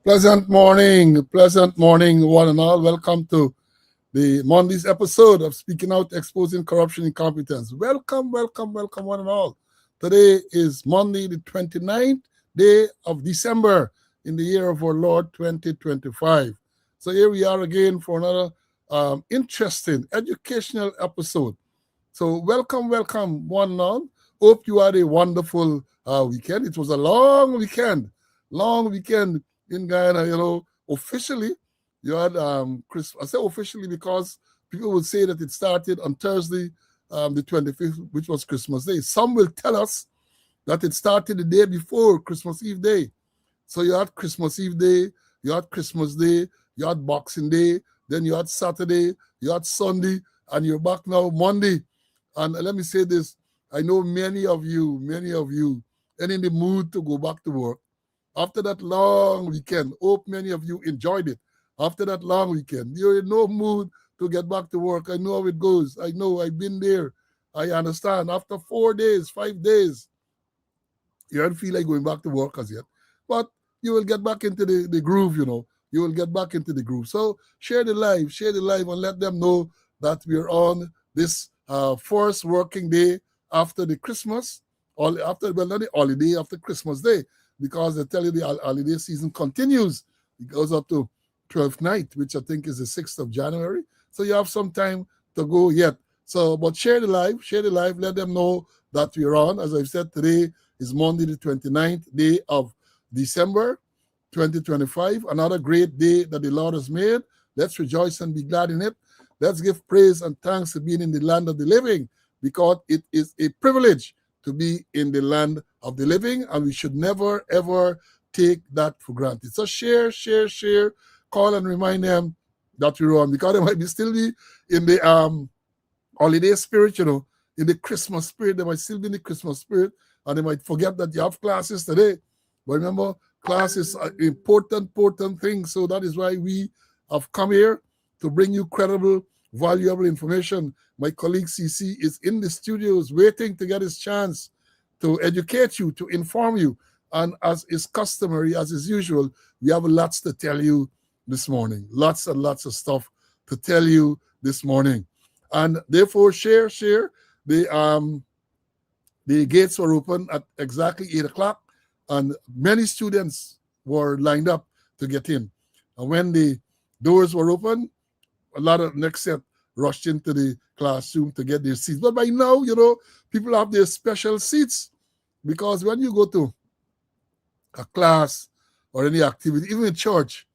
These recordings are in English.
pleasant morning, one and all. Welcome to the Monday's episode of Speaking Out, Exposing Corruption and Incompetence. Welcome, one and all. Today is Monday, the 29th day of December in the year of our Lord 2025. So here we are again for another interesting, educational episode. So welcome, one and all. Hope you had a wonderful weekend. It was a long weekend in Guyana. Officially, you had Christmas. I say officially because people would say that it started on Thursday, the 25th, which was Christmas Day. Some will tell us that it started the day before Christmas Eve Day. So you had Christmas Eve Day, you had Christmas Day, you had Boxing Day, then you had Saturday, you had Sunday, and you're back now Monday. And let me say this, I know many of you, and in the mood to go back to work. After that long weekend, hope many of you enjoyed it. After that long weekend, you're in no mood to get back to work. I know how it goes. I know, I've been there. I understand. After 4 days, 5 days, you don't feel like going back to work as yet. But you will get back into the groove, You will get back into the groove. So share the live, and let them know that we're on this first working day after the Christmas, not the holiday, after Christmas Day, because they tell you the holiday season continues. It goes up to 12th night, which I think is the 6th of January. So you have some time to go yet. So, but share the live, let them know that we're on. As I've said, today is Monday, the 29th day of December, 2025. Another great day that the Lord has made. Let's rejoice and be glad in it. Let's give praise and thanks for being in the land of the living, because it is a privilege to be in the land of the living, and we should never, ever take that for granted. So share, call and remind them that we're on, because they might still be in the holiday spirit, in the Christmas spirit. They might still be in the Christmas spirit, and they might forget that you have classes today. But remember, classes are important things. So that is why we have come here to bring you credible, valuable information. My colleague CC is in the studios waiting to get his chance to educate you, to inform you. And as is customary, as is usual, we have lots to tell you this morning. Lots and lots of stuff to tell you this morning. And therefore, share. The gates were open at exactly 8 o'clock, and many students were lined up to get in. And when the doors were open, a lot of next set rushed into the classroom to get their seats. But by now, people have their special seats, because when you go to a class or any activity, even in church,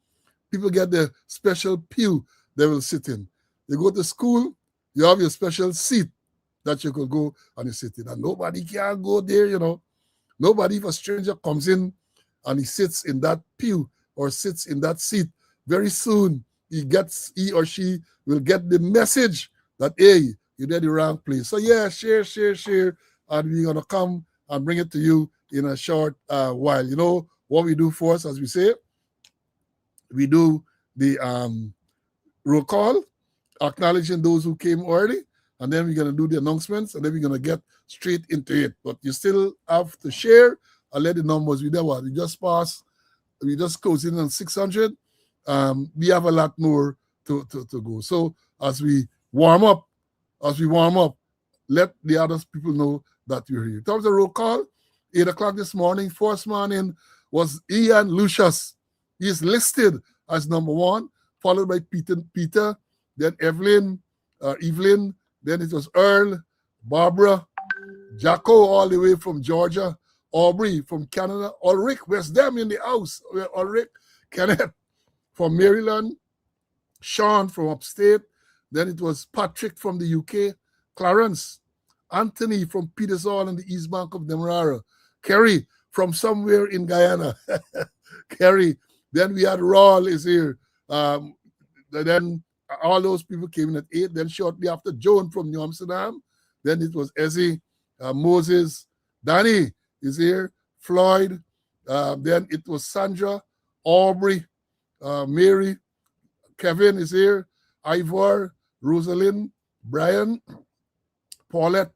people get their special pew they will sit in. You go to school, you have your special seat that you could go and you sit in. And nobody can go there, Nobody, if a stranger comes in and he sits in that pew or sits in that seat, very soon he or she will get the message that, hey, you're at the wrong place. So yeah, share, and we're gonna come and bring it to you in a short while. You know what we do first, as we say, we do the roll call, acknowledging those who came early, and then we're gonna do the announcements, and then we're gonna get straight into it. But you still have to share and let the numbers. We just closed in on 600. We have a lot more to go. So as we warm up, let the other people know that you're here. In terms of roll call, 8 o'clock this morning, first man in was Ian Lucius. He is listed as number one, followed by Peter, then Evelyn, then it was Earl, Barbara, Jacko all the way from Georgia, Aubrey from Canada, Ulrich, where's them in the house? Ulrich, Kenneth from Maryland, Sean from upstate, then it was Patrick from the UK, Clarence, Anthony from Petersall in the East Bank of Demerara, Kerry from somewhere in Guyana, Kerry, then we had Raul is here, then all those people came in at 8, then shortly after Joan from New Amsterdam, then it was Ezzy, Moses, Danny is here, Floyd, then it was Sandra, Aubrey, Mary, Kevin is here, Ivor, Rosalind, Brian, Paulette,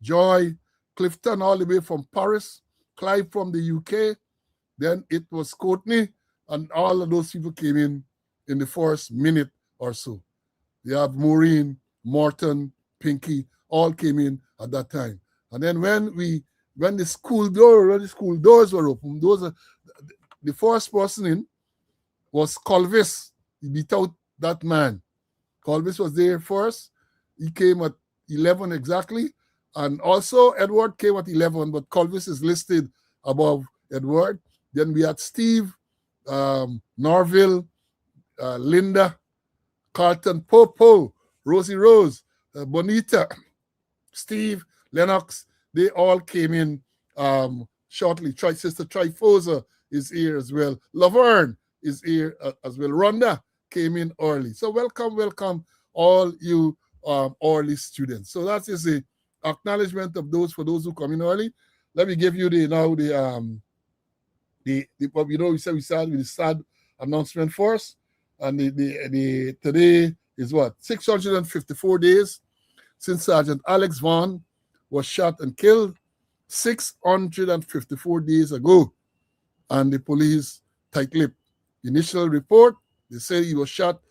Joy, Clifton all the way from Paris, Clive from the UK, then it was Courtney, and all of those people came in the first minute or so. You have Maureen, Morton, Pinky, all came in at that time. And then when the school doors were open, the first person in was Colvis. He beat out that man. Colvis was there first. He came at 11 exactly. And also Edward came at 11, but Colvis is listed above Edward. Then we had Steve, Norville, Linda, Carlton, Popo, Rosie Rose, Bonita, Steve, Lennox. They all came in shortly. Sister Trifosa is here as well. Laverne is here as well. Rhonda came in early. So welcome all you early students. So that is the acknowledgement of those for those who come in early. Let me give you we started with the sad announcement first. And the today is what? 654 days since Sergeant Alex Vaughn was shot and killed 654 days ago. And the police tight-lipped. Initial report, they say he was shot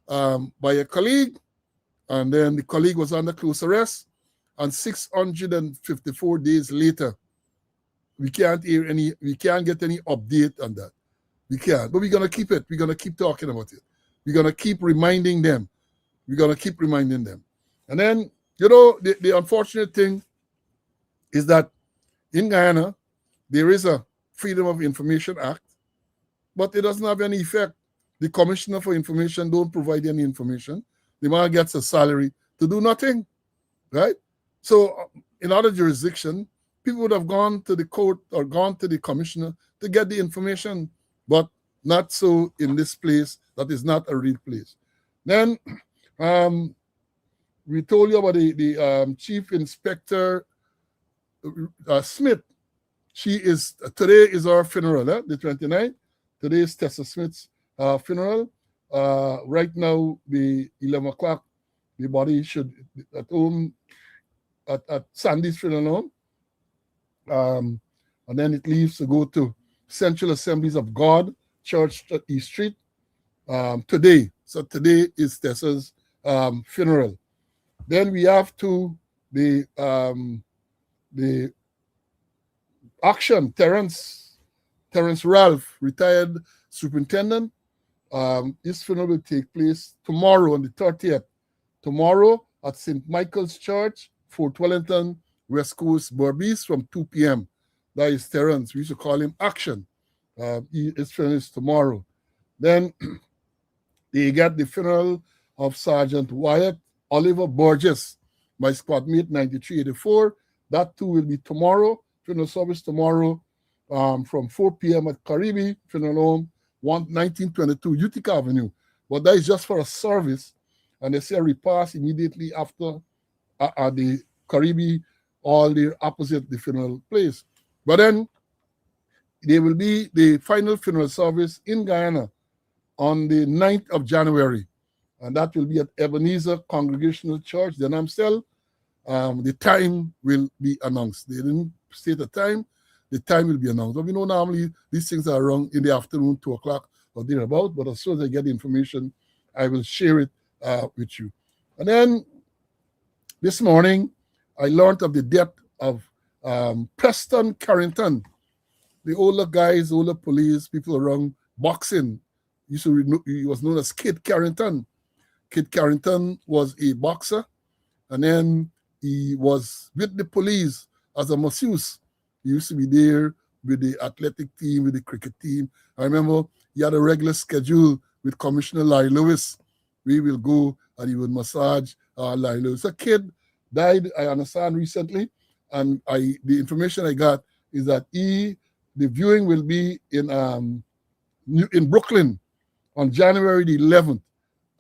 by a colleague, and then the colleague was under close arrest. And 654 days later, we can't get any update on that. We can't, but we're gonna keep it. We're gonna keep talking about it. We're gonna keep reminding them. And then, the unfortunate thing is that in Guyana, there is a Freedom of Information Act, but it doesn't have any effect. The Commissioner for Information don't provide any information. The man gets a salary to do nothing, right? So in other jurisdiction, people would have gone to the court or gone to the commissioner to get the information, but not so in this place that is not a real place. Then we told you about the Chief Inspector Smith. Today is our funeral, the 29th. Today is Tessa Smith's funeral. Right now, the 11 o'clock, the body should at home at Sandy's funeral home. And then it leaves to go to Central Assemblies of God Church at East Street today. So today is Tessa's funeral. Then we have the action. Terrence Ralph, retired superintendent. His funeral will take place tomorrow on the 30th. Tomorrow at St. Michael's Church, Fort Wellington, West Coast, Berbice from 2 p.m. That is Terrence. We used to call him Action. His funeral is tomorrow. Then they got the funeral of Sergeant Wyatt Oliver Burgess, my squad mate, 9384. That too will be tomorrow. Funeral service tomorrow from 4 p.m. at Caribe Funeral Home, 1922 Utica Avenue. But that is just for a service. And they say a repast immediately after the Caribe, all the opposite the funeral place. But then there will be the final funeral service in Guyana on the 9th of January. And that will be at Ebenezer Congregational Church, the Namstel. The time will be announced. They didn't state the time. The time will be announced. But we know normally these things are around in the afternoon, 2 o'clock or thereabout. But as soon as I get the information, I will share it with you. And then this morning, I learned of the death of Preston Carrington. The older guys, older police, people around boxing. He was known as Kid Carrington. Kid Carrington was a boxer, and then he was with the police as a masseuse. He used to be there with the athletic team, with the cricket team. I remember he had a regular schedule with Commissioner Larry Lewis. We will go and he would massage Larry Lewis. A kid died, I understand, recently, and the information I got is that the viewing will be in Brooklyn on January the 11th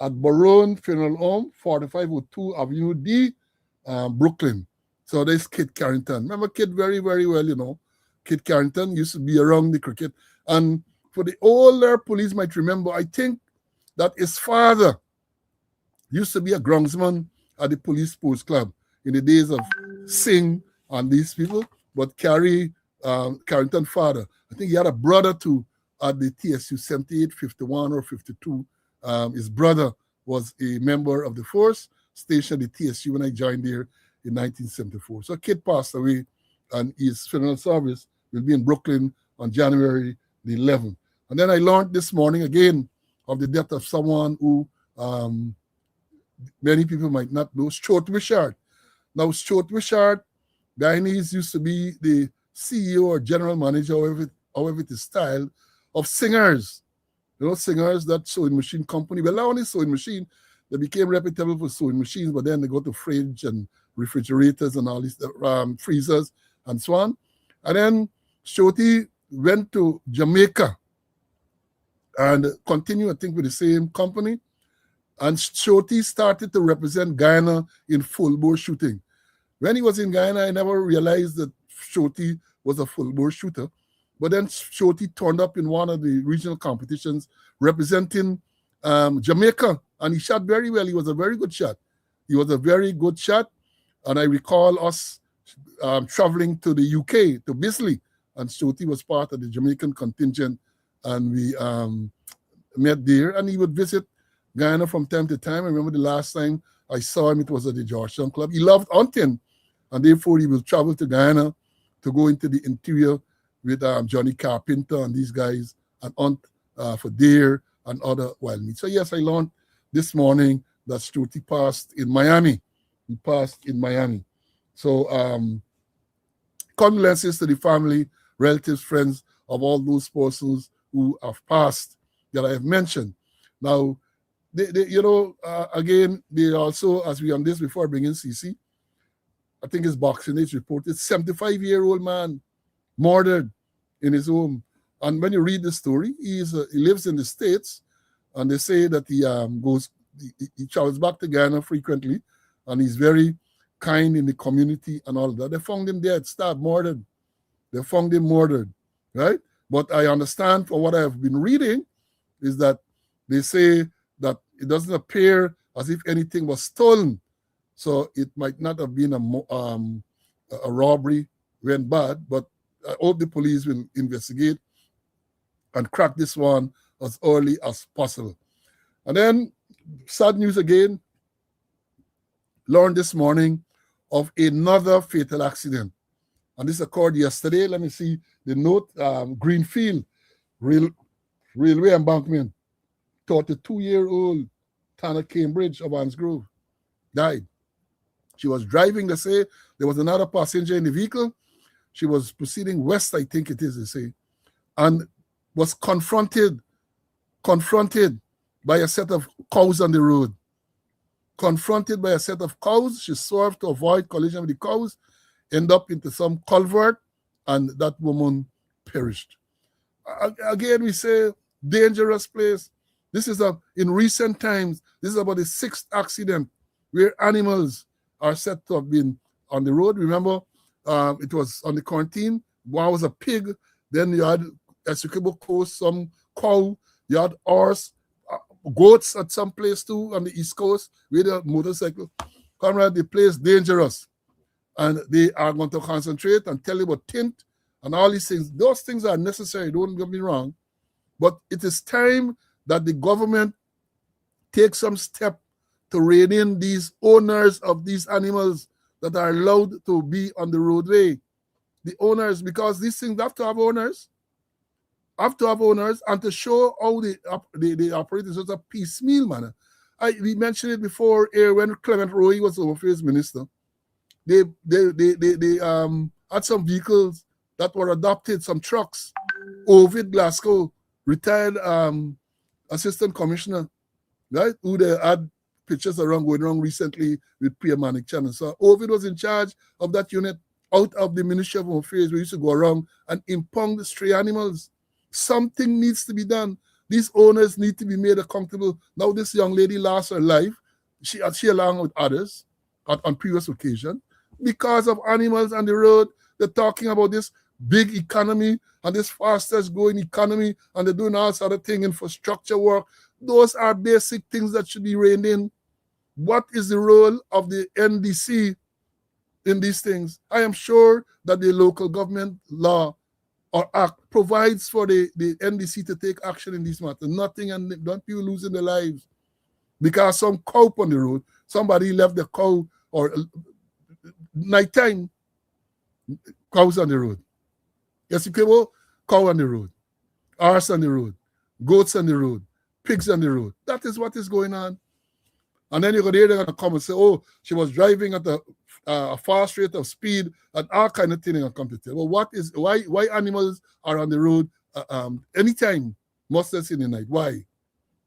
at Barone Funeral Home, 4502 Avenue D, Brooklyn. So there's Kid Carrington. Remember Kid very, very well, Kid Carrington used to be around the cricket. And for the older police might remember, I think that his father used to be a groundsman at the police sports club in the days of Singh and these people. But Carrington's father, I think he had a brother too, at the TSU 78, 51, or 52. His brother was a member of the force stationed at the TSU when I joined there in 1974. So Kid passed away, and his funeral service will be in Brooklyn on January the 11th. And then I learned this morning again of the death of someone who many people might not know, Stuart Wishart. Now, Stuart Wishart, Guyanese used to be the CEO or general manager, however it is styled, of Singers. Singers, that sewing machine company. Well, not only sewing machine, they became reputable for sewing machines, but then they go to fridge and refrigerators and all these freezers and so on. And then Shoti went to Jamaica and continued, I think, with the same company. And Shoti started to represent Guyana in full bore shooting. When he was in Guyana, I never realized that Shoti was a full bore shooter. But then Shoti turned up in one of the regional competitions representing Jamaica, and he shot very well. He was a very good shot. And I recall us traveling to the UK, to Bisley, and Shoti was part of the Jamaican contingent, and we met there, and he would visit Guyana from time to time. I remember the last time I saw him, it was at the Georgetown Club. He loved hunting, and therefore he will travel to Guyana to go into the interior with Johnny Carpenter and these guys and hunt for deer and other wild meat. So yes, I learned this morning that Stuarty passed in Miami. He passed in Miami. So condolences to the family, relatives, friends of all those persons who have passed that I have mentioned. Now, again, they also, as we on this before I bring in CC, I think his Boxing Age reported 75-year-old man murdered in his home. And when you read the story, he lives in the States, and they say that he travels back to Guyana frequently, and he's very kind in the community and all of that. They found him dead, stabbed, murdered. They found him murdered, right? But I understand from what I have been reading is that they say that it doesn't appear as if anything was stolen. So it might not have been a robbery went bad, but I hope the police will investigate and crack this one as early as possible. And then, sad news again, learned this morning of another fatal accident. And this occurred yesterday. Let me see the note. Greenfield Railway Embankment. 32-year-old Tana Cambridge of Anns Grove died. She was driving, they say. There was another passenger in the vehicle. She was proceeding west, I think it is, they say, and was confronted by a set of cows on the road. Confronted by a set of cows, she swerved to avoid collision with the cows, end up into some culvert, and that woman perished. Again, we say, dangerous place. This is in recent times, this is about the 6th accident where animals are said to have been on the road. Remember, it was on the quarantine. One was a pig. Then you had Essequibo Coast, some cow. You had horse, goats at some place too on the East Coast with a motorcycle. Comrade, the place dangerous. And they are going to concentrate and tell you about tint and all these things. Those things are necessary, don't get me wrong. But it is time that the government take some step to rein in these owners of these animals that are allowed to be on the roadway. The owners, because these things have to have owners. And to show how they operate in such a piecemeal manner. We mentioned it before when Clement Roy was Home Affairs Minister. They had some vehicles that were adopted, some trucks. Ovid Glasgow, retired assistant commissioner, right? Who they had pictures going around recently with Priya Manik Chan. So Ovid was in charge of that unit out of the Ministry of Home Affairs. We used to go around and impound the stray animals. Something needs to be done. These owners need to be made accountable. Now this young lady lost her life, she along with others on previous occasion, because of animals on the road. They're talking about this big economy and this fastest growing economy, and they're doing all sort of thing, infrastructure work. Those are basic things that should be reined in. What is the role of the NDC in these things? I am sure that the local government law or act, provides for the NDC to take action in these matters. Nothing, and don't people losing their lives because some cow on the road, somebody left the cow, or nighttime, cows on the road. Yes, people, cow on the road, horse on the road, goats on the road, pigs on the road. That is what is going on. And then you're going to hear they're going to come and say, oh, she was driving at a fast rate of speed and all kind of thing in a computer. Well, why animals are on the road anytime, most less in the night? Why?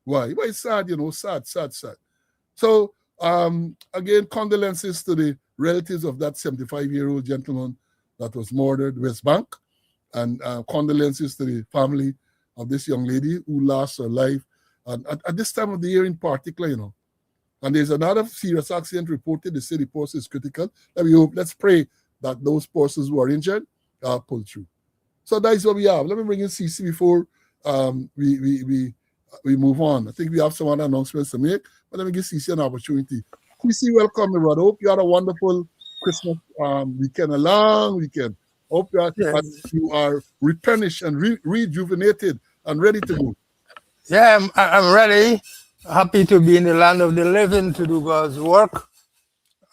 Well, it's sad, sad. So, again, condolences to the relatives of that 75-year-old gentleman that was murdered, West Bank, and condolences to the family of this young lady who lost her life. And at this time of the year in particular, And there's another serious accident reported. They say the person is critical. Let's pray that those persons who are injured are pulled through. So that's what we have. Let me bring in CC before we move on. I think we have some other announcements to make, but let me give CC an opportunity. CC, welcome, everyone. I hope you had a wonderful Christmas weekend, a long weekend. Hope you are replenished and rejuvenated and ready to go. Yeah, I'm ready. Happy to be in the land of the living to do God's work.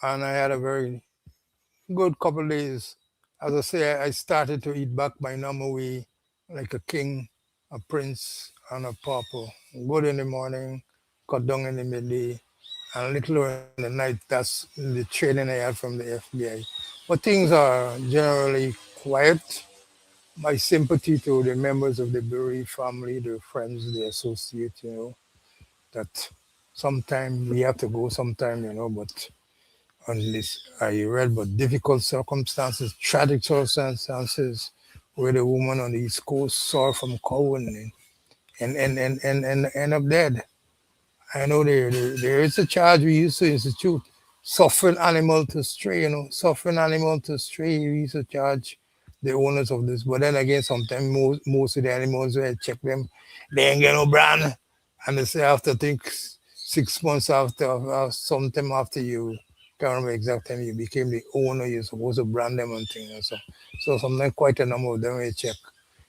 And I had a very good couple of days. As I say, I started to eat back my normal way, like a king, a prince, and a pauper. Good in the morning, cut down in the midday, and a little in the night. That's the training I had from the FBI. But things are generally quiet. My sympathy to the members of the bereaved family, the friends, the associates, that sometimes we have to go sometime, but on this, I read about difficult circumstances, tragic circumstances, where the woman on the East Coast saw from cow and end up dead. I know there is a charge we used to institute, suffering animal to stray, suffering animal to stray. We used to charge the owners of this. But then again, sometimes most of the animals, when I check them, they ain't get no brand. And they say after, I think, 6 months after, sometime after you, can't remember exact time you became the owner, you're supposed to brand them and things. And so sometimes quite a number of them we check,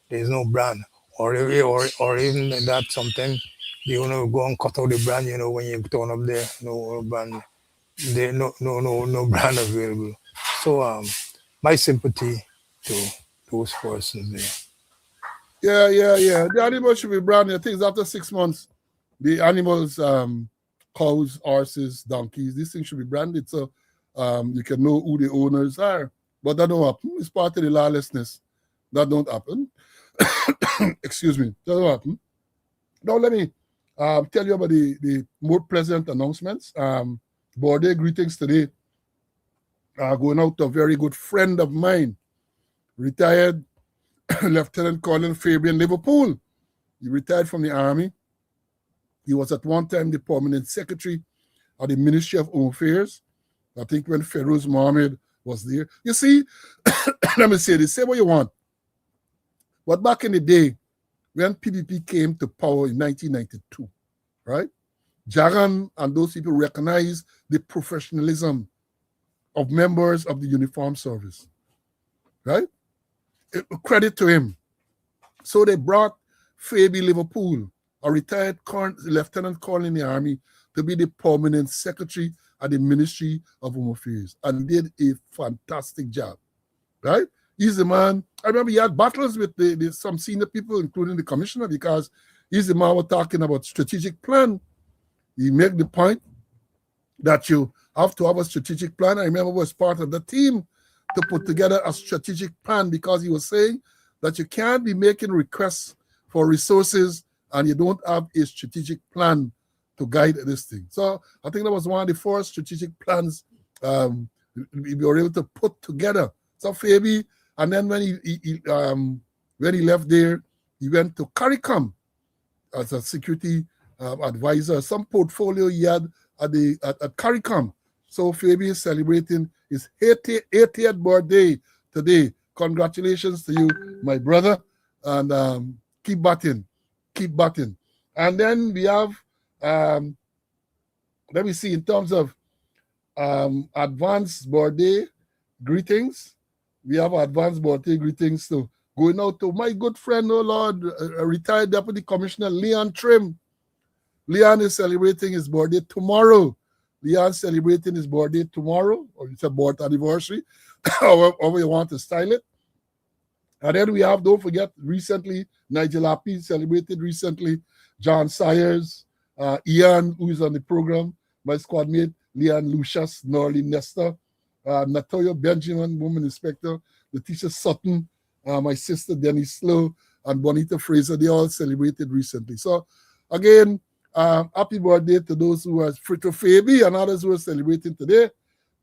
there's no brand. Or even that sometimes the owner will go and cut out the brand, when you turn up there, no brand, there no brand available. So my sympathy to those persons there. Yeah. The animals should be branded. I think it's after 6 months. The animals, cows, horses, donkeys, these things should be branded so you can know who the owners are. But that don't happen. It's part of the lawlessness. That don't happen. Excuse me. That don't happen. Now let me tell you about the more pleasant announcements. Birthday greetings today going out to a very good friend of mine, retired Lieutenant Colonel Fabian Liverpool. He retired from the Army. He was at one time the permanent secretary of the Ministry of Home Affairs. I think when Feroz Mohammed was there. You see, let me say this, say what you want. But back in the day, when PPP came to power in 1992, right? Jagan and those people recognized the professionalism of members of the uniformed service, right? Credit to him. So they brought Fabi Liverpool, a retired lieutenant colonel in the Army, to be the permanent secretary at the Ministry of Home Affairs and did a fantastic job, right? He's the man. I remember he had battles with some senior people, including the commissioner, because he's the man we're talking about strategic plan. He made the point that you have to have a strategic plan. I remember I was part of the team to put together a strategic plan because he was saying that you can't be making requests for resources and you don't have a strategic plan to guide this thing. So I think that was one of the first strategic plans we were able to put together. So Fabi, and then when he left there, he went to CARICOM as a security advisor. Some portfolio he had at CARICOM. So Fabi is celebrating his 80th birthday today. Congratulations to you, my brother, and keep batting. And then we have, let me see, in terms of advanced birthday greetings, we have advanced birthday greetings to Going out to my good friend, oh Lord, retired Deputy Commissioner Leon Trim. Leon is celebrating his birthday tomorrow. Leon celebrating his birthday tomorrow, or it's a birth anniversary, however you want to style it. And then we have, don't forget, recently, Nigel Happy celebrated recently, John Sayers, Ian, who is on the program, my squad mate, Leon Lucius, Norley Nestor, Natoya Benjamin, Woman Inspector, Letitia Sutton, my sister Denise Slow, and Bonita Fraser. They all celebrated recently. So, again, happy birthday to those who are Frito Fabi and others who are celebrating today,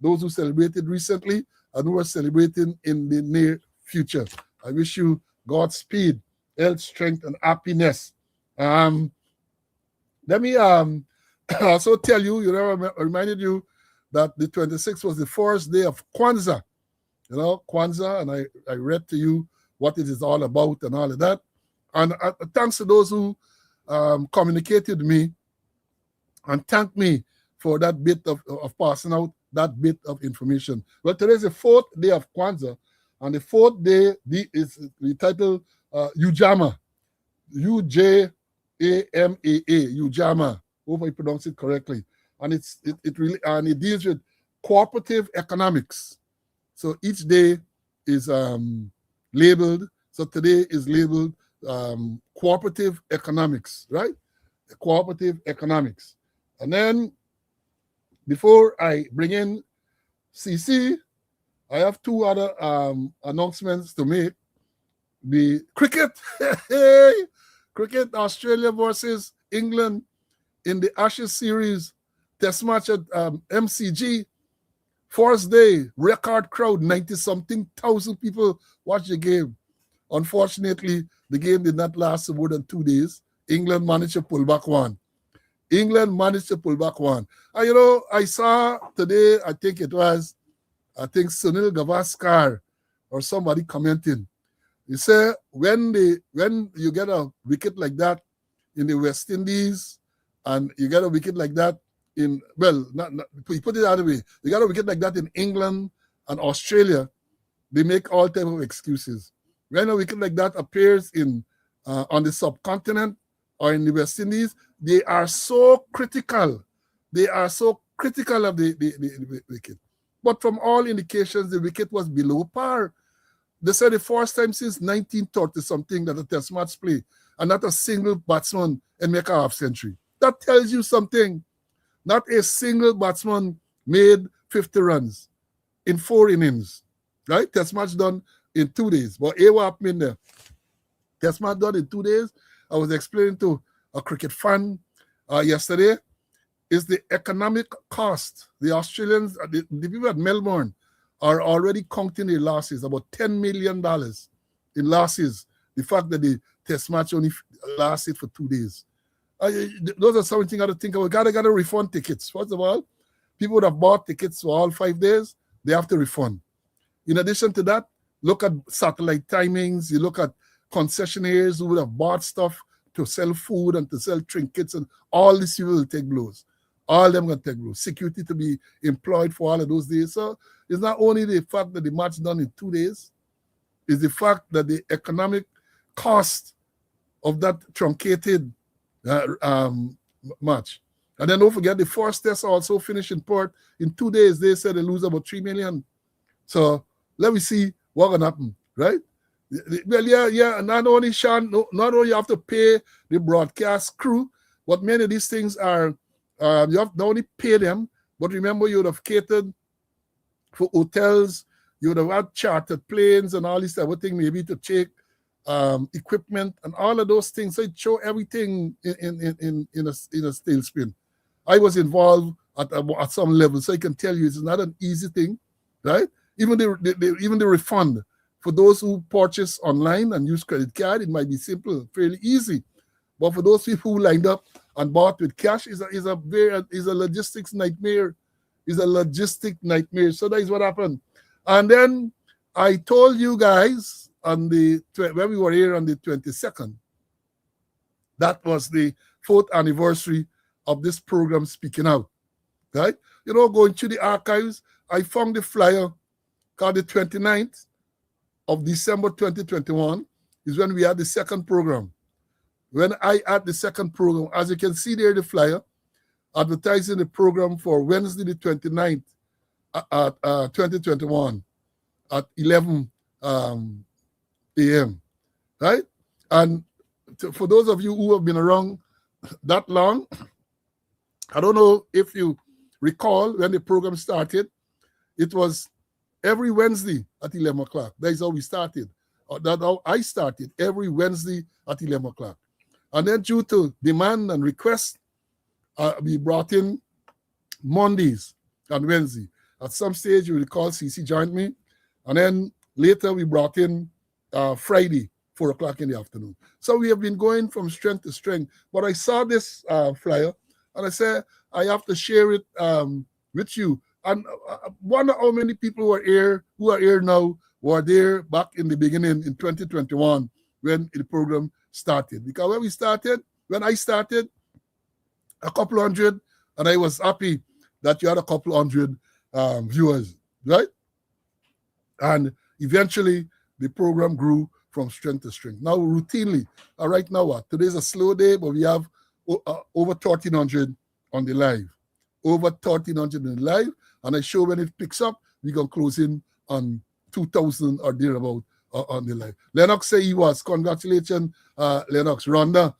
those who celebrated recently, and who are celebrating in the near future. I wish you Godspeed, health, strength, and happiness. Let me also tell you, I reminded you that the 26th was the first day of Kwanzaa. Kwanzaa, and I read to you what it is all about and all of that. And thanks to those who communicated with me and thanked me for that bit of passing out that bit of information. Well, today is the 4th day of Kwanzaa, and the 4th day is the title Ujama, Ujama, Ujama. Hope I pronounce it correctly. And it deals with cooperative economics. So each day is labeled. So today is labeled cooperative economics, right? Cooperative economics. And then before I bring in CC, I have two other announcements to make. The cricket, cricket, Australia versus England in the Ashes series test match at MCG. First day, record crowd, 90-something thousand people watched the game. Unfortunately, the game did not last more than 2 days. England managed to pull back one. And I saw today, I think Sunil Gavaskar or somebody commenting. He said, when you get a wicket like that in the West Indies, and you get a wicket like that he put it out of way. You got a wicket like that in England and Australia, they make all type of excuses. When a wicket like that appears on the subcontinent or in the West Indies, they are so critical. They are so critical of the wicket. But from all indications, the wicket was below par. They said the first time since 1930-something that a test match play, and not a single batsman and make a half century. That tells you something. Not a single batsman made 50 runs in 4 innings. Right? Test match done in 2 days. But what happened in there? Test match done in 2 days. I was explaining to a cricket fan yesterday, is the economic cost. The Australians, the people at Melbourne are already counting their losses, about $10 million in losses. The fact that the test match only lasted for 2 days. Those are something I got to think about. Got to refund tickets. First of all, people would have bought tickets for all 5 days. They have to refund. In addition to that, look at satellite timings. You look at concessionaires who would have bought stuff to sell food and to sell trinkets, and all these people will take blows. All of them going to take blows. Security to be employed for all of those days. So it's not only the fact that the match done in 2 days, it's the fact that the economic cost of that truncated match. And then don't forget the first test also finished in Perth. In 2 days, they said they lose about 3 million. So let me see what's going to happen, right? Well, yeah. Not only, Sean, not only you have to pay the broadcast crew, but many of these things are, you have to not only pay them, but remember you would have catered for hotels, you would have had chartered planes and all this type of thing, maybe to take equipment and all of those things. So it show everything in a tailspin. I was involved at some level, so I can tell you it's not an easy thing, right? Even the refund for those who purchase online and use credit card, it might be simple, fairly easy. But for those people who lined up and bought with cash, is a logistics nightmare. Is a logistic nightmare. So that is what happened. And then I told you guys when we were here on the 22nd, that was the 4th anniversary of this program Speaking Out. Right? Going through the archives, I found the flyer called the 29th. of December 2021 is when we had the second program. When I had the second program, as you can see there, the flyer advertising the program for Wednesday the 29th at 2021 at 11 a.m. Right? And for those of you who have been around that long, I don't know if you recall when the program started, it was every Wednesday at 11 o'clock. That is how we started. That's how I started, every Wednesday at 11 o'clock. And then due to demand and request, we brought in Mondays and Wednesday. At some stage, you recall CC joined me. And then later we brought in Friday, 4 o'clock in the afternoon. So we have been going from strength to strength. But I saw this flyer and I said, I have to share it with you. And I wonder how many people who are here now, were there back in the beginning in 2021 when the program started. Because when I started, a couple hundred, and I was happy that you had a couple hundred viewers, right? And eventually the program grew from strength to strength. Now routinely, right now what? Today's a slow day, but we have over 1,300 on the live. Over 1,300 on the live. And I show when it picks up, we can close in on 2,000 or thereabout on the live. Lennox say he was. Congratulations, Lennox. Rhonda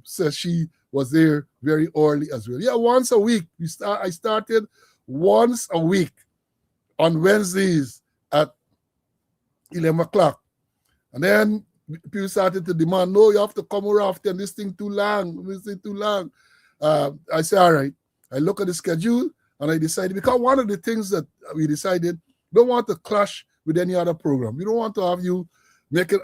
says she was there very early as well. Yeah, once a week. I started once a week on Wednesdays at 11 o'clock. And then people started to demand, no, you have to come more often. This thing too long. I say, all right. I look at the schedule and I decided, because one of the things that we decided, we don't want to clash with any other program. We don't want to have you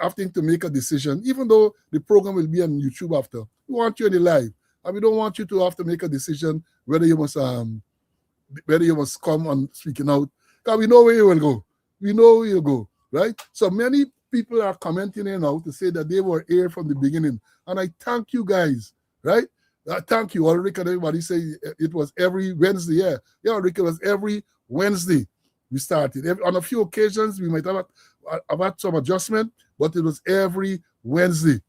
having to make a decision, even though the program will be on YouTube after. We want you in the live. And we don't want you to have to make a decision whether you must come on speaking out. Because we know where you will go. We know where you go, right? So many people are commenting here now to say that they were here from the beginning. And I thank you guys, right? Thank you, Ulrich, and everybody say it was every Wednesday. Yeah, Ulrich, it was every Wednesday we started. On a few occasions, we might have had some adjustment, but it was every Wednesday.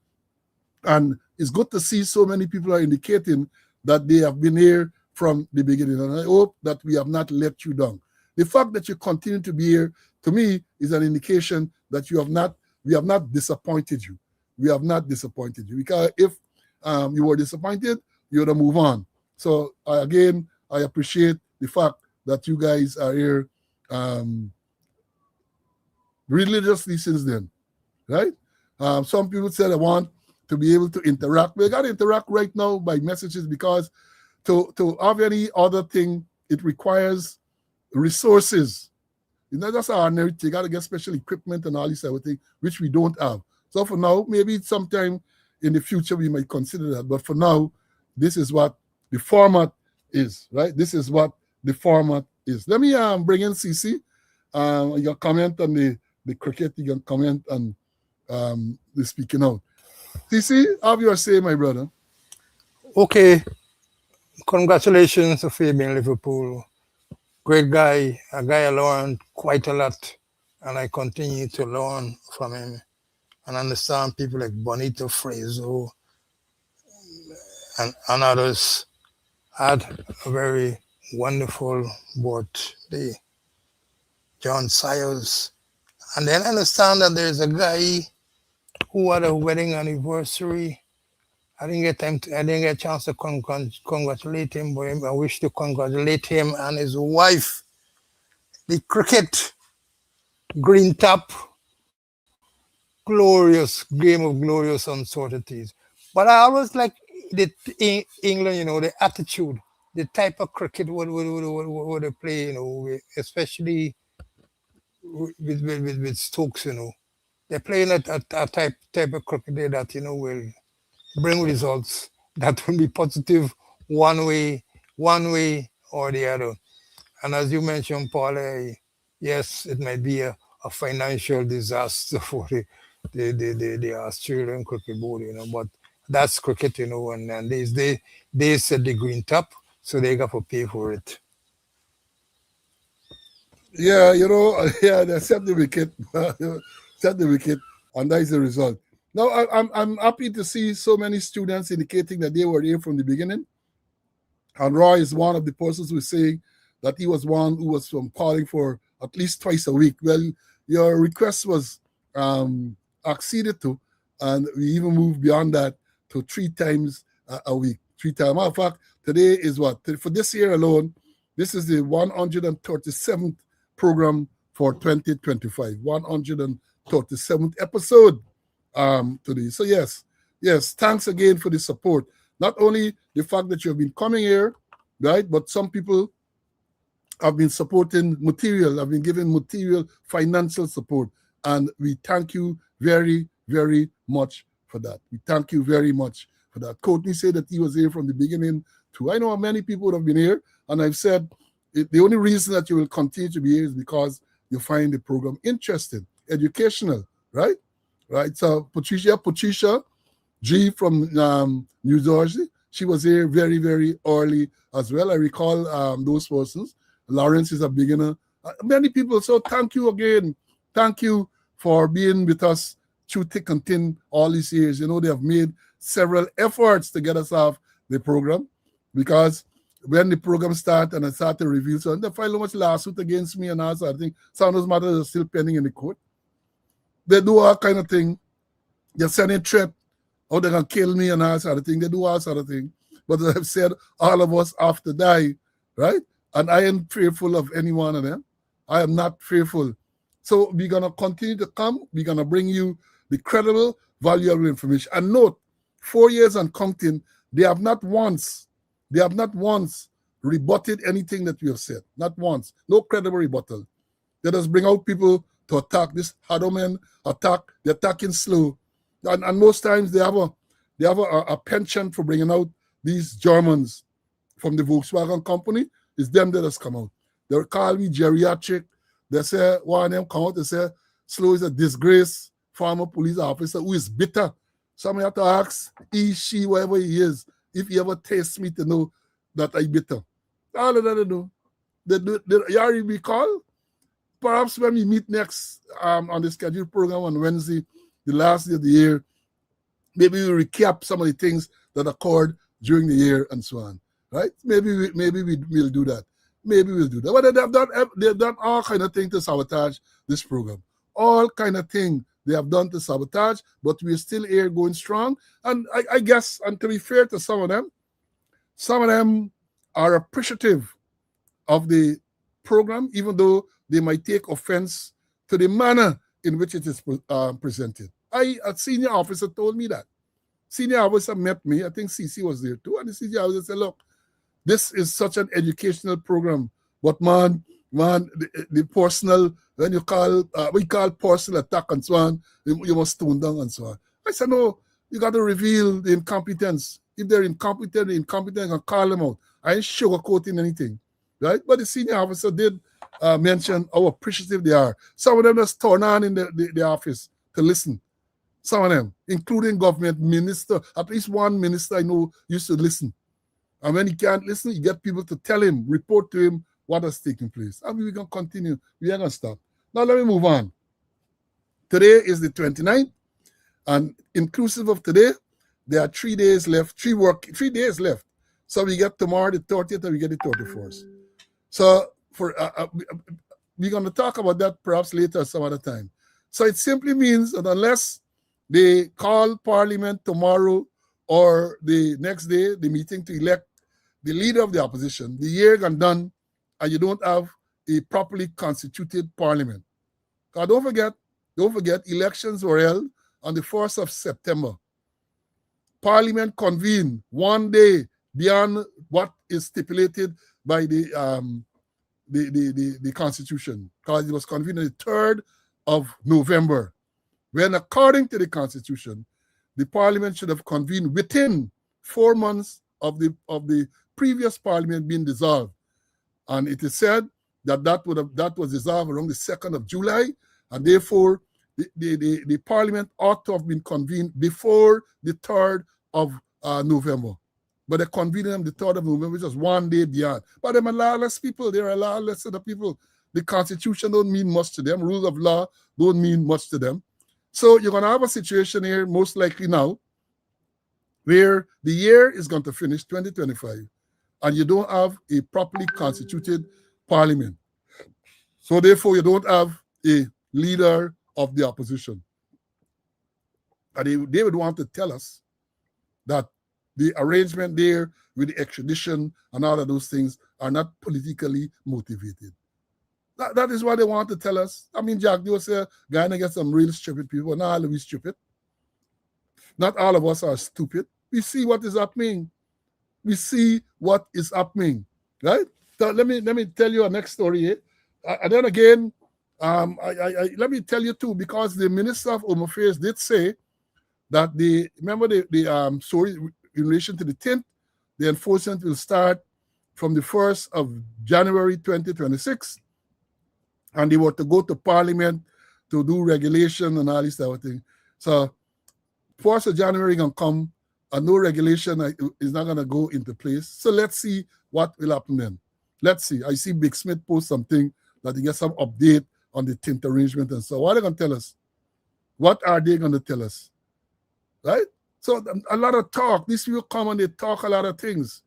And it's good to see so many people are indicating that they have been here from the beginning. And I hope that we have not let you down. The fact that you continue to be here, to me, is an indication that we have not disappointed you. We have not disappointed you. Because if you were disappointed, you would have moved on. So again, I appreciate the fact that you guys are here religiously since then, right? Some people said I want to be able to interact. We got to interact right now by messages, because to have any other thing, it requires resources. It's not just ordinary. You got to get special equipment and all this type of thing, which we don't have. So for now, maybe sometime in the future we might consider that. But for now, this is what the format is, right? This is what the format is. Let me bring in CC. You can comment on the cricket. You can comment on the speaking out. CC, have your say, my brother. Okay. Congratulations to Fabian Liverpool. Great guy, a guy I learned quite a lot, and I continue to learn from him and understand people like Bonito Fraser and others had a very wonderful birthday. John Sayers. And then understand that there's a guy who had a wedding anniversary. I didn't get a chance to congratulate him, but I wish to congratulate him and his wife. The cricket green top, glorious game of glorious uncertainties. But I always like the England, the attitude, the type of cricket what they play, especially with Stokes, They're playing a type of cricket that, will bring results that will be positive one way or the other. And as you mentioned, Paul, yes, it might be a financial disaster for the Australian cricket board, but that's cricket, and they set the green top, so they got to pay for it. Yeah, they set the wicket. set the wicket, and that is the result. Now, I'm happy to see so many students indicating that they were here from the beginning. And Roy is one of the persons who is saying that he was one who was calling for at least twice a week. Well, your request was acceded to, and we even moved beyond that to 3 times a week. 3 times. Matter of fact, today is what? For this year alone, this is the 137th program for 2025. 137th episode today. So yes, thanks again for the support. Not only the fact that you've been coming here, right, but some people have been supporting material, have been giving material financial support. And we thank you very, very much for that. We thank you very much for that. Courtney said that he was here from the beginning too. I know many people would have been here, and I've said the only reason that you will continue to be here is because you find the program interesting, educational, right? Right. So Patricia G from New Jersey, she was here very, very early as well. I recall those persons. Lawrence is a beginner. Many people. So thank you again. Thank you for being with us through thick and thin all these years. You know, they have made several efforts to get us off the program, because when the program started and I started to review, so they filed a much lawsuit against me and all sort of thing. Some of those matters are still pending in the court. They do all kind of thing. They send a threat, or they can kill me and all sort of thing. They do all sort of thing. But as I've said, all of us have to die, right? And I am fearful of any one of them. I am not fearful. So we're going to continue to come. We're going to bring you the credible, valuable information. And note, 4 years and counting, they have not once rebutted anything that we have said. Not once. No credible rebuttal. They just bring out people to attack. This Hadoman attack. They're attacking slow. And most times they have a penchant for bringing out these Germans from the Volkswagen company. It's them that has come out. They call me geriatric. They say, one of them come out, they say, Slow is a disgrace, former police officer who is bitter. Somebody have to ask, he, she, whoever he is, if he ever tastes me to know that I bitter. All of that they do. You already recall? Perhaps when we meet next on the scheduled program on Wednesday, the last day of the year, maybe we'll recap some of the things that occurred during the year and so on. Right? Maybe we'll do that. Maybe we'll do that. But they've done all kind of things to sabotage this program. All kind of things they have done to sabotage, but we're still here going strong. And I guess, and to be fair to some of them are appreciative of the program, even though they might take offense to the manner in which it is presented. A senior officer told me that. Senior officer met me. I think CC was there too. And the senior officer said, look, this is such an educational program. But man, the personal, when you call, we call personal attack and so on, you must tone down and so on. I said, no, you got to reveal the incompetence. If they're incompetent, you can call them out. I ain't sugarcoating anything, right? But the senior officer did mention how appreciative they are. Some of them just turn on in the office to listen. Some of them, including government minister, at least one minister I know used to listen. And when he can't listen, you get people to tell him, report to him what has taken place. And we're going to continue. We ain't going to stop. Now, let me move on. Today is the 29th. And inclusive of today, there are 3 days left, 3 days left. So we get tomorrow the 30th and we get the 31st. So we're going to talk about that perhaps later some other time. So it simply means that unless they call Parliament tomorrow or the next day, the meeting to elect the leader of the opposition, the year gone done, and you don't have a properly constituted Parliament. Don't forget, elections were held on the 1st of September. Parliament convened 1 day beyond what is stipulated by the Constitution, because it was convened on the 3rd of November, when according to the Constitution, the Parliament should have convened within 4 months of the previous Parliament being dissolved. And it is said that was dissolved around the 2nd of July, and therefore the Parliament ought to have been convened before the 3rd of November. But they convened them the 3rd of November, which was 1 day beyond. But they're lawless people. They're a lawless set of people. The Constitution don't mean much to them. Rules of law don't mean much to them. So you're going to have a situation here, most likely now, where the year is going to finish 2025, and you don't have a properly constituted parliament. So therefore, you don't have a leader of the opposition. And they would want to tell us that the arrangement there with the extradition and all of those things are not politically motivated. That is what they want to tell us. I mean, Jack, they will say, Guyana get some real stupid people. Not all of us stupid. Not all of us are stupid. We see what is happening. We see what is happening, right? So let me tell you a next story. And then again, let me tell you too, because the Minister of Home Affairs did say that remember the story in relation to the tint, the enforcement will start from the 1st of January 2026, and they were to go to Parliament to do regulation and all this type of thing. So 1st of January gonna come, and no regulation is not gonna go into place. So let's see what will happen then. Let's see. I see Big Smith post something that he gets some update on the tint arrangement and so. What are they gonna tell us? What are they gonna tell us? Right? So a lot of talk. These people come and they talk a lot of things.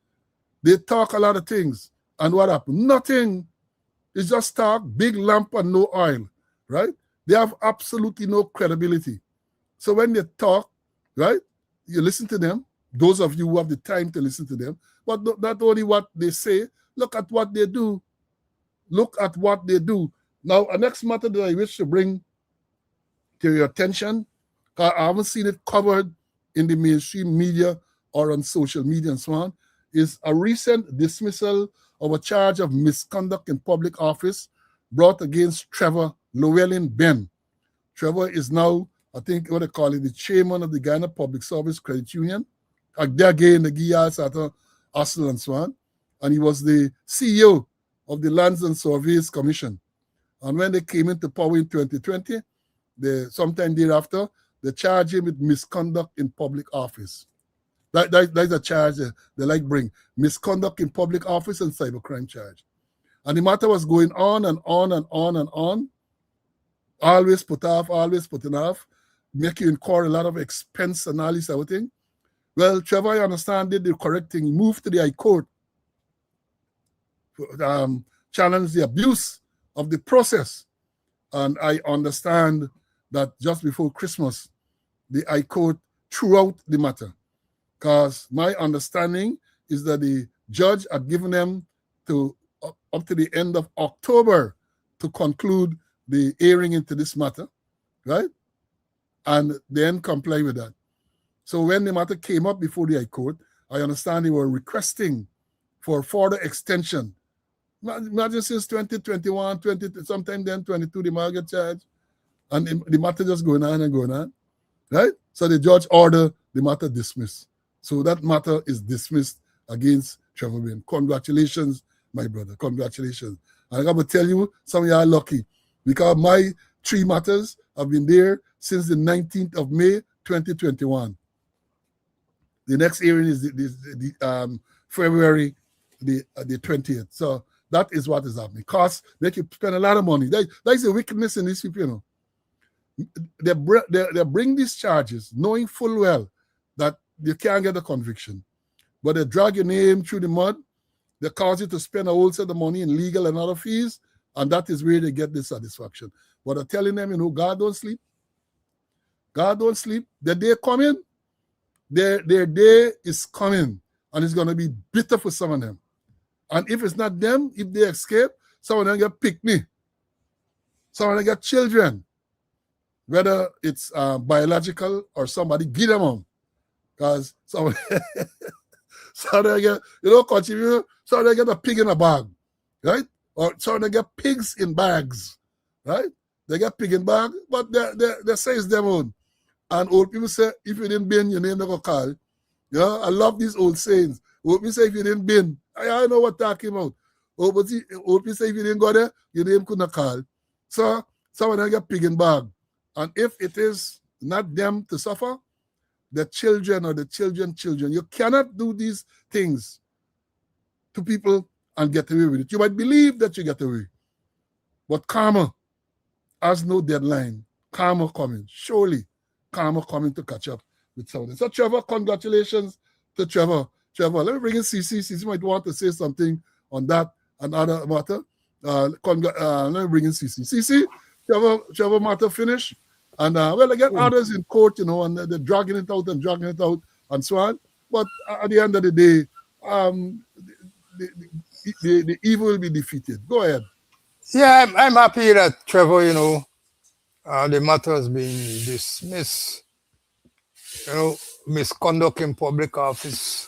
They talk a lot of things. And what happened? Nothing. It's just talk, big lamp and no oil. Right? They have absolutely no credibility. So when they talk, right, you listen to them, those of you who have the time to listen to them, but not only what they say, look at what they do. Look at what they do. Now, a next matter that I wish to bring to your attention, I haven't seen it covered in the mainstream media or on social media and so on, is a recent dismissal of a charge of misconduct in public office brought against Trevor Llewellyn Ben. Trevor is now, I think, what they call it, the chairman of the Guyana Public Service Credit Union. Again, the Guyas at Hustle and so on. And he was the CEO of the Lands and Surveys Commission. And when they came into power in 2020, sometime thereafter, they charged him with misconduct in public office. That's a charge they like bring. Misconduct in public office and cybercrime charge. And the matter was going on and on and on and on. Always put off, always putting off, make you incur a lot of expense and all this everything. Well, Trevor, I understand, did the correct thing. He moved to the High Court, challenged the abuse of the process. And I understand that just before Christmas, the High Court threw out the matter. Because my understanding is that the judge had given them up to the end of October to conclude the hearing into this matter, right? And then comply with that. So when the matter came up before the High Court, I understand they were requesting for further extension. Imagine since 2021, sometime then 22, the market charge, and the matter just going on and going on, right? So the judge ordered the matter dismissed. So that matter is dismissed against Trevor Ben. Congratulations, my brother. Congratulations. And I got to tell you, some of you are lucky because my 3 matters have been there since the 19th of May, 2021. The next hearing is February the 20th. So that is what is happening. Costs make you spend a lot of money. That is the wickedness in these people, you know. They bring these charges knowing full well that you can't get a conviction. But they drag your name through the mud. They cause you to spend a whole set of money in legal and other fees, and that is where they get this satisfaction. But I'm telling them, you know, God don't sleep. God don't sleep. The day coming, their day is coming, and it's going to be bitter for some of them. And if it's not them, if they escape, some of them get picnic. Some of them get children, whether it's biological or somebody give them on. Because some they get, you know, contribute, so they get a pig in a bag, right? Or so they get pigs in bags, right? They get pig in bag, but they say it's them own. And old people say, if you didn't bin, your name not gonna call. You know, I love these old sayings. Old people say, if you didn't bin, I know what talking about. Old people say, if you didn't go there, your name couldn't call. So some of them get pig in bag. And if it is not them to suffer, the children or the children, you cannot do these things to people and get away with it. You might believe that you get away, but karma has no deadline. karma coming. Surely, karma coming to catch up with somebody. So, Trevor, congratulations to Trevor. Trevor, let me bring in CC. CC might want to say something on that and other matter. Let me bring in CC. CC, Trevor matter finish. And, well, I get others in court, and they're dragging it out and so on. But at the end of the day, the evil will be defeated. Go ahead. Yeah, I'm happy that Trevor, the matter has been dismissed. Misconduct in public office.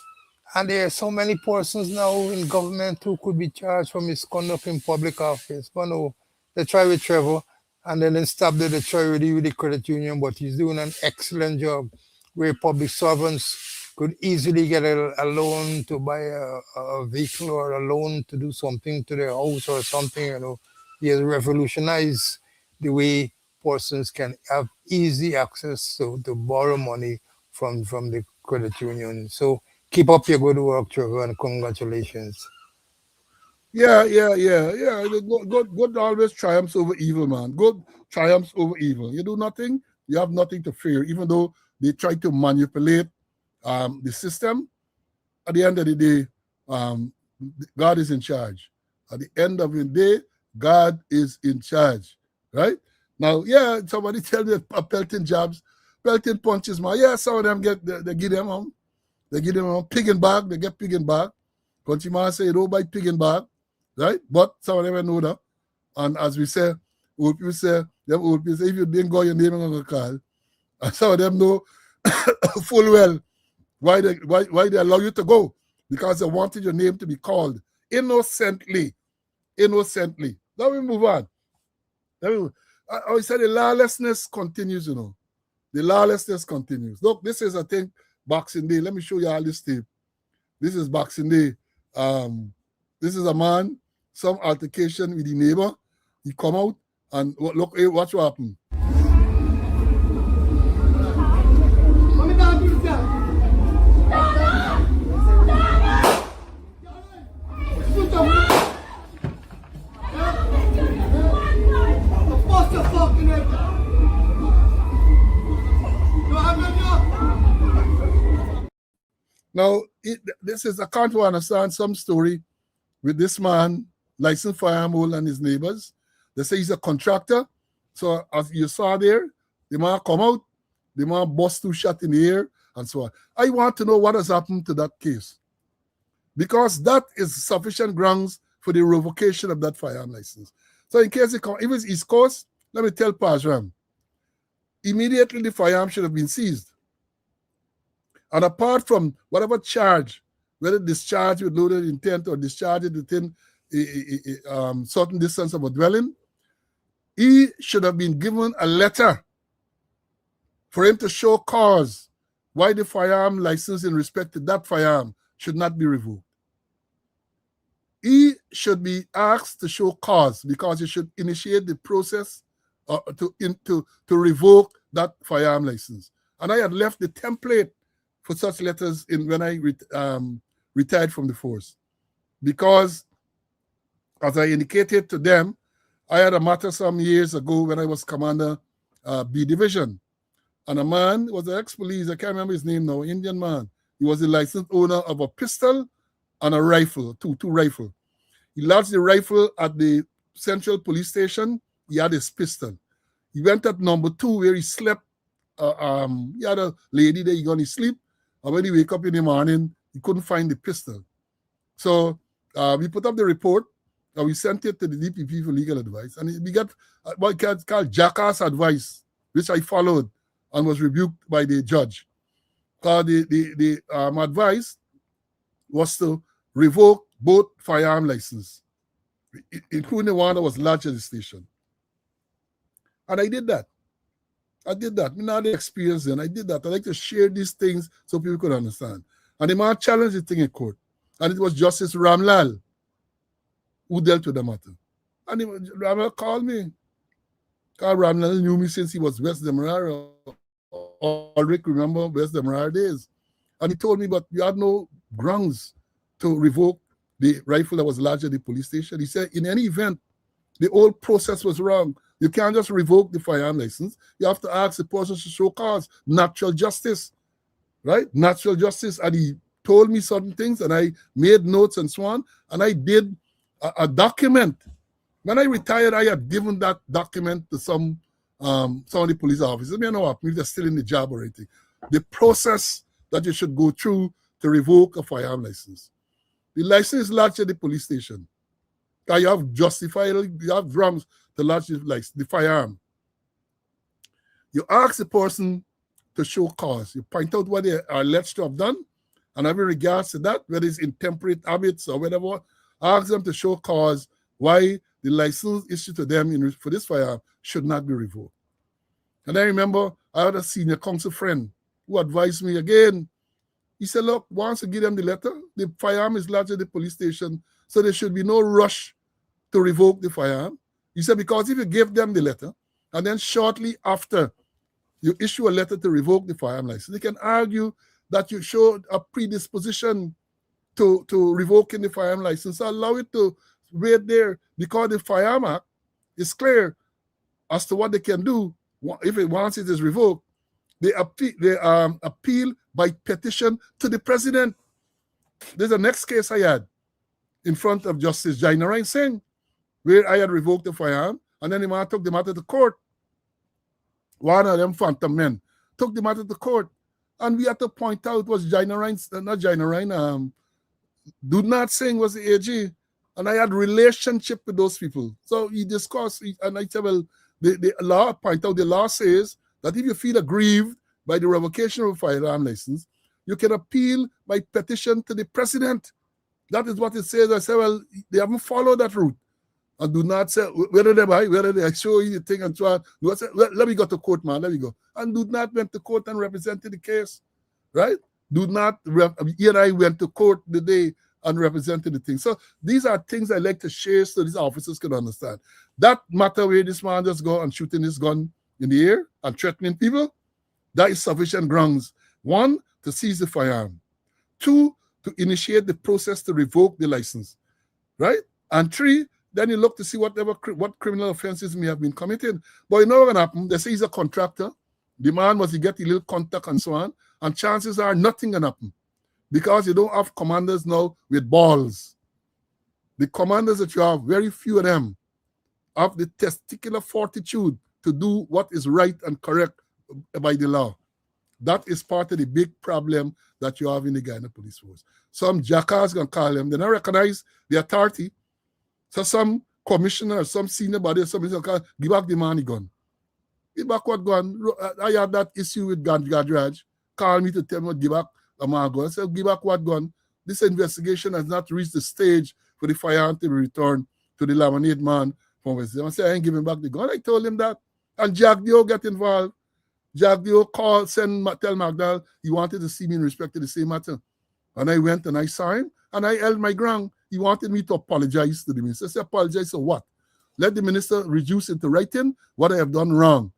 And there are so many persons now in government who could be charged for misconduct in public office. But no, they try with Trevor, and then they stop there, they try with the credit union, but he's doing an excellent job where public servants could easily get a loan to buy a vehicle or a loan to do something to their house or something. He has revolutionized the way persons can have easy access to borrow money from the credit union. So keep up your good work, Trevor, and congratulations. Yeah. Good always triumphs over evil, man. Good triumphs over evil. You do nothing, you have nothing to fear, even though they try to manipulate the system. At the end of the day, God is in charge. At the end of the day, God is in charge, right? Now, yeah, somebody tell me pelting jabs, pelting punches, man. Yeah, some of them they give them pig and bag, they get pig and bag. Country man say, don't buy pig and bag, right? But some of them know that. And as we say, old people say, if you didn't go your name on the call, and some of them know full well why they allow you to go, because they wanted your name to be called innocently. Now we move on. I said the lawlessness continues, The lawlessness continues. Look, this is, I think, Boxing Day. Let me show you all this tape. This is Boxing Day. This is a man, some altercation with the neighbor. He come out and look, hey, watch what happened. Now, I can't understand some story with this man, licensed firearm holder, and his neighbors. They say he's a contractor. So as you saw there, the man come out, the man bust 2 shots in the air, and so on. I want to know what has happened to that case, because that is sufficient grounds for the revocation of that firearm license. So in case if it's East Coast, let me tell Pajram, immediately the firearm should have been seized. And apart from whatever charge, whether discharge with loaded intent or discharge it within a certain distance of a dwelling, he should have been given a letter for him to show cause why the firearm license in respect to that firearm should not be revoked. He should be asked to show cause, because he should initiate the process to revoke that firearm license. And I had left the template for such letters when I retired from the force, because, as I indicated to them, I had a matter some years ago when I was commander B Division, and a man was an ex-police, I can't remember his name now, Indian man. He was the licensed owner of a pistol and a rifle, two rifle. He lodged the rifle at the Central Police Station. He had his pistol. He went at number 2 where he slept. He had a lady there, he gonna sleep. And when he wake up in the morning, he couldn't find the pistol. So we put up the report, and we sent it to the DPP for legal advice. And we got what called jackass advice, which I followed and was rebuked by the judge. Because the advice was to revoke both firearm license, including the one that was lodged at the station. And I did that. I now the experience then. I did that. I like to share these things so people could understand. And the man challenged the thing in court. And it was Justice Ramlal who dealt with the matter. And Ramlal called me. Ramlal knew me since he was West Demerara. Ulrich, remember West Demerara days. And he told me, but you had no grounds to revoke the rifle that was lodged at the police station. He said, in any event, the whole process was wrong. You can't just revoke the firearm license. You have to ask the person to show cause. Natural justice, right? Natural justice. And he told me certain things, and I made notes and so on, and I did a document. When I retired, I had given that document to some of the police officers. I know what, maybe they're still in the job or anything. The process that you should go through to revoke a firearm license. The license is lodged at the police station. You have you have grounds to lodge the firearm. You ask the person to show cause. You point out what they are alleged to have done, and having regards to that, whether it's intemperate habits or whatever, ask them to show cause why the license issued to them for this firearm should not be revoked. And I remember I had a senior counsel friend who advised me again. He said, look, once you give them the letter, the firearm is lodged at the police station, so there should be no rush to revoke the firearm. He said, because if you give them the letter, and then shortly after you issue a letter to revoke the firearm license, they can argue that you showed a predisposition to revoking the firearm license. So allow it to wait there, because the Firearm Act is clear as to what they can do if once it is revoked. They appeal by petition to the president. There's the next case I had in front of Justice Jainarayan Singh, where I had revoked the firearm, and then the man took the matter to court. One of them phantom men took the matter to court, and we had to point out it was Jainarayan, Dudnath Singh was the AG, and I had relationship with those people. So he discussed, and I said, well, the law, point out the law says that if you feel aggrieved by the revocation of a firearm license, you can appeal by petition to the president. That is what it says. I said, well, they haven't followed that route. And do not say, whether they show you the thing and so on. I said, let me go to court, man, let me go. And Dudnath went to court and represented the case, right? He and I went to court the day and represented the thing. So these are things I like to share so these officers can understand. That matter where this man just go and shooting his gun in the air and threatening people, that is sufficient grounds. 1, to seize the firearm. 2, to initiate the process to revoke the license, right? And 3, then you look to see what criminal offenses may have been committed. But you know what's going to happen? They say he's a contractor. The man must get a little contact and so on. And chances are nothing going to happen, because you don't have commanders now with balls. The commanders that you have, very few of them have the testicular fortitude to do what is right and correct by the law. That is part of the big problem that you have in the Guyana Police Force. Some jackass going to call them. They don't recognize the authority. So some commissioner, some senior body, somebody going to call, give back the man the gun. Give back what gun? I had that issue with Gadraj. Call me to tell me what give back a man gun. I said, give back what gun? This investigation has not reached the stage for the firearm to be returned to the laminate man from West. I said, I ain't giving back the gun. I told him that. And Jack Dio get involved. Jack Dio called, tell McDowell he wanted to see me in respect to the same matter. And I went and I saw him and I held my ground. He wanted me to apologize to the minister. I said, apologize for what? Let the minister reduce into writing what I have done wrong.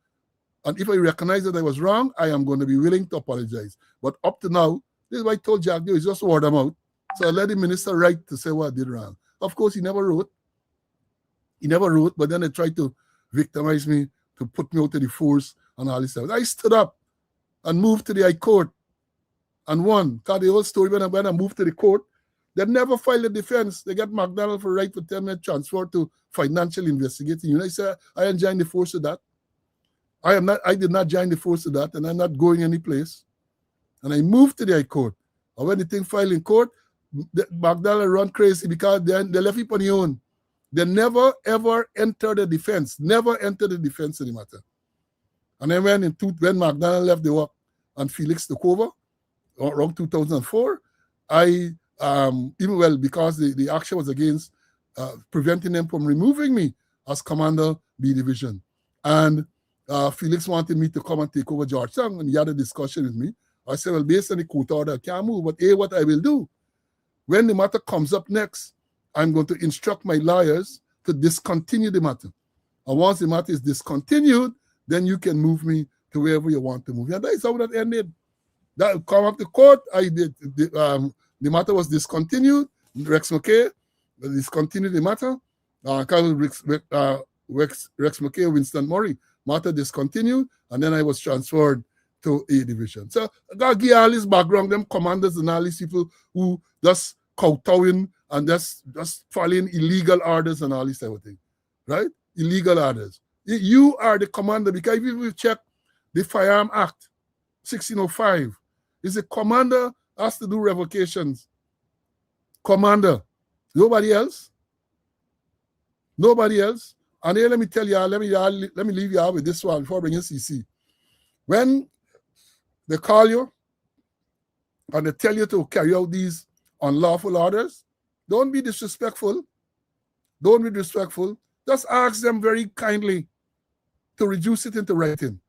And if I recognize that I was wrong, I am going to be willing to apologize. But up to now, this is what I told Jack Dio, it's just word of mouth. So I let the minister write to say what I did wrong. Of course, he never wrote. But then they tried to victimize me, to put me out of the force and all this stuff. I stood up and moved to the High Court and won. Because the whole story, when I moved to the court, they never filed a defense. They got McDonald for right for 10-minute transfer to financial investigating unit. I said, I didn't join the force of that. I did not join the force of that, and I'm not going any place. And I moved to the High Court. And when the thing filed in court, McDonald run crazy because they left it on their own. They never, ever entered the defense. Never entered the defense of the matter. And then when McDonald left the work and Felix took over, around 2004, because the action was against preventing them from removing me as Commander B Division. And Felix wanted me to come and take over Georgetown, and he had a discussion with me. I said, well, based on the court order, I can't move, but what I will do, when the matter comes up next, I'm going to instruct my lawyers to discontinue the matter. And once the matter is discontinued, then you can move me to wherever you want to move. And that is how that ended. That come up to court, I did. The matter was discontinued. Rex McKay discontinued the matter. Rex McKay, Winston Murray. Matter discontinued, and then I was transferred to A Division. So I got to give all this background, them commanders and all these people who just kowtowing and just following illegal orders and all this type of thing, right? Illegal orders. You are the commander, because if you check the Firearm Act, 1605, is the commander has to do revocations. Commander. Nobody else. Nobody else. And here, let me tell you, let me leave you out with this one before bringing CC. When they call you and they tell you to carry out these unlawful orders, don't be disrespectful. Don't be disrespectful. Just ask them very kindly to reduce it into writing.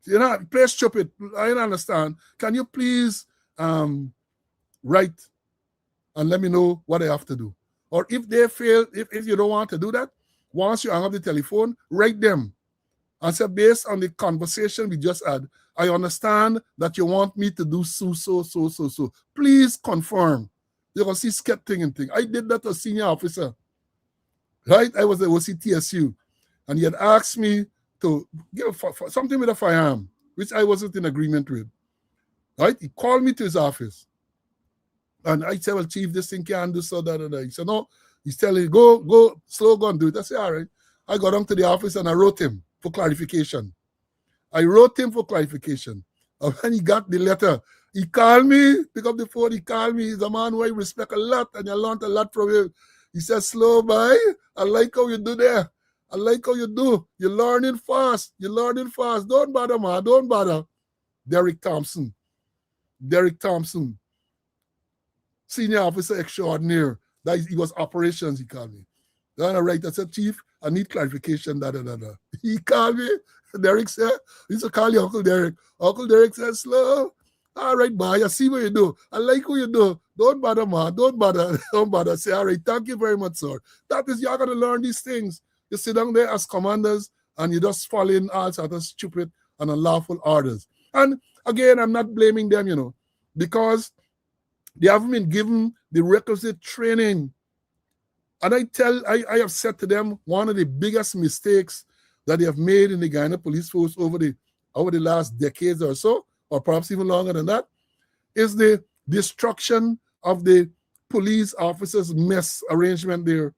You know, play stupid. I don't understand. Can you please write and let me know what I have to do? Or if they fail, if you don't want to do that, once you hang up the telephone, write them and say, based on the conversation we just had, I understand that you want me to do so. Please confirm. You can see skeptic and thing. I did that to a senior officer, right? I was at OCTSU, and he had asked me to give something with a firearm, which I wasn't in agreement with, right? He called me to his office, and I said, well, Chief, this thing can't do so, da. He said, no. He's telling, go, slow, go and do it. I said, all right. I got down to the office and I wrote him for clarification. And when he got the letter, he called me, pick up the phone, he called me. He's a man who I respect a lot, and I learned a lot from him. He said, slow, boy, I like how you do there. I like how you do. You're learning fast. Don't bother, man. Don't bother. Derek Thompson. Senior officer extraordinaire. He was operations, he called me. Then I write, I said, Chief, I need clarification, da. He called me. Derek said, he used to call you Uncle Derek. Uncle Derek said, slow. All right, boy, I see what you do. I like what you do. Don't bother, man. Don't bother. Say, all right, thank you very much, sir. That is, you're going to learn these things. You sit down there as commanders and you just fall in all sorts of stupid and unlawful orders. And again, I'm not blaming them, because they haven't been given the requisite training. And I have said to them, one of the biggest mistakes that they have made in the Guyana Police Force over the last decades or so, or perhaps even longer than that, is the destruction of the police officers' mess arrangement there,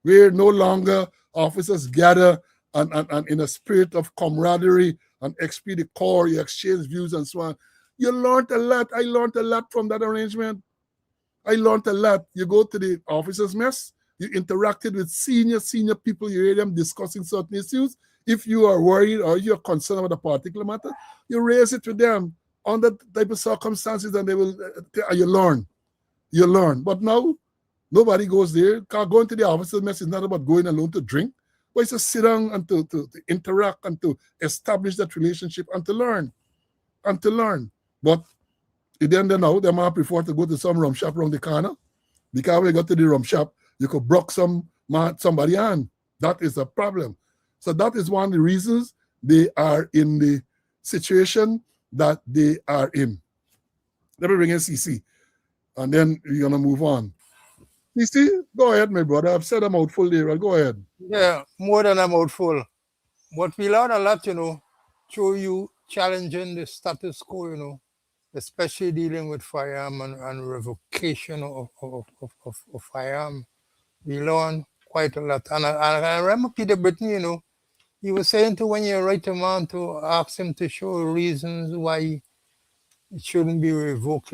where no longer officers gather and in a spirit of camaraderie and esprit de corps, you exchange views and so on. You learned a lot. I learned a lot from that arrangement. I learned a lot. You go to the officers' mess, you interacted with senior people, you hear them discussing certain issues. If you are worried or you're concerned about a particular matter, you raise it with them under type of circumstances, and they will, you learn. But now, nobody goes there. Going to the officers' mess is not about going alone to drink, but it's to sit down and to interact and to establish that relationship and to learn. But then they know they might prefer to go to some rum shop around the corner, because when you go to the rum shop, you could broke somebody on. That is a problem. So that is one of the reasons they are in the situation that they are in. Let me bring in CC, and then we're going to move on. CC, go ahead, my brother. I've said a mouthful there. Go ahead. Yeah, more than a mouthful. But we learn a lot, through you challenging the status quo, especially dealing with firearm and revocation of firearm. We learn quite a lot. And I remember Peter Britton, he was saying to when you write a man to ask him to show reasons why it shouldn't be revoked,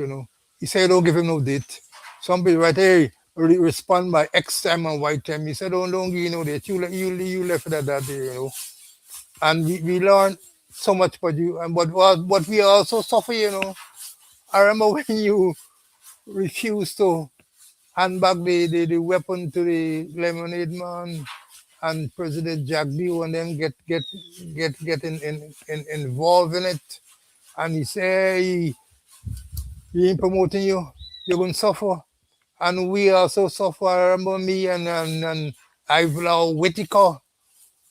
He said, don't give him no date. Some people write, hey, respond by X time and Y time. He said, don't give you no date. You left it at that day, And we learn so much about you. And but we also suffer, I remember when you refused to hand back the weapon to the Lemonade Man, and President Jack Dew and them get involved in it, and he say he ain't promoting you, you're gonna suffer, and we also suffer. I remember me and Ivla Whitaker.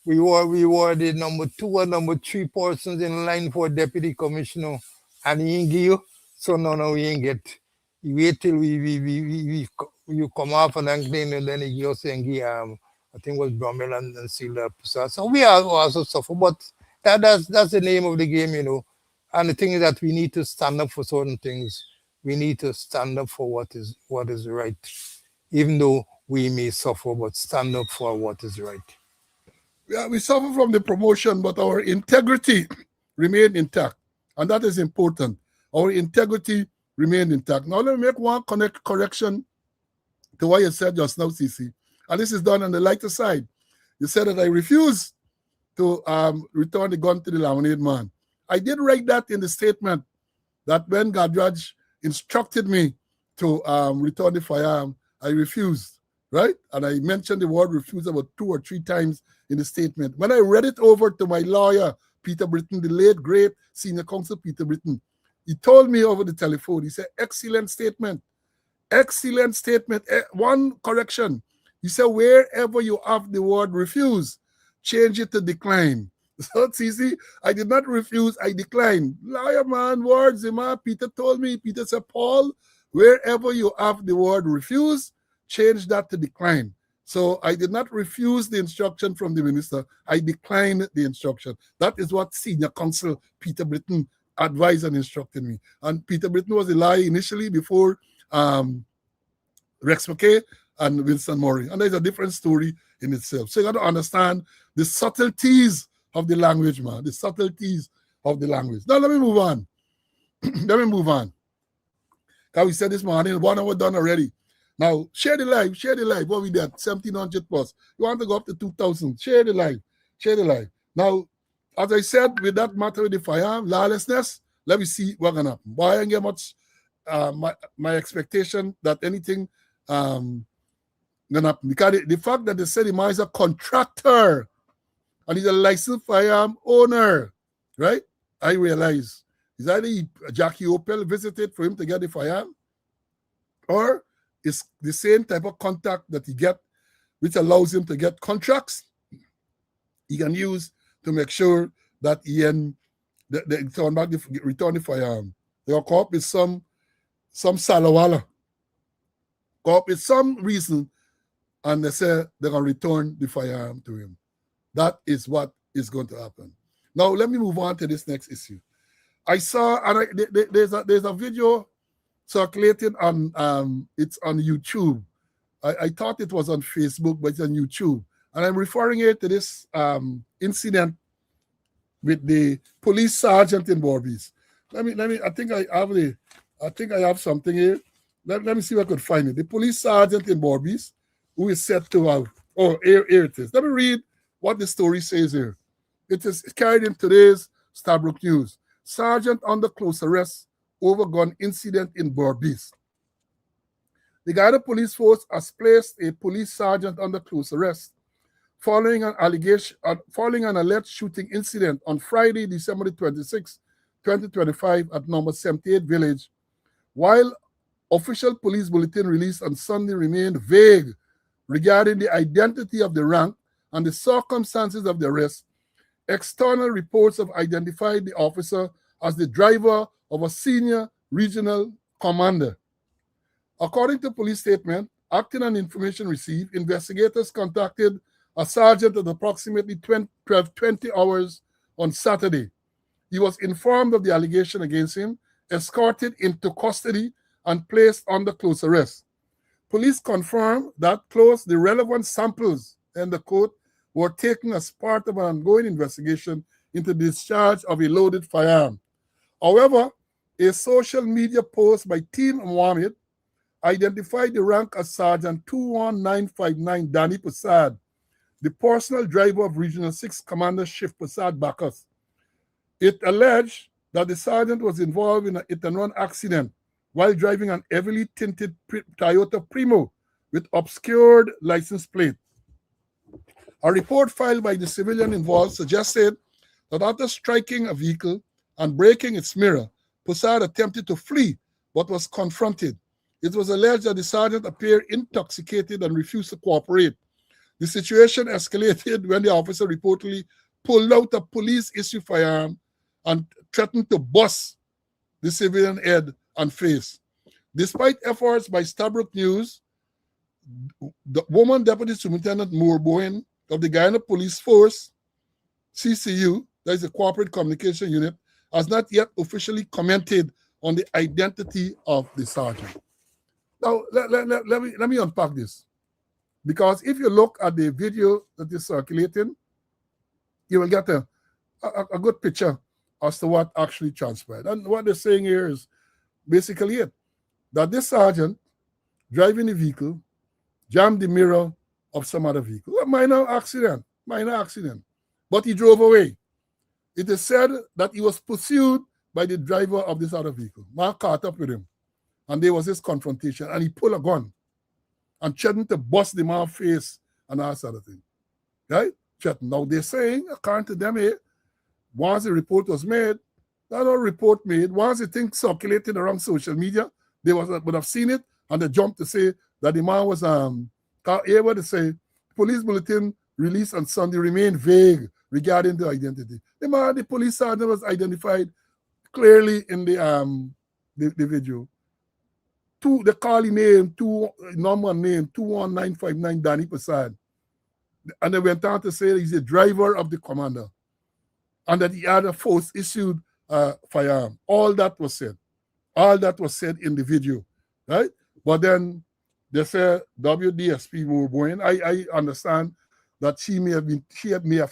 We were the number 2 and number 3 persons in line for deputy commissioner, and he ain't give you. So no, we ain't get. You wait till you come off and then he give us and give I think it was Bromwell and Sealer Prasad. So we also suffer, but that's the name of the game, you know. And the thing is that we need to stand up for certain things. We need to stand up for what is right, even though we may suffer, but stand up for what is right. Yeah, we suffer from the promotion, but our integrity remained intact. And that is important. Our integrity remained intact. Now, let me make one correction to what you said just now, CC. And this is done on the lighter side. You said that I refuse to return the gun to the lemonade man. I did write that in the statement that when Gadraj instructed me to return the firearm, I refused, right? And I mentioned the word refuse about 2 or 3 times in the statement. When I read it over to my lawyer, Peter Britton, the late, great senior counsel Peter Britton, he told me over the telephone, he said, excellent statement. Excellent statement. One correction. He said, wherever you have the word refuse, change it to decline. So it's easy. I did not refuse, I declined. Lawyer man, words, man. Peter told me, Peter said, Paul, wherever you have the word refuse, change that to decline. So I did not refuse the instruction from the minister. I declined the instruction. That is what senior counsel Peter Britton advised and instructed me. And Peter Britton was the lawyer initially before Rex McKay and Winston Murray. And there's a different story in itself. So you got to understand the subtleties of the language, man. The subtleties of the language. Now let me move on. Let me move on. Because we said this morning, 1 hour done already. Now, share the live. What we did, 1,700 plus. You want to go up to 2,000. Share the live. Now, as I said, with that matter with the firearm, lawlessness, let me see what's going to happen. But I ain't get much my expectation that anything gonna happen. Because the fact that they said the man is a contractor and he's a licensed firearm owner, right? I realize is either Jackie Opel visited for him to get the firearm, or it's the same type of contact that he get, which allows him to get contracts he can use to make sure that he return the firearm. They'll come up with some salawala, come up with some reason, and they say they're going to return the firearm to him. That is what is going to happen. Now, let me move on to this next issue. I saw, and there's a video circulating on, it's on YouTube. I thought it was on Facebook, but it's on YouTube. And I'm referring it to this incident with the police sergeant in Borbies. Let me, I think I have something here. Let me see if I could find it. The police sergeant in Borbies, who is set to have, here it is. Let me read what the story says here. It is carried in today's Stabrook News. Sergeant under close arrest over gun incident in Borbies. The Ghana Police Force has placed a police sergeant under close arrest following an alleged shooting incident on Friday, December 26, 2025 at number 78 Village. While official police bulletin released on Sunday remained vague regarding the identity of the rank and the circumstances of the arrest, external reports have identified the officer as the driver of a senior regional commander. According to police statement, acting on information received, investigators contacted a sergeant at approximately 12:20 hours on Saturday. He was informed of the allegation against him, escorted into custody, and placed under close arrest. Police confirmed that the relevant samples in the court were taken as part of an ongoing investigation into the discharge of a loaded firearm. However, a social media post by Team Mohammed identified the rank as Sergeant 21959 Danny Prasad, the personal driver of Regional 6 Commander Shiv Prasad Bacchus. It alleged that the sergeant was involved in a hit-and-run accident while driving an heavily tinted Toyota Primo with obscured license plate. A report filed by the civilian involved suggested that after striking a vehicle and breaking its mirror, Prasad attempted to flee but was confronted. It was alleged that the sergeant appeared intoxicated and refused to cooperate. The situation escalated when the officer reportedly pulled out a police-issued firearm and threatened to bust the civilian head and face. Despite efforts by Stabrook News, The woman Deputy Superintendent Moore Bowen of the Guyana Police Force, CCU, that is the Corporate Communication Unit, has not yet officially commented on the identity of the sergeant. Now, let me unpack this. Because if you look at the video that is circulating, you will get a good picture as to what actually transpired. And what they're saying here is basically it, that this sergeant driving the vehicle jammed the mirror of some other vehicle. A minor accident, but he drove away. It is said that he was pursued by the driver of this other vehicle. Mark caught up with him, and there was this confrontation, and he pulled a gun and threatened to bust the man's face and all sort of thing. Right? Threatened. Now they're saying, according to them, once the report was made, that no report made, once the thing circulated around social media, they would have seen it, and they jumped to say that the man was able to say, police bulletin released on Sunday remained vague regarding the identity. The man, the police sergeant, was identified clearly in the video. The calling name, number name, 21959 Danny Prasad. And they went on to say he's the driver of the commander and that he had a force issued firearm. All that was said. All that was said in the video, right? But then they say WDSP Moore Bowen. I understand that she may have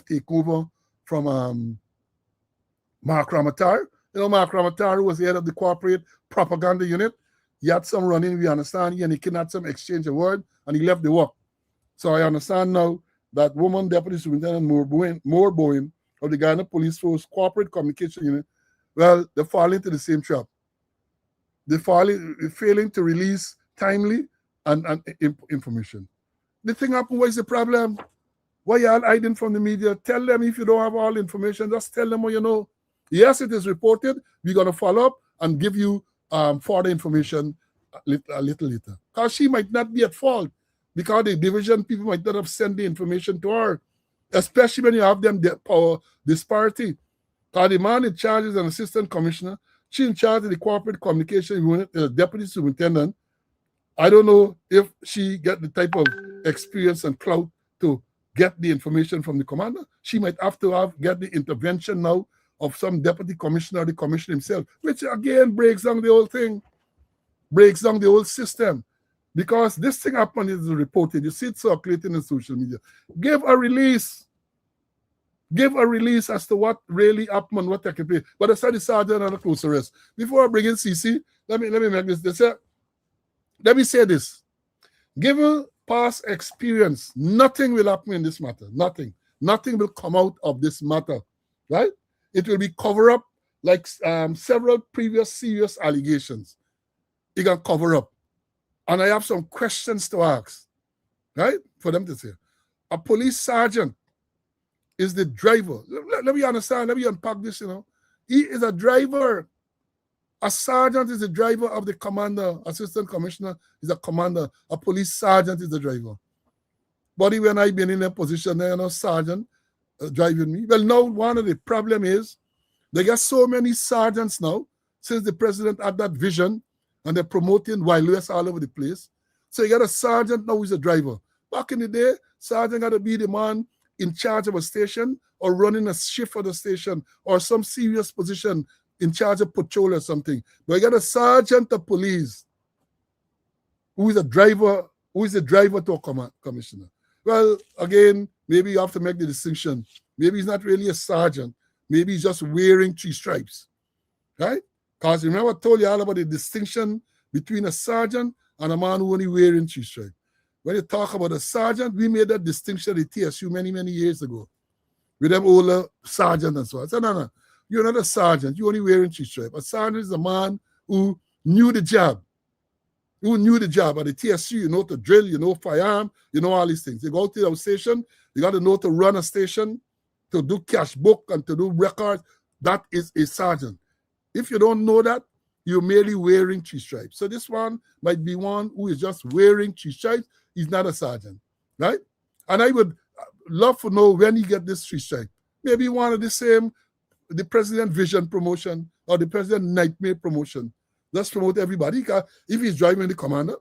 taken over from Mark Ramatar. You know, Mark Ramatar was the head of the corporate propaganda unit. He had some running, we understand, and he had some exchange of word, and he left the work. So I understand now that woman Deputy Superintendent Moore Bowen of the Guyana Police Force Corporate Communication Unit, well, they fall into the same trap. They failing to release timely and information. The thing happened, what is the problem? Why you all hiding from the media? Tell them if you don't have all information, just tell them what you know. Yes, it is reported. We're going to follow up and give you further information a little later. Because she might not be at fault. Because the division people might not have sent the information to her. Especially when you have them power disparity. Because the man in charge is an assistant commissioner. She in charge of the corporate communication unit, the deputy superintendent. I don't know if she get the type of experience and clout to get the information from the commander. She might have to get the intervention now of some deputy commissioner or the commissioner himself, which again breaks down the whole thing, breaks down the whole system. Because this thing happened is reported. You see it circulating in social media. Give a release. Give a release as to what really happened, what can be. But I said the sergeant and a close arrest. Before I bring in CC, let me make this. Let me say this. Given past experience, nothing will happen in this matter. Nothing. Nothing will come out of this matter. Right? It will be covered up like several previous serious allegations. It can cover up. And I have some questions to ask, right? For them to say. A police sergeant is the driver. Let me understand. Let me unpack this, He is a driver. A sergeant is the driver of the commander. Assistant commissioner is a commander. A police sergeant is the driver. But when I've been in a position there, sergeant driving me. Well, now one of the problem is they got so many sergeants now since the president had that vision and they're promoting wireless all over the place. So you got a sergeant now who's a driver. Back in the day, sergeant got to be the man in charge of a station or running a shift for the station or some serious position in charge of patrol or something. But you got a sergeant of police who is a driver to a commissioner. Well, again, maybe you have to make the distinction. Maybe he's not really a sergeant. Maybe he's just wearing 3 stripes, right? Because remember I told you all about the distinction between a sergeant and a man who only wearing 3 stripes. When you talk about a sergeant, we made that distinction at TSU many, many years ago with them older sergeant and so on. I said, no, you're not a sergeant. You're only wearing 3 stripes. A sergeant is a man who knew the job. At the TSU, you know to drill, you know firearm, you know all these things. You go to the station, you got to know to run a station, to do cash book and to do records. That is a sergeant. If you don't know that, you're merely wearing 3 stripes. So this one might be one who is just wearing 3 stripes. He's not a sergeant, right? And I would love to know when he get this 3 stripes. Maybe one of the president vision promotion or the president nightmare promotion. Let's promote everybody. If he's driving the commander,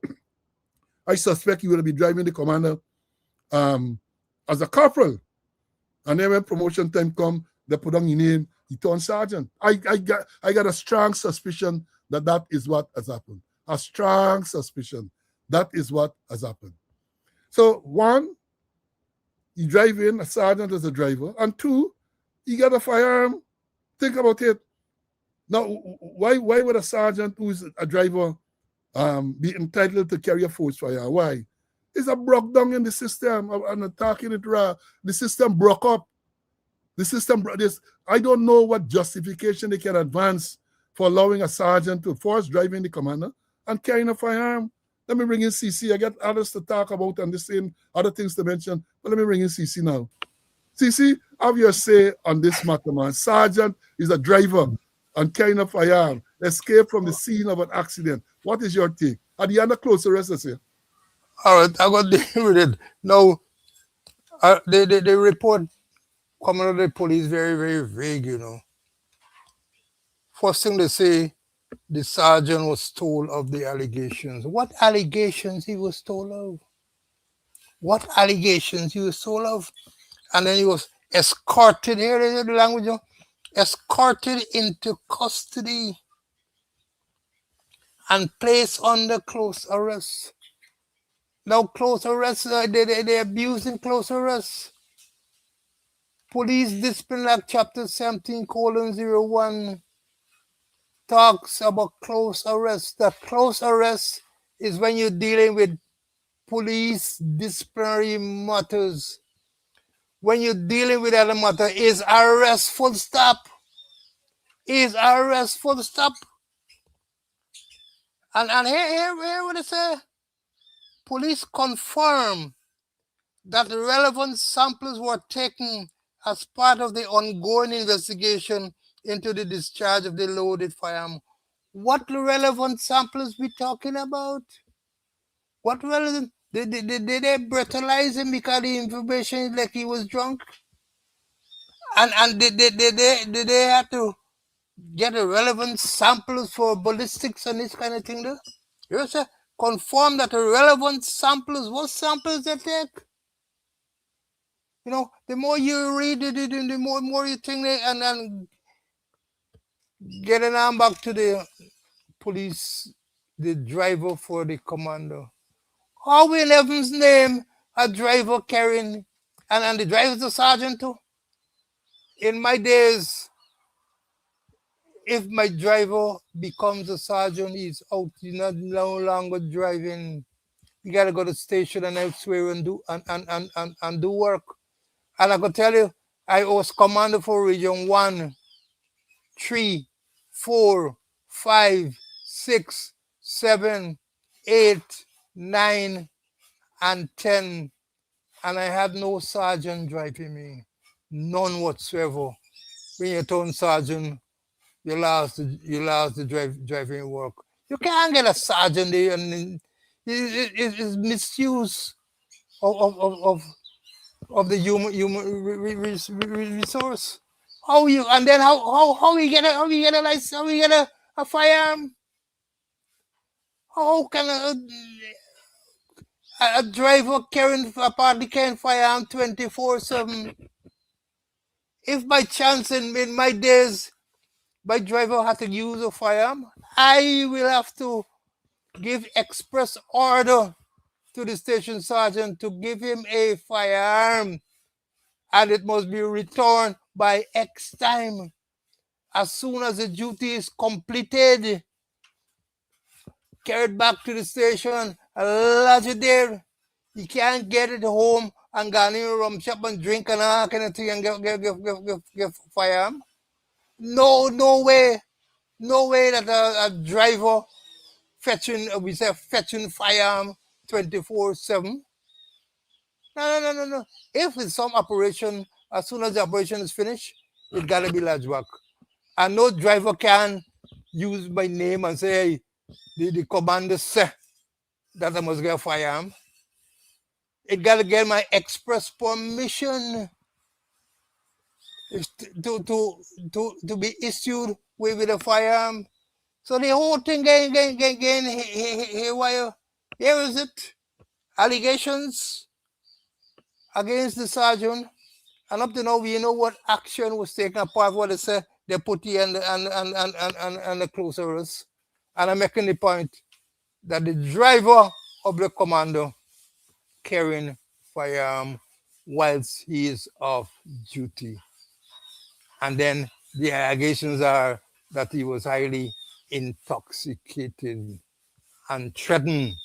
I suspect you will be driving the commander um, as a corporal. And then when promotion time come, they put on your name, you turn sergeant. I got a strong suspicion that that is what has happened. A strong suspicion that is what has happened. So one, you drive in, a sergeant as a driver, and two, you got a firearm. Think about it. Now, why would a sergeant who's a driver be entitled to carry a force firearm? Why? It's a broke down in the system. I'm attacking it raw. The system broke up. The system, this, I don't know what justification they can advance for allowing a sergeant to force driving the commander and carrying a firearm. Let me bring in CC. I got others to talk about and the same other things to mention, but let me bring in CC now. CC, have your say on this matter, man. Sergeant is a driver and carrying a firearm, escape from the scene of an accident. What is your take? Are the under close arrest us here? All right, I got to deal with it. Now, the report coming out of the police very, very vague, you know. First thing they say, the sergeant was told of the allegations. What allegations he was told of? What allegations he was told of? And then he was escorted, here the language, you know, escorted into custody and placed under close arrest. Now, close arrest, they abusing close arrest. Police Discipline Act Chapter 17:01 talks about close arrest. That close arrest is when you're dealing with police disciplinary matters. When you're dealing with that matter, is arrest full stop. Is arrest full stop. And here what they say. Police confirm that relevant samples were taken as part of the ongoing investigation into the discharge of the loaded firearm. What relevant samples we talking about? What relevant? Did they brutalize him because the information is like he was drunk? And did they have to get the relevant samples for ballistics and this kind of thing though? You say confirm that the relevant samples, what samples they take? You know, the more you read it, the more you think, and getting on back to the police, the driver for the commando. How in heaven's name a driver carrying, and the driver's a sergeant too? In my days, if my driver becomes a sergeant, he's out, he's not no longer driving. You gotta go to the station and elsewhere and do work. And I could tell you, I was commander for Region 1, 3, 4, 5, 6, 7, 8, 9, and 10. And I had no sergeant driving me. None whatsoever. When you turn sergeant, you lost the driving work. You can't get a sergeant there, and it's misuse of the human resource. How you and then how we get a license? How we get a firearm? How can a driver carrying a partly carrying firearm 24/7? If by chance in my days my driver had to use a firearm, I will have to give express order to the station sergeant to give him a firearm, and it must be returned by X time. As soon as the duty is completed, carried back to the station, lodge it there. You can't get it home and go in a rum shop and drink and all kind of thing and get firearm. No way that a driver fetching firearm 24/7. No. If it's some operation, as soon as the operation is finished, it gotta be lodged back. And no driver can use my name and say, hey, the commander said that I must get a firearm. It gotta get my express permission to be issued with a firearm. So the whole thing getting haywire. Here is it. allegations against the sergeant, and up to now we know what action was taken apart from what they said they put here and the closers. And I'm making the point that the driver of the commando carrying firearm whilst he is off duty. And then the allegations are that he was highly intoxicated and threatened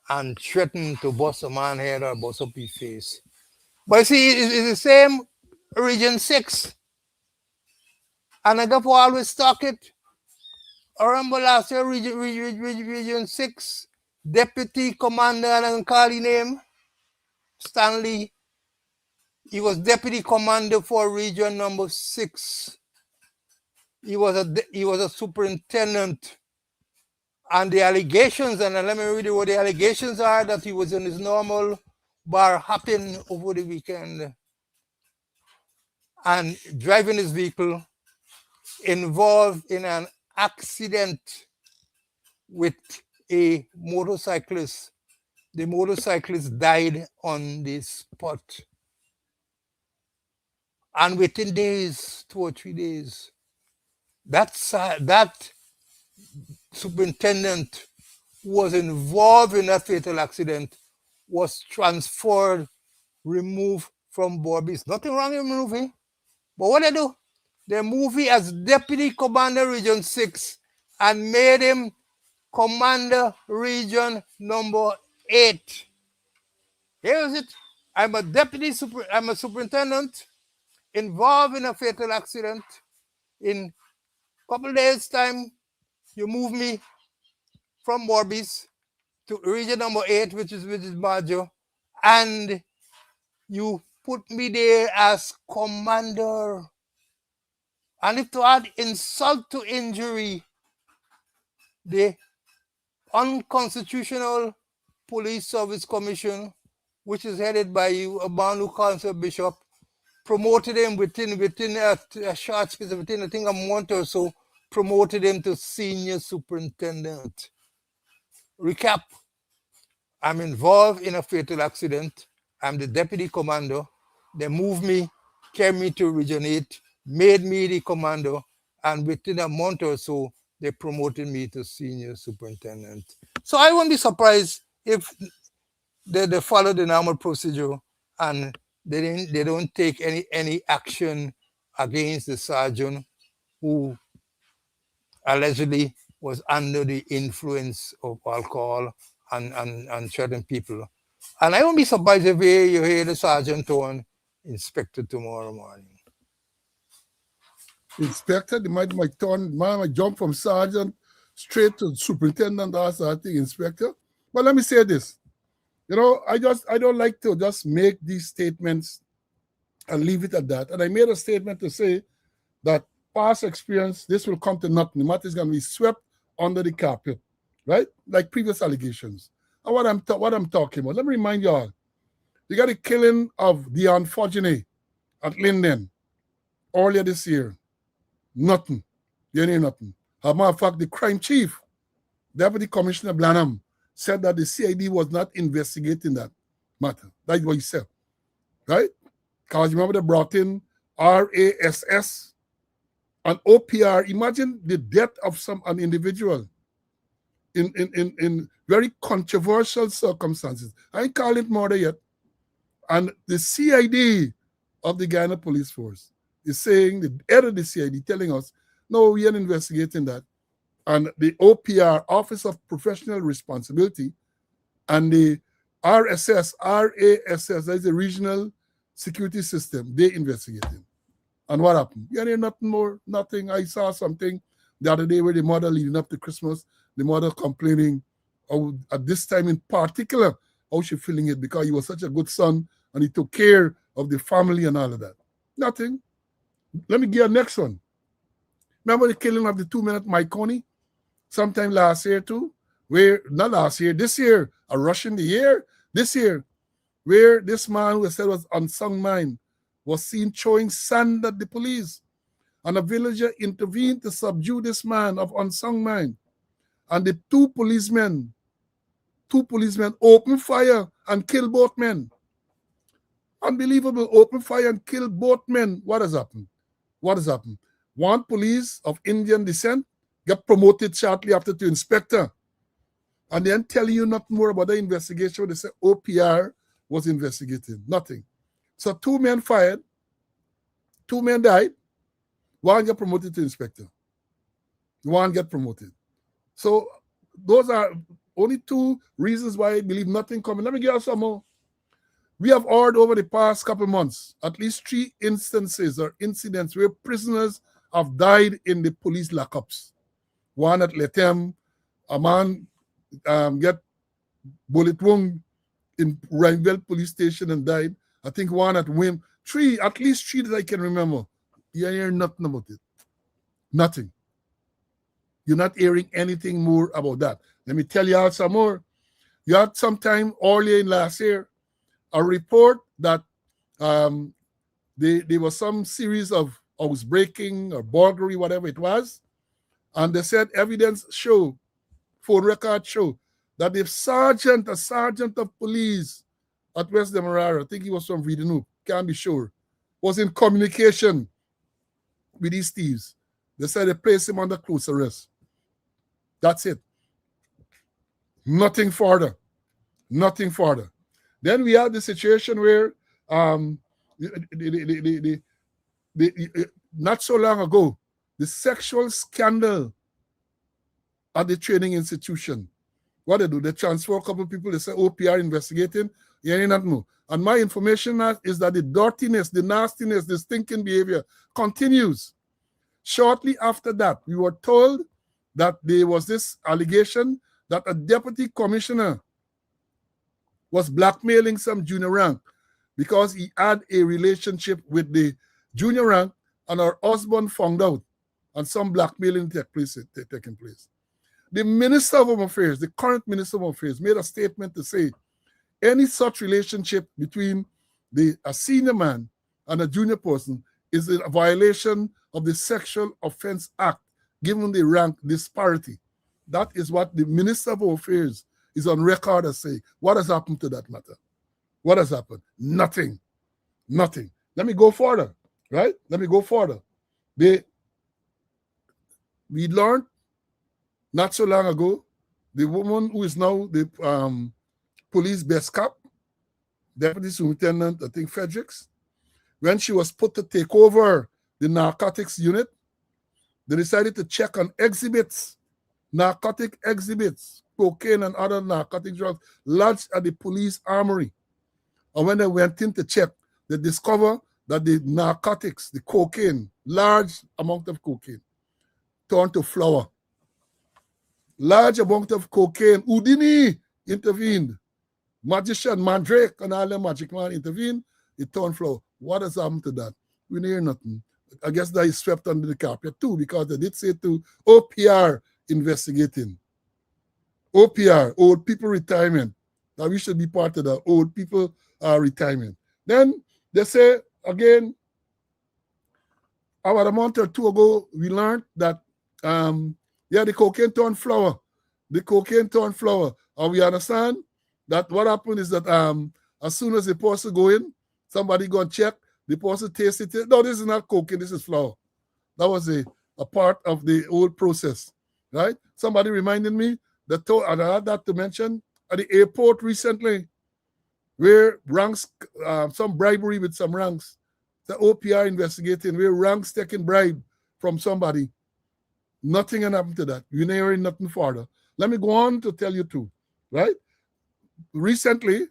to bust a man's head or bust up his face. But you see, it's the same Region 6. And I got always talk it. I remember last year, Region 6, Deputy Commander, and I can call his name, Stanley. He was Deputy Commander for Region number 6. He was a superintendent. And the allegations, and let me read you what the allegations are, that he was in his normal bar hopping over the weekend and driving his vehicle, involved in an accident with a motorcyclist. The motorcyclist died on the spot. And within days, 2 or 3 days, that superintendent who was involved in that fatal accident was transferred, removed from Borbies. Nothing wrong with moving. But what they do? They move him as Deputy Commander Region 6 and made him Commander Region number 8. Here is it. I'm a superintendent involved in a fatal accident. In a couple of days' time, you move me from Morbies to Region number 8, which is Bajo, and you put me there as commander. And if to add insult to injury, the unconstitutional Police Service Commission, which is headed by a man who calls himself Bishop, promoted him within a short space, within I think a month or so, promoted him to senior superintendent. Recap: I'm involved in a fatal accident. I'm the deputy commander. They moved me, carried me to Region 8, made me the commander, and within a month or so, they promoted me to senior superintendent. So I won't be surprised if they follow the normal procedure and they don't take any action against the sergeant who allegedly was under the influence of alcohol and certain people. And I won't be surprised if you hear the sergeant turn inspector tomorrow morning. Inspector, they might jump from sergeant straight to superintendent or something, inspector. But let me say this. You know, I don't like to just make these statements and leave it at that. And I made a statement to say that past experience, this will come to nothing. The matter is going to be swept under the carpet, right? Like previous allegations. And what I'm talking about. Let me remind y'all. You got the killing of the unfortunate at Linden earlier this year. Nothing. You ain't nothing. As a matter of fact, the crime chief, Deputy Commissioner Blanham, said that the CID was not investigating that matter. That's what he said, right? Because remember they brought in RASS and OPR. Imagine the death of an individual in very controversial circumstances. I ain't call it murder yet. And the CID of the Guyana Police Force is saying, the head of the CID telling us, no, we are investigating that. And the OPR, Office of Professional Responsibility, and the RASS, that is the Regional Security System, they investigating. And what happened? You hear nothing more, nothing. I saw something the other day where the mother leading up to Christmas, the mother complaining at this time in particular, how she feeling it because he was such a good son and he took care of the family and all of that. Nothing. Let me give you next one. Remember the killing of the 2 minute Mike Coney? Sometime last year too, not last year, this year, a rush in the year, this year, where this man who said was unsung man was seen throwing sand at the police. And a villager intervened to subdue this man of unsung man. And the two 2 policemen open fire and kill both men. Unbelievable. Open fire and kill both men. What has happened? What has happened? One police of Indian descent got promoted shortly after to inspector. And then tell you nothing more about the investigation. They say OPR was investigating. Nothing. So 2 men fired. 2 men died. 1 got promoted to inspector. 1 get promoted. So those are only 2 reasons why I believe nothing coming. Let me give you some more. We have heard over the past couple months at least 3 instances or incidents where prisoners have died in the police lockups. 1 at Letem, a man get bullet wound in Rhineville police station and died. I think 1 at Wim. 3, at least 3 that I can remember. You hear nothing about it. Nothing. You're not hearing anything more about that. Let me tell you all some more. You had sometime earlier in last year a report that there was some series of housebreaking or burglary, whatever it was, and they said evidence show, phone record show, that a sergeant of police at West Demerara, I think he was from Videnu, can't be sure, was in communication with these thieves. They said they placed him under close arrest. That's it. Nothing further. Nothing further. Then we had the situation where not so long ago, the sexual scandal at the training institution. What they do? They transfer a couple of people. They say OPR investigating. You ain't not know. And my information is that the dirtiness, the nastiness, the stinking behavior continues. Shortly after that, we were told that there was this allegation that a deputy commissioner was blackmailing some junior rank because he had a relationship with the junior rank and her husband found out and some blackmailing taking place. The Minister of Home Affairs, the current Minister of Home Affairs, made a statement to say any such relationship between a senior man and a junior person is a violation of the Sexual Offense Act, given the rank disparity. That is what the Minister of Home Affairs is on record as saying. What has happened to that matter? What has happened? Nothing. Nothing. Let me go further, right? Let me go further. We learned not so long ago, the woman who is now the police best cop, Deputy Superintendent, I think Fredericks, when she was put to take over the narcotics unit, they decided to check on exhibits, narcotic exhibits, cocaine and other narcotic drugs lodged at the police armory. And when they went in to check, they discovered that the narcotics, the cocaine, large amount of cocaine, turned to flour. Large amount of cocaine. Houdini intervened. Magician, Mandrake, and all the magic man intervened. It turned flour. What has happened to that? We hear nothing. I guess that is swept under the carpet too, because they did say to OPR investigating. OPR, Old People Retirement. That we should be part of the Old People Retirement. Then they say, again, about a month or 2 ago, we learned that, the cocaine turned flour. The cocaine turned flour. And we understand that what happened is that as soon as the person go in, somebody go and check, the person taste it. No, this is not cocaine, this is flour. That was a part of the old process, right? Somebody reminded me that, and I had that to mention, at the airport recently, where ranks, some bribery with some ranks, the OPR investigating, where ranks taking bribe from somebody. Nothing can happen to that. You never hear nothing further. Let me go on to tell you too, right? Recently,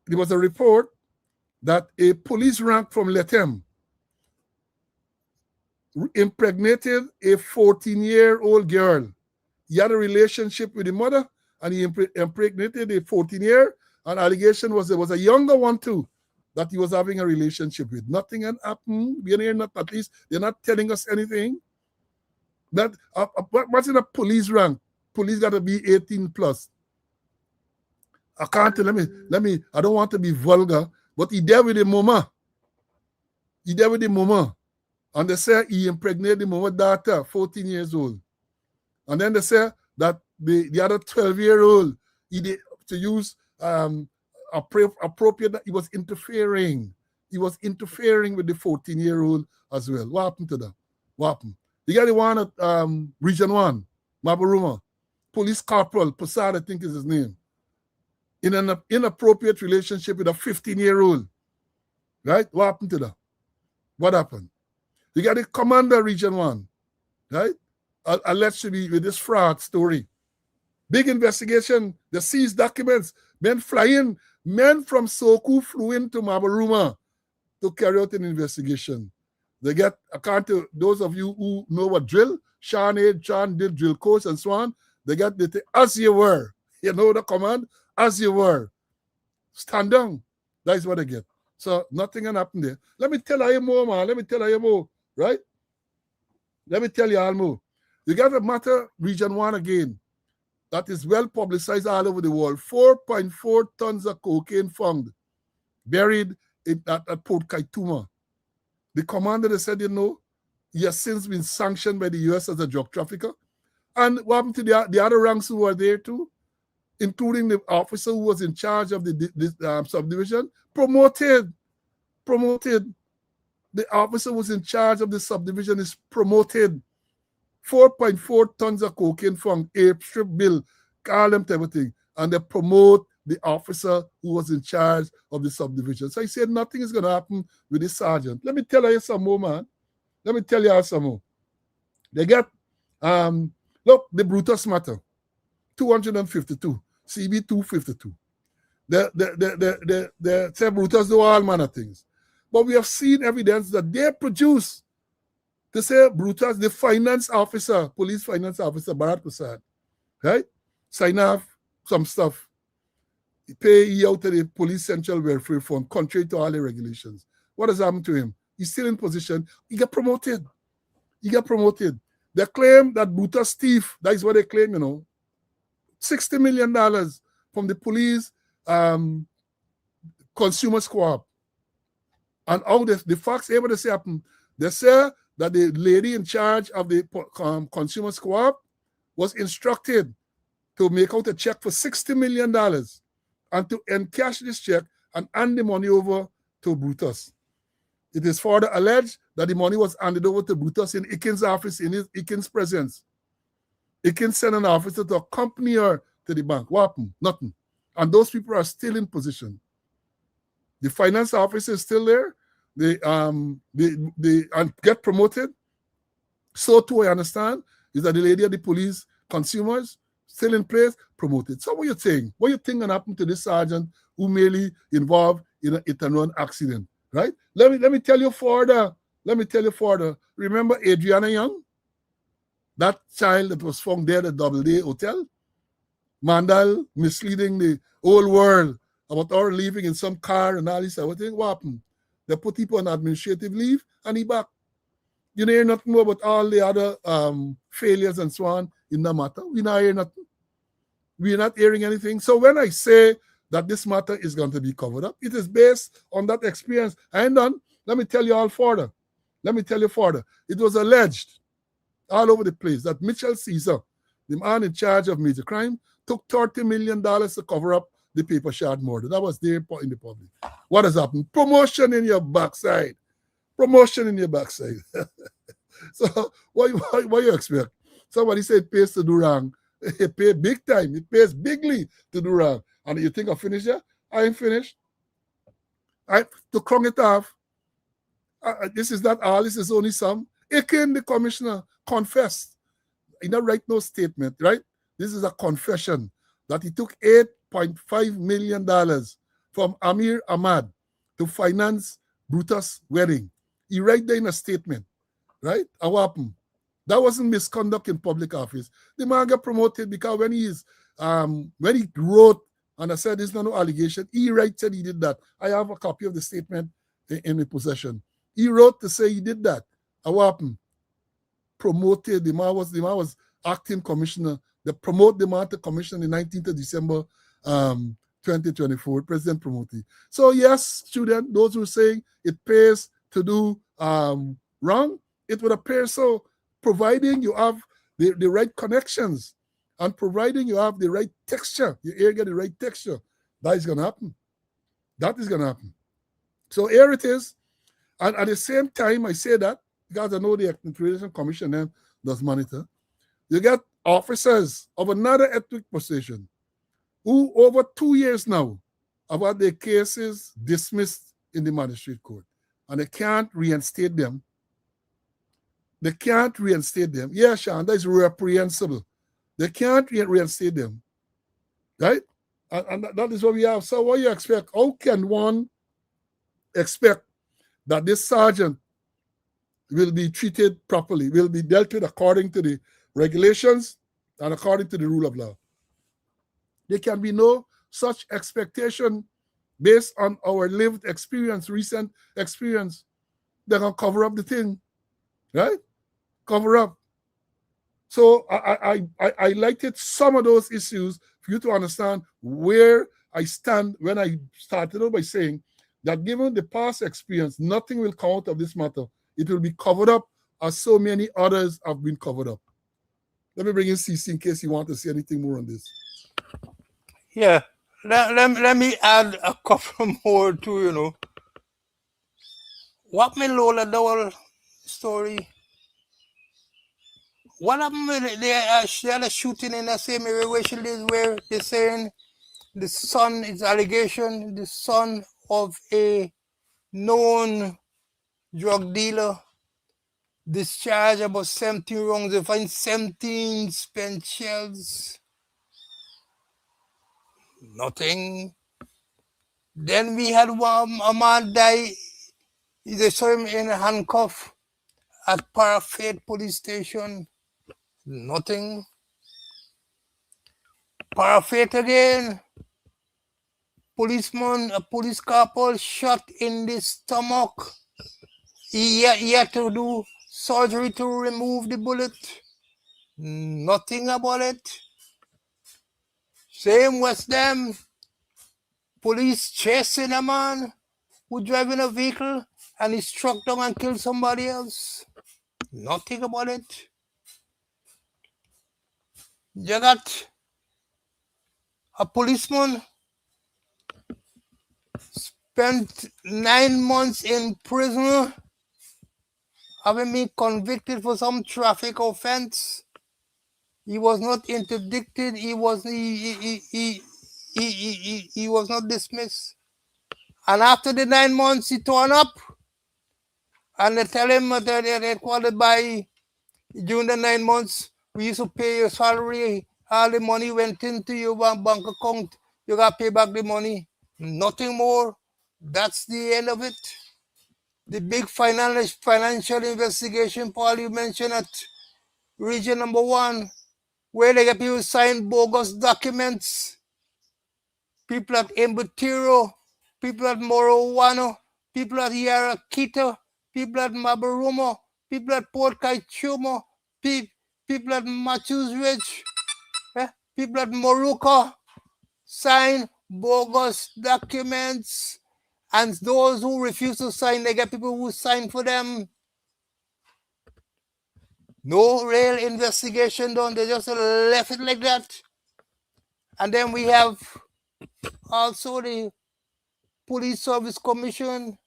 there was a report that a police rank from Letem impregnated a 14-year-old girl. He had a relationship with the mother, and he impregnated a 14-year, and allegation was there was a younger one too that he was having a relationship with. Nothing had happened. We hear not, at least they're not telling us anything. That what's in a police rank? Police got to be 18 plus. I can't tell. Let me. I don't want to be vulgar, but he there with the mama. He there with the mama, and they say he impregnated the mama daughter, 14 years old. And then they say that the other 12-year-old, to use appropriate. He was interfering. He was interfering with the 14-year-old as well. What happened to that? What happened? You got the one at Region 1, Mabaruma. Police Corporal Passad, I think is his name. In an inappropriate relationship with a 15-year-old. Right? What happened to that? What happened? You got the Commander Region 1. Right? Alleged to be with this fraud story. Big investigation. They seized documents. Men flying. Men from Soku flew into Mabaruma to carry out an investigation. They get, according to those of you who know what drill, Sean did drill course and so on, they get the as you were. You know the command? As you were. Stand down. That is what they get. So nothing can happen there. Let me tell you more, man. Let me tell you more. Right? Let me tell you all more. You got a matter, Region 1 again, that is well publicized all over the world. 4.4 tons of cocaine found, buried at Port Kaituma. The commander, they said, he has since been sanctioned by the U.S. as a drug trafficker. And what happened to the other ranks who were there too, including the officer who was in charge of the subdivision, promoted. The officer who was in charge of the subdivision is promoted. 4.4 tons of cocaine found, a strip bill, call them everything. And they promote the officer who was in charge of the subdivision. So he said nothing is going to happen with this sergeant. Let me tell you some more, man. Let me tell you some more. They get, look, the Brutus matter, 252, CB 252. They say Brutus do all manner of things. But we have seen evidence that they produce to say Brutus, the finance officer, police finance officer, Bharat Prasad, right? Sign off some stuff. Pay out to the Police Central Welfare Fund, contrary to all the regulations. What has happened to him? He's still in position. He got promoted. They claim that Brutus thief, that is what they claim, $60 million from the police consumer squad. And all the facts able to say happen. They say that the lady in charge of the consumer squad was instructed to make out a check for $60 million and to encash this check and hand the money over to Brutus. It is further alleged that the money was handed over to Brutus in Ikin's office, in Ikin's presence. Ikin sent an officer to accompany her to the bank. What happened? Nothing. And those people are still in position. The finance officer is still there. They get promoted. So too, I understand, is that the lady of the police consumers still in place, promoted. So what you think? What you think can happen to this sergeant who merely involved in a hit and run accident, right? Let me tell you further. Remember Adriana Young? That child that was found dead at Doubleday Hotel? Mandal misleading the whole world about her leaving in some car and all this everything. What happened? They put people on administrative leave and he back. You know, hear nothing more about all the other failures and so on in the matter. We not hear nothing. We're not hearing anything. So when I say that this matter is going to be covered up, it is based on that experience. I ain't done. Let me tell you all further. It was alleged all over the place that Mitchell Caesar, the man in charge of major crime, took $30 million to cover up the paper shard murder. That was there in the public. What has happened? Promotion in your backside. So what you expect? Somebody said it pays to do wrong. It pays big time. It pays bigly to do wrong. And you think I finished yet? I ain't finished. To crown it off, this is not all. This is only some. Again, the commissioner confessed. He didn't write no statement, right? This is a confession that he took $8.5 million from Amir Ahmad to finance Brutus' wedding. He write there in a statement, right? And what happened? That wasn't misconduct in public office. The man got promoted because when he wrote, and I said there's no allegation, he said he did that. I have a copy of the statement in my possession. He wrote to say he did that. And what happened? Promoted. The man was acting commissioner. They promote the man to commissioner on the 19th of December 2024. President promoted. So yes, student, those who are saying it pays to do wrong, it would appear so, providing you have the right connections And providing you have the right texture, your ear get the right texture, that is going to happen. That is going to happen. So here it is. And at the same time, I say that because I know the Accreditation Commission then does monitor. You get officers of another ethnic position who over 2 years now have had their cases dismissed in the magistrate court. And they can't reinstate them. They can't reinstate them. Yeah, Sean, that is reprehensible. They can't reinstate them. Right? And that is what we have. So what do you expect? How can one expect that this sergeant will be treated properly, will be dealt with according to the regulations and according to the rule of law? There can be no such expectation based on our lived experience, recent experience. They're going to cover up the thing, right? Cover up. So I highlighted some of those issues for you to understand where I stand when I started out by saying that given the past experience, nothing will come out of this matter. It will be covered up as so many others have been covered up. Let me bring in CC in case you want to say anything more on this. Yeah. Let me add a couple more to, what me Lola Dole story. What happened with they had a shooting in the same area where she lives, where they're saying the son is allegation, the son of a known drug dealer discharged about 17 rounds. They find 17 spent shells. Nothing. Then we had a man die. They saw him in a handcuff at Parafate police station. Nothing. Parafate again. Policeman, a police corporal shot in the stomach. He had to do surgery to remove the bullet. Nothing about it. Same West Ham. Police chasing a man who driving a vehicle and he struck down and killed somebody else. Nothing about it. You got a policeman spent 9 months in prison having been convicted for some traffic offense. He was not interdicted. He was not dismissed. And after the 9 months, he turned up, and they tell him that they qualify during the 9 months. We used to pay your salary. All the money went into your bank account. You got to pay back the money. Nothing more. That's the end of it. The big financial investigation, Paul, you mentioned at region number 1, where they get people sign bogus documents. People at Embutiro, people at Morowano, people at Yarakita, people at Mabarumo, people at Port Kaichumo, people at Matthews Ridge, people at Moruca sign bogus documents. And those who refuse to sign, they get people who sign for them. No real investigation done. They just left it like that. And then we have also the Police Service Commission.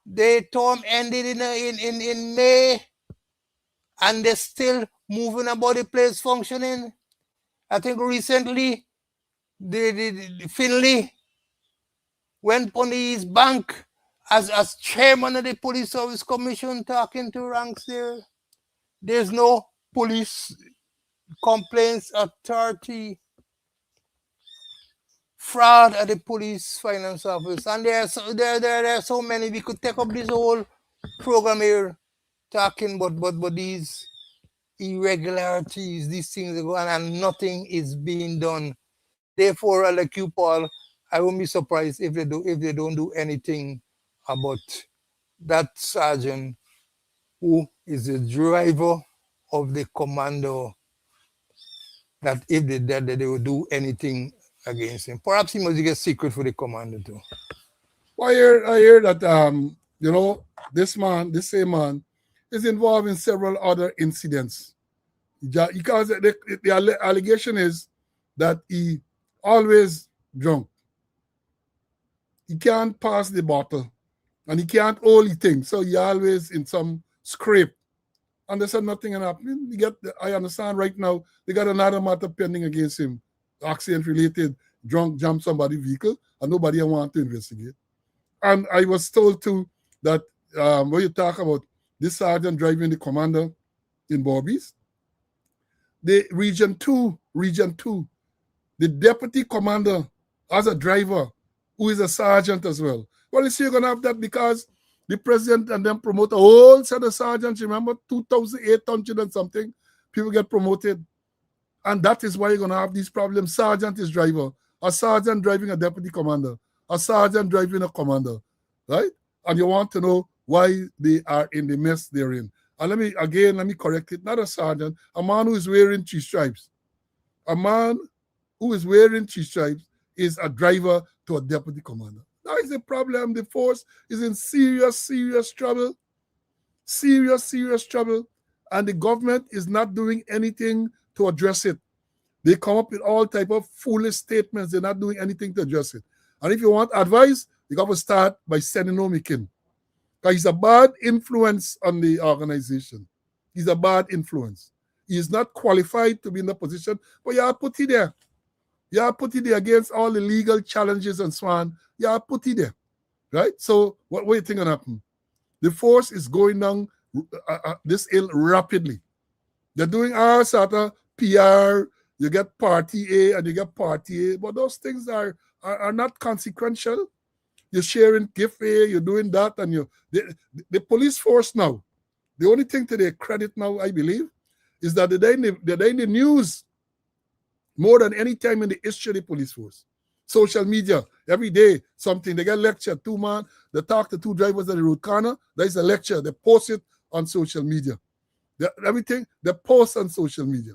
Their term ended in May, and they're still moving about the place functioning. I think recently, the Finley went on his bank as chairman of the Police Service Commission, talking to ranks there. There's no police complaints authority. Fraud at the police finance office, and there are so many. We could take up this whole program here talking about these irregularities, these things are going on, and nothing is being done. Therefore, like you, Paul, I won't be surprised if they don't do anything about that sergeant who is the driver of the commando. That if they did, they will do anything against him. Perhaps he must get secret for the commander too. Well, I hear that this same man is involved in several other incidents. Because the allegation is that he always drunk. He can't pass the bottle and he can't hold the thing. So he always in some scrape. And they said nothing happened. I understand right now they got another matter pending against him. Accident related, drunk, jump somebody's vehicle, and nobody want to investigate. And I was told too that when you talk about this sergeant driving the commander in Bobby's, the region 2, the deputy commander as a driver who is a sergeant as well. Well, you see, you're going to have that because the president and then promote a whole set of sergeants. Remember, 2,800 and something people get promoted. And that is why you're going to have these problems. Sergeant is driver, a sergeant driving a deputy commander, a sergeant driving a commander, right? And you want to know why they are in the mess they're in. And let me correct it. Not a sergeant, a man who is wearing 3 stripes. A man who is wearing 3 stripes is a driver to a deputy commander. That is a problem. The force is in serious trouble. Serious trouble. And the government is not doing anything to address it. They come up with all type of foolish statements. They're not doing anything to address it. And if you want advice, you got to start by sending Nomikin. Because he's a bad influence on the organization. He's a bad influence. He is not qualified to be in the position, but you are put it there. You are put it there against all the legal challenges and so on. You are put it there, right? So what do you think will happen? The force is going down this hill rapidly. They're doing all sort of PR. You get party A and you get party A, but those things are not consequential. You're sharing gift A, you're doing that, and the police force now, the only thing to their credit now, I believe, is that they're in the news more than any time in the history of the police force. Social media, every day, something. They get lecture, 2 man, they talk to 2 drivers at the road corner, there's a lecture, they post it on social media. Everything, they post on social media.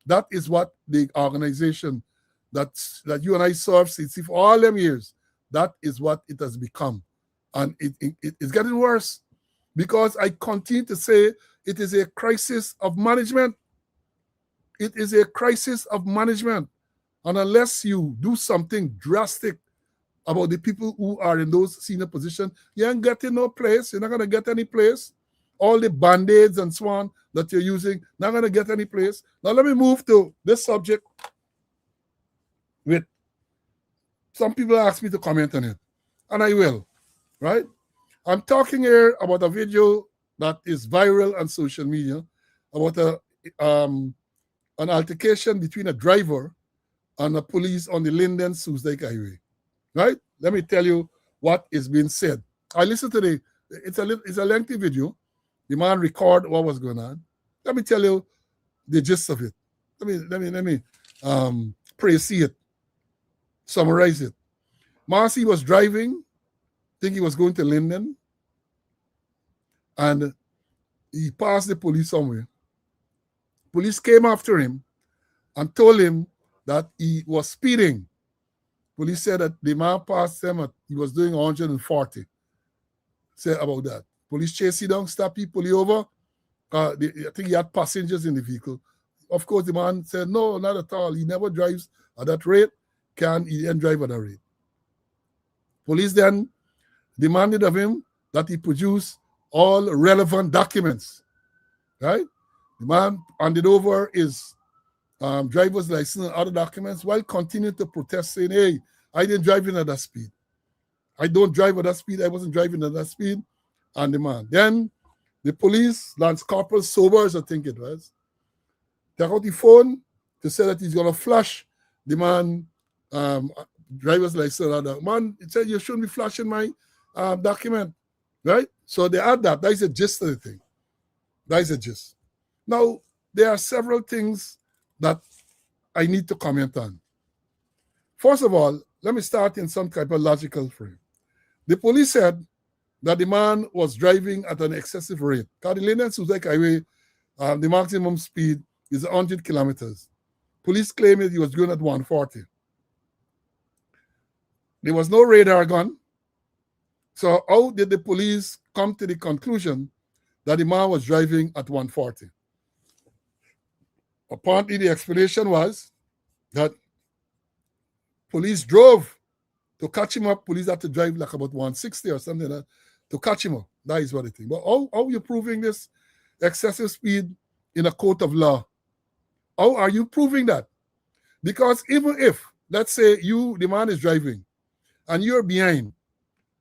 That is what the organization that you and I served for all them years, that is what it has become. And it's getting worse because I continue to say it is a crisis of management. It is a crisis of management. And unless you do something drastic about the people who are in those senior positions, you ain't getting no place. You're not going to get any place. All the band-aids and so on that you're using, not going to get any place. Now let me move to this subject with some people ask me to comment on it. And I will, right? I'm talking here about a video that is viral on social media about an altercation between a driver and the police on the Linden Soosdijk Highway, right? Let me tell you what is being said. I listened to it's a lengthy video. The man record what was going on. Let me tell you the gist of it. Let me see it, summarize it. Marcy was driving, think he was going to Linden, and he passed the police somewhere. Police came after him and told him that he was speeding. Police said that the man passed him, he was doing 140. Said about that. Police chased him down, stopped him, pulled him over. I think he had passengers in the vehicle. Of course, the man said, no, not at all. He never drives at that rate. He didn't drive at that rate. Police then demanded of him that he produce all relevant documents, right? The man handed over his driver's license and other documents while continuing to protest, saying, hey, I didn't drive in at that speed. I don't drive at that speed. I wasn't driving at that speed. And the man. Then the police, Lance Corporal Sobers, I think it was, took out the phone to say that he's going to flash the man driver's license. And the man said, you shouldn't be flashing my document, right? So they add that. That is the gist of the thing. That is the gist. Now, there are several things that I need to comment on. First of all, let me start in some type of logical frame. The police said that the man was driving at an excessive rate. Because the Linden Soosdijk Highway, the maximum speed is 100 kilometers. Police claim that he was going at 140. There was no radar gun. So how did the police come to the conclusion that the man was driving at 140? Apparently, the explanation was that police drove to catch him up. Police had to drive like about 160 or something like that to catch him up. That is what I think. But how are you proving this excessive speed in a court of law? How are you proving that? Because even if, let's say, the man is driving and you're behind,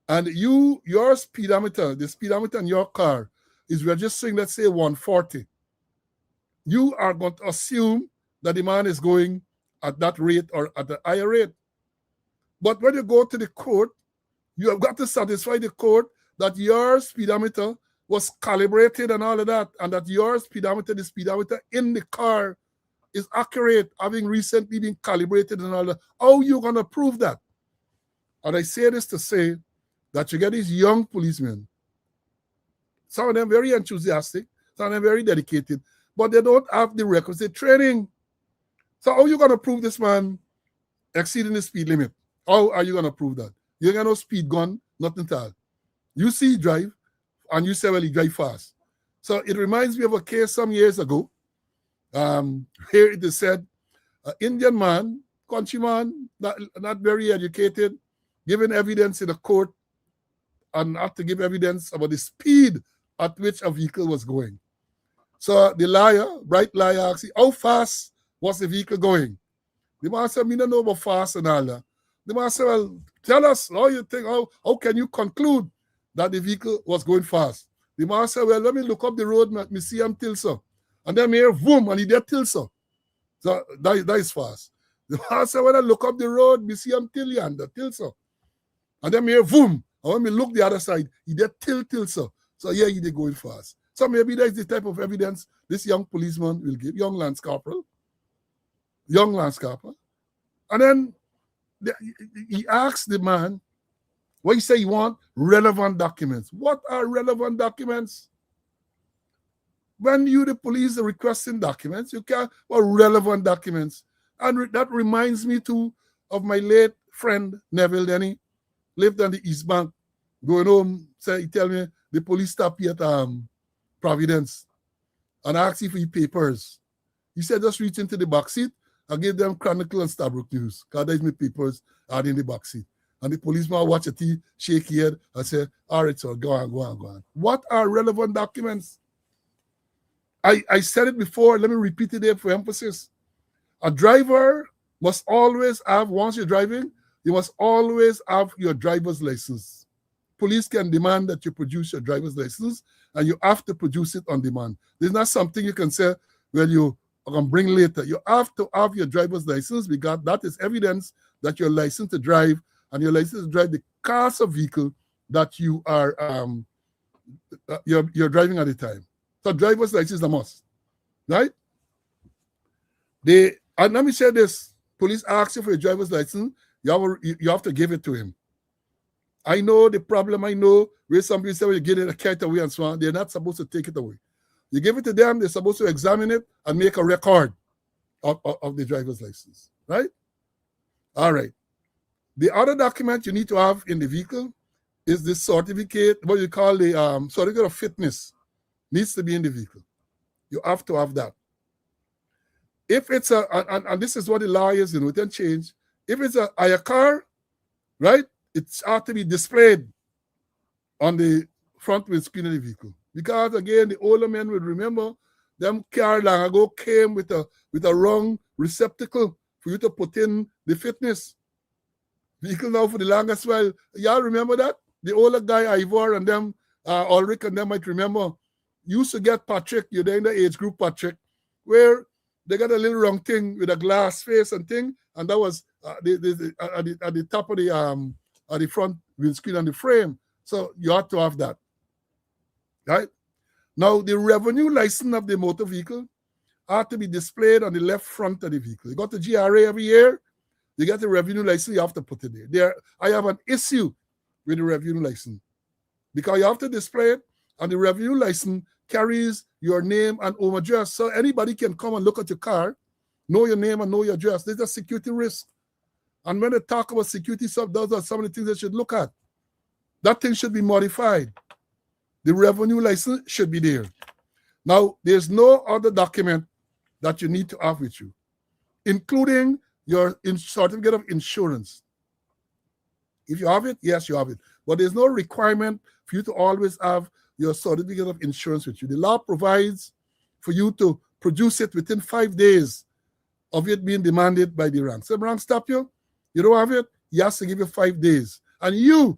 and your speedometer, the speedometer in your car is registering, let's say, 140, you are going to assume that the man is going at that rate or at a higher rate. But when you go to the court, you have got to satisfy the court that your speedometer was calibrated and all of that, and that your speedometer, the speedometer in the car, is accurate, having recently been calibrated and all that. How are you going to prove that? And I say this to say that you get these young policemen, some of them very enthusiastic, some of them very dedicated, but they don't have the requisite training. So how are you going to prove this man exceeding the speed limit? How are you going to prove that? You ain't got no speed gun, nothing at all. You see he drive, and you say, well, he drive fast. So it reminds me of a case some years ago. Here it is said, an Indian man, countryman, not very educated, giving evidence in a court and had to give evidence about the speed at which a vehicle was going. So the liar, bright liar, asked him, how fast was the vehicle going? The man said, me don't know about fast and all that. The man said, well, tell us how you think, how can you conclude that the vehicle was going fast? The man said, well, let me look up the road, me see him till so. And then here, boom, and he did till so. So that is fast. The man said, when I look up the road, me see him till yonder, till so. And then here, boom, and when we look the other side, he did till so. So yeah, he did going fast. So maybe that's the type of evidence this young policeman will give, young Lance Corporal. And then he asks the man, what he say he want? Relevant documents. What are relevant documents? When you, the police, are requesting documents, you can't, well, relevant documents. And that reminds me too of my late friend, Neville Denny, lived on the East Bank. Going home, he tell me the police stopped here at Providence and asked him for his papers. He said, just reach into the back seat. I gave them Chronicle and Starbrook News. Because that's my papers are in the back seat. And the policeman watch it, shake his head and say, all right, sir, go on. What are relevant documents? I said it before, let me repeat it there for emphasis. A driver must always have, once you're driving, you must always have your driver's license. Police can demand that you produce your driver's license, and you have to produce it on demand. There's not something you can say, well, you can bring later. You have to have your driver's license because that is evidence that you're licensed to drive, and you're licensed to drive the class of vehicle that you are you're driving at the time. So driver's license is a must, right? And let me say this: police ask you for your driver's license, you have to give it to him. I know the problem. I know where some people say, well, you get it a carry away and so on. They're not supposed to take it away. You give it to them, they're supposed to examine it and make a record of the driver's license, right? All right. The other document you need to have in the vehicle is the certificate, what you call the certificate of fitness, needs to be in the vehicle. You have to have that. If it's and this is what the law is, it can change. If it's a car, right, it's ought to be displayed on the front windscreen of the vehicle. Because again, the older men would remember them car long ago came with a wrong receptacle for you to put in the fitness. Vehicle now for the longest while. Y'all remember that? The older guy, Ivor, and them, Ulrich, and them might remember, used to get Patrick, you're there in the age group, Patrick, where they got a little wrong thing with a glass face and thing, and that was at the top of at the front windscreen and the frame. So you have to have that, right? Now, the revenue license of the motor vehicle ought to be displayed on the left front of the vehicle. You got the GRA every year, you get the revenue license, you have to put it there. I have an issue with the revenue license because you have to display it, and the revenue license carries your name and home address. So anybody can come and look at your car, know your name and know your address. There's a security risk. And when they talk about security stuff, those are some of the things they should look at. That thing should be modified. The revenue license should be there. Now, there's no other document that you need to have with you, including your certificate of insurance. If you have it, yes, you have it. But there's no requirement for you to always have your certificate of insurance with you. The law provides for you to produce it within 5 days of it being demanded by the rank. So rank stop you, you don't have it, he has to give you 5 days. And you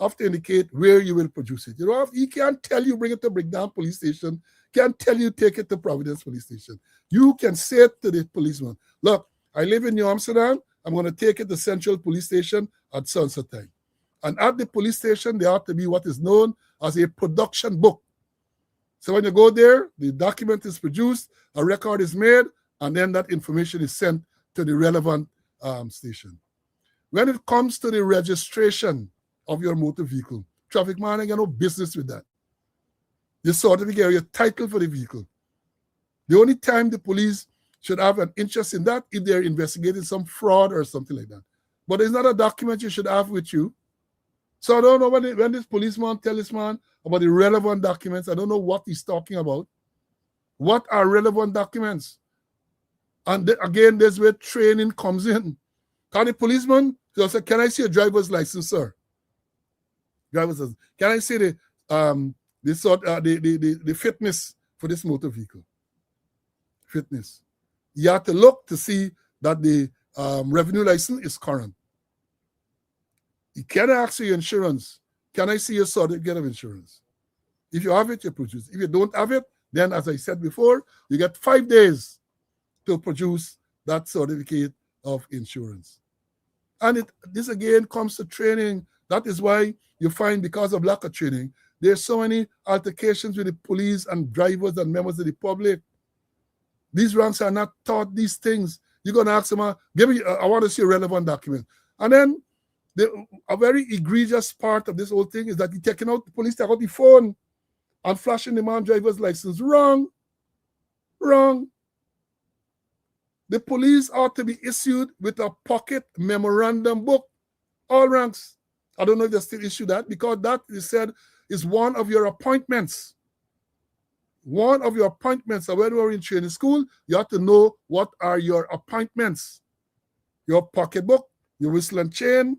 have to indicate where you will produce it. You don't have, he can't tell you bring it to Brickdown Police Station, can't tell you take it to Providence Police Station. You can say to the policeman, look, I live in New Amsterdam, I'm going to take it to Central Police Station at sunset time. And at the police station, there ought to be what is known as a production book. So when you go there, the document is produced, a record is made, and then that information is sent to the relevant station. When it comes to the registration of your motor vehicle, traffic man ain't got no business with that. You certificate, your title for the vehicle. The only time the police should have an interest in that if they're investigating some fraud or something like that. But it's not a document you should have with you. So I don't know when this policeman tells this man about the relevant documents, I don't know what he's talking about. What are relevant documents? And again, there's where training comes in. Can the policeman just say, can I see a driver's license, sir? Driver's license. Can I see the fitness for this motor vehicle? Fitness. You have to look to see that the revenue license is current. You can ask your insurance. Can I see your certificate of insurance? If you have it, you produce. If you don't have it, then as I said before, you get 5 days to produce that certificate of insurance. And this again comes to training. That is why you find, because of lack of training, there's so many altercations with the police and drivers and members of the public. These ranks are not taught these things. You're going to ask them, give me, I want to see a relevant document. And then a very egregious part of this whole thing is that the police take out the phone and flashing the man driver's license. Wrong. Wrong. The police ought to be issued with a pocket memorandum book. All ranks. I don't know if they still issue that, because that is said is one of your appointments. One of your appointments. So when you're in training school, you have to know what are your appointments. Your pocketbook, your whistle and chain,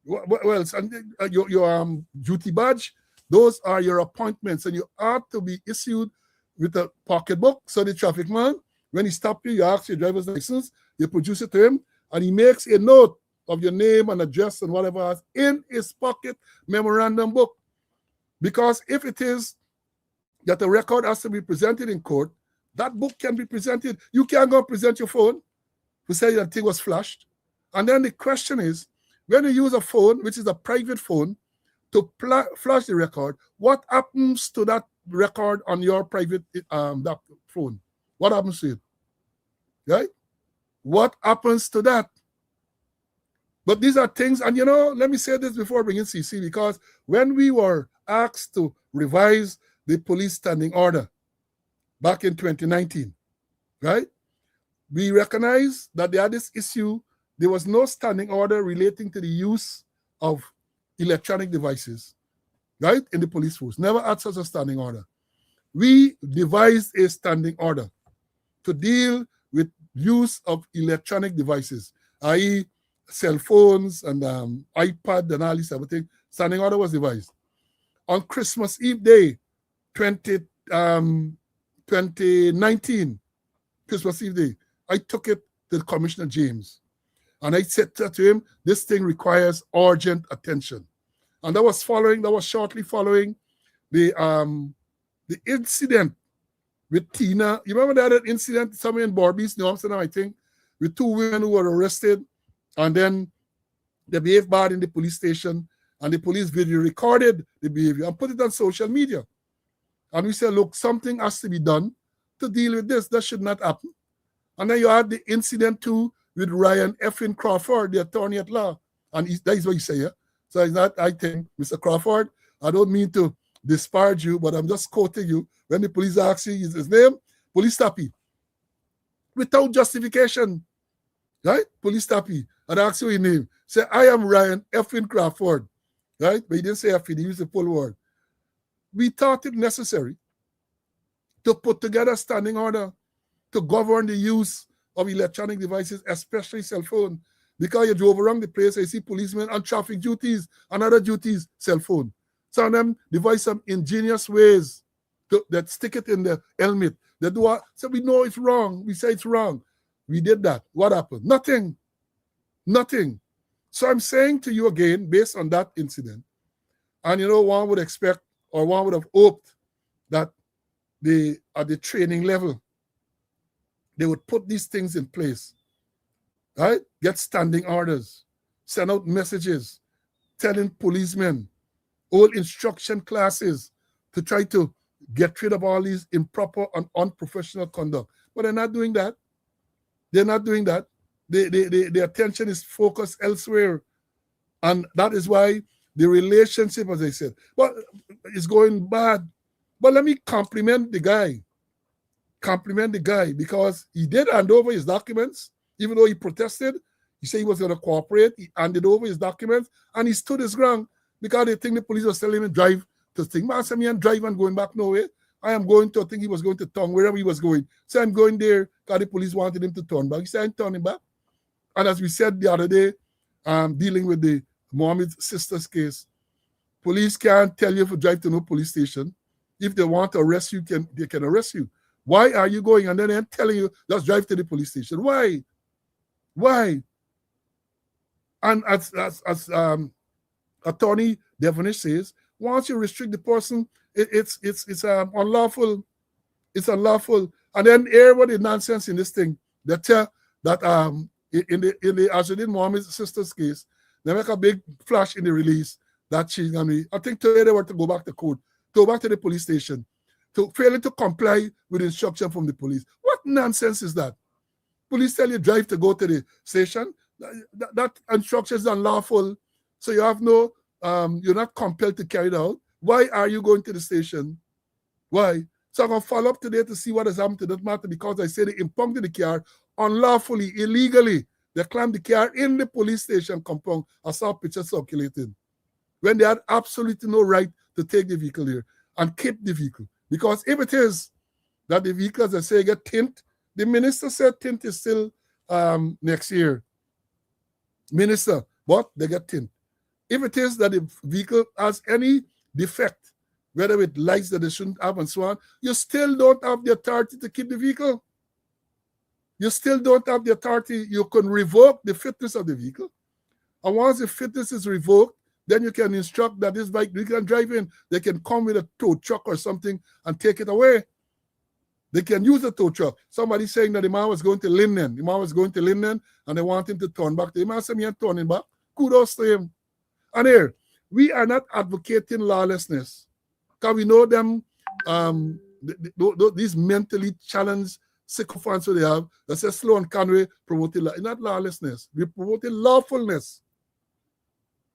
what else? And your duty badge. Those are your appointments, and you ought to be issued with a pocketbook. So the traffic man, when he stops you, you ask your driver's license, you produce it to him, and he makes a note of your name and address and whatever else in his pocket memorandum book. Because if it is that the record has to be presented in court, that book can be presented. You can't go present your phone to say that thing was flashed. And then the question is, when you use a phone, which is a private phone, to flash the record, what happens to that record on your private that phone? What happens to it? Right? What happens to that? But these are things, and let me say this before bringing CC, because when we were asked to revise the police standing order back in 2019, right? We recognized that they had this issue. There was no standing order relating to the use of electronic devices, right, in the police force. Never had such a standing order. We devised a standing order to deal with use of electronic devices, i.e. cell phones and iPad and all this everything. Standing order was devised. On Christmas Eve Day, 2019, Christmas Eve Day, I took it to Commissioner James. And I said to him, this thing requires urgent attention. And that was shortly following the incident with Tina. You remember that incident somewhere in Barbies, New Amsterdam, I think, with 2 women who were arrested, and then they behaved bad in the police station, and the police video recorded the behavior and put it on social media. And we said, look, something has to be done to deal with this. That should not happen. And then you had the incident too with Ryan Effin Crawford, the attorney at law. And that is what you say, yeah? So it's not, I think, Mr. Crawford, I don't mean to disparage you, but I'm just quoting you. When the police ask you his name, police stop you. Without justification, right? Police stop you and ask you your name. Say, I am Ryan Effin Crawford, right? But he didn't say Effin, he used the full word. We thought it necessary to put together a standing order to govern the use of electronic devices, especially cell phone. Because you drove around the place, I see policemen on traffic duties and other duties, cell phone. Some of them devise some ingenious ways that stick it in the helmet. They do what? So we know it's wrong. We say it's wrong. We did that. What happened? Nothing. Nothing. So I'm saying to you again, based on that incident, and one would expect, or one would have hoped, that at the training level, they would put these things in place, right? Get standing orders, send out messages, telling policemen, all instruction classes to try to get rid of all these improper and unprofessional conduct. But they're not doing that. They're not doing that. Their attention is focused elsewhere. And that is why the relationship, as I said, is going bad. But let me compliment the guy. Compliment the guy, because he did hand over his documents, even though he protested. He said he was going to cooperate. He handed over his documents, and he stood his ground, because they think the police was telling him to drive to think, man, I am driving going back nowhere. I am going to, I think he was going to town, wherever he was going. So I'm going there because the police wanted him to turn back. He said, I'm turning back. And as we said the other day, dealing with the Mohammed's sister's case, police can't tell you to drive to no police station. If they want to arrest you, they can arrest you. Why are you going? And then they're telling you, just drive to the police station. Why? Why? And as Attorney Devonish says, once you restrict the person, it's unlawful. It's unlawful. And then everybody nonsense in this thing. They tell that in the Azudin Mohammed's sister's case, they make a big flash in the release that she's gonna be. I think today they were to go back to court, go back to the police station, to failing to comply with instruction from the police. What nonsense is that? Police tell you drive to go to the station. That instruction is unlawful. So you have no, you're not compelled to carry it out. Why are you going to the station? Why? So I'm going to follow up today to see what has happened to that matter, because I say they impounded the car unlawfully, illegally. They claimed the car in the police station compound. I saw pictures circulating, when they had absolutely no right to take the vehicle here and keep the vehicle. Because if it is that the vehicle, as I say, get tint, the minister said tint is still next year. Minister, but they get tint. If it is that the vehicle has any defect, whether with lights that they shouldn't have and so on, you still don't have the authority to keep the vehicle. You still don't have the authority. You can revoke the fitness of the vehicle. And once the fitness is revoked, then you can instruct that this bike, you can drive in. They can come with a tow truck or something and take it away. They can use a tow truck. Somebody saying that the man was going to Linden. The man was going to Linden and they want him to turn back. The man said, me turning back. Kudos to him. And here, we are not advocating lawlessness, because we know them, these mentally challenged sycophants they have, that says Sloan Conway promoting law. It's not lawlessness. We're promoting lawfulness.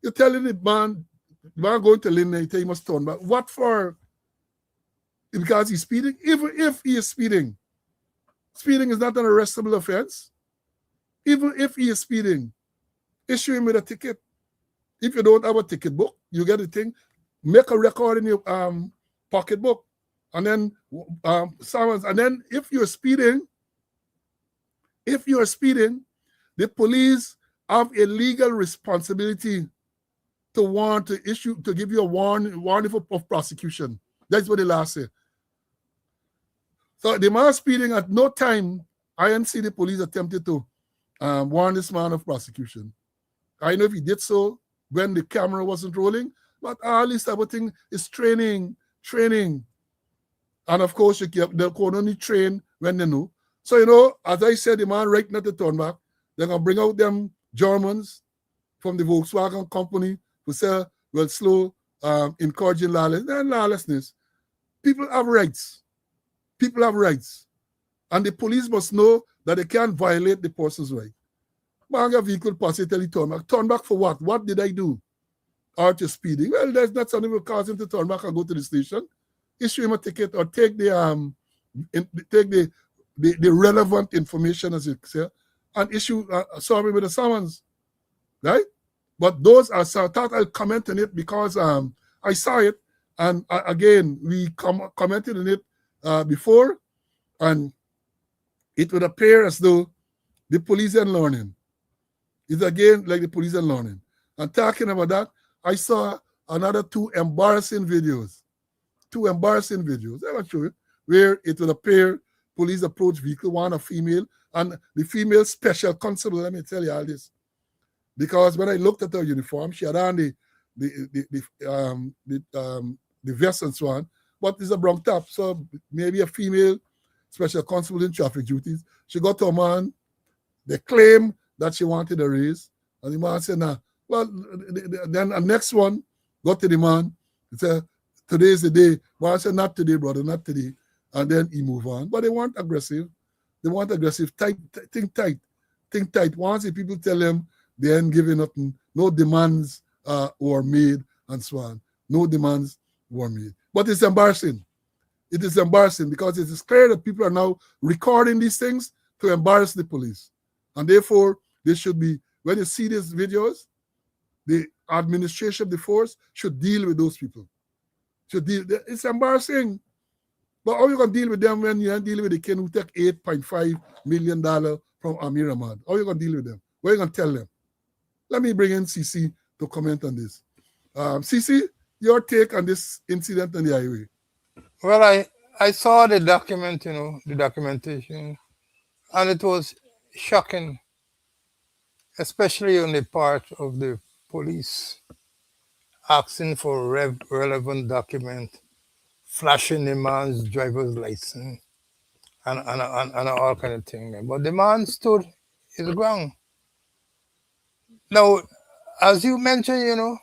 You're telling the man going to Linden, you tell he must turn back. What for? Because he's speeding? Even if he is speeding, speeding is not an arrestable offense. Even if he is speeding, issue him with a ticket. If you don't have a ticket book, you get a thing, make a record in your pocketbook, and then summons. And then if you're speeding, the police have a legal responsibility to give you a warning of prosecution. That's what the law says. So the man speeding, at no time I didn't see the police attempted to warn this man of prosecution. I know if he did so when the camera wasn't rolling, but all this type of thing is training. And of course, they'll only train when they know. So, as I said, the man right now to turn back, they're going to bring out them Germans from the Volkswagen company who say, well, slow, encouraging lawlessness. People have rights. People have rights. And the police must know that they can't violate the person's right. Manga vehicle pass it, tell you turn back. Turn back for what? What did I do? Aren't you speeding? Well, there's not something will cause him to turn back and go to the station. Issue him a ticket or take the relevant information, as you say, and issue serve him with a summons. Right? But those are, so I thought I'll comment on it because I saw it, and again, we commented on it before, and it would appear as though the police are learning. It's again like the police are learning. And talking about that, I saw another two embarrassing videos. Two embarrassing videos. I'm not sure where it would appear police approach vehicle, one a female, and the female special constable. Let me tell you all this. Because when I looked at her uniform, she had on the vest and so on, but it's a brown top, so maybe a female special constable in traffic duties. She got to a man, they claim that she wanted a raise, and the man said, nah. Well, then the next one got to the man, he said, today's the day. Man said, not today, brother, not today. And then he moved on. But they weren't aggressive. They weren't aggressive. Think tight. Think tight. Once the people tell them they ain't giving nothing, no demands were made and so on. No demands were made. But it's embarrassing. It is embarrassing because it is clear that people are now recording these things to embarrass the police. And therefore, they should be, when you see these videos, the administration of the force should deal with those people. It's embarrassing. But how are you going to deal with them when you're dealing with the kid who took $8.5 million from Amir Ahmad? How are you going to deal with them? What are you going to tell them? Let me bring in CC to comment on this. CC, your take on this incident on the highway. Well, I saw the document, the documentation, and it was shocking, especially on the part of the police asking for relevant document, flashing the man's driver's license, and all kind of thing. But the man stood his ground. Now, as you mentioned,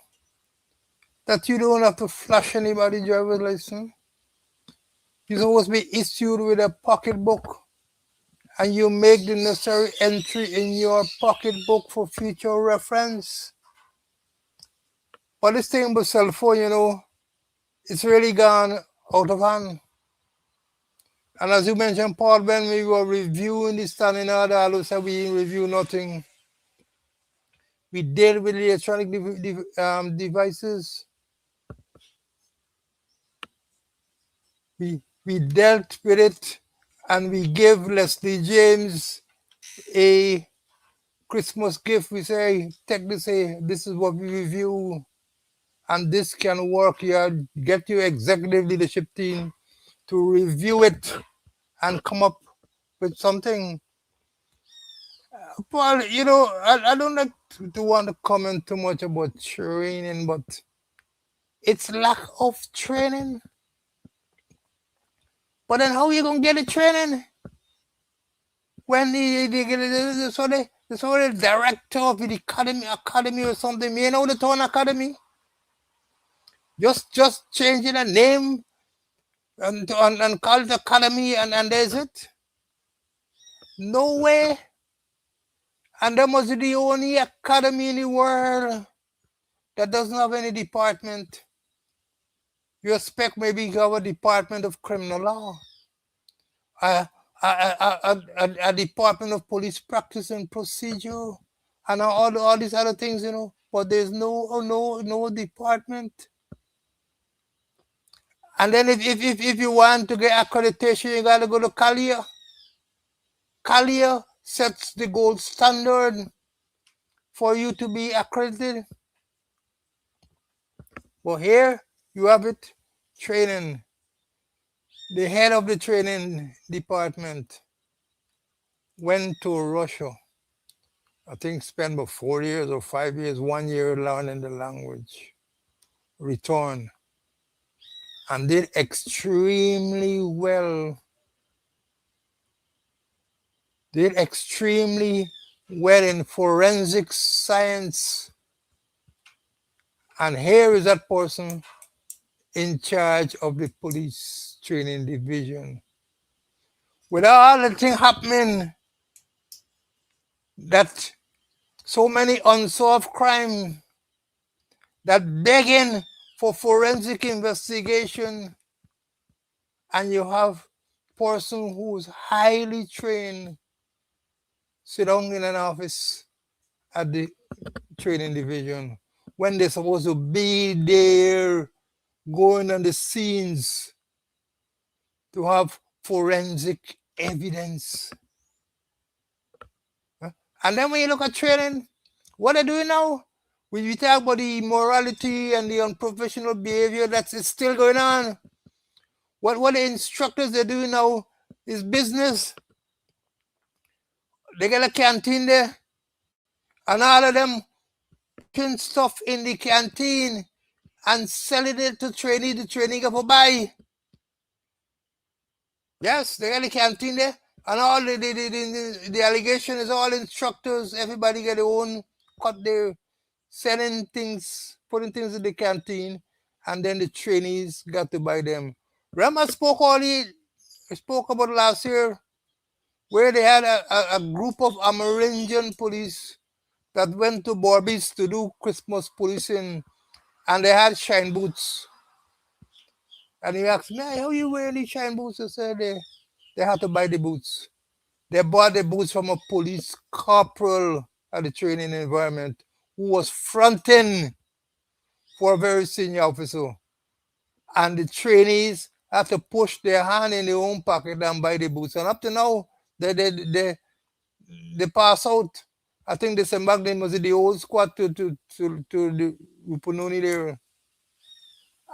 that you don't have to flash anybody's driver's license. You're supposed to be issued with a pocketbook, and you make the necessary entry in your pocketbook for future reference. But this thing with cell phone, it's really gone out of hand. And as you mentioned, Paul, when we were reviewing the standing order, I said we didn't review nothing. We dealt with electronic devices. We dealt with it, and we gave Leslie James a Christmas gift. We say, take this, this is what we review, and this can work here. Get your executive leadership team to review it and come up with something. Paul, I don't like to want to comment too much about training, but it's lack of training. But then how are you going to get the training? When the director of the academy or something, the town academy? Just changing the name and call it academy and there's it? No way. And that must be the only academy in the world that doesn't have any department. You expect maybe you have a department of criminal law, a department of police practice and procedure, and all these other things, but there's no department. And then if you want to get accreditation, you got to go to CALIA. CALIA sets the gold standard for you to be accredited. Well, here you have it, training. The head of the training department went to Russia. I think spent about 4 years or 5 years, 1 year learning the language. Returned and did extremely well. Did extremely well in forensic science. And here is that person in charge of the police training division. With all the thing happening, that so many unsolved crime, that begging for forensic investigation, and you have person who's highly trained sit down in an office at the training division when they're supposed to be there going on the scenes to have forensic evidence. And then when you look at training, what they're doing now, when you talk about the immorality and the unprofessional behavior that's still going on, what the instructors are doing now is business. They got a canteen there, and all of them putting stuff in the canteen and selling it to trainee. The trainee go for buy. Yes, they got a canteen there, and all the allegation is all instructors. Everybody get their own cut there, selling things, putting things in the canteen, and then the trainees got to buy them. Remember, I spoke about last year where they had a group of Amerindian police that went to Barbies to do Christmas policing, and they had shine boots. And he asked me, "Hey, how you wearing these shine boots?" I said, they had to buy the boots. They bought the boots from a police corporal at the training environment who was fronting for a very senior officer. And the trainees have to push their hand in their own pocket and buy the boots. And up to now, they pass out. I think they sent back them was the old squad to the Upununi there,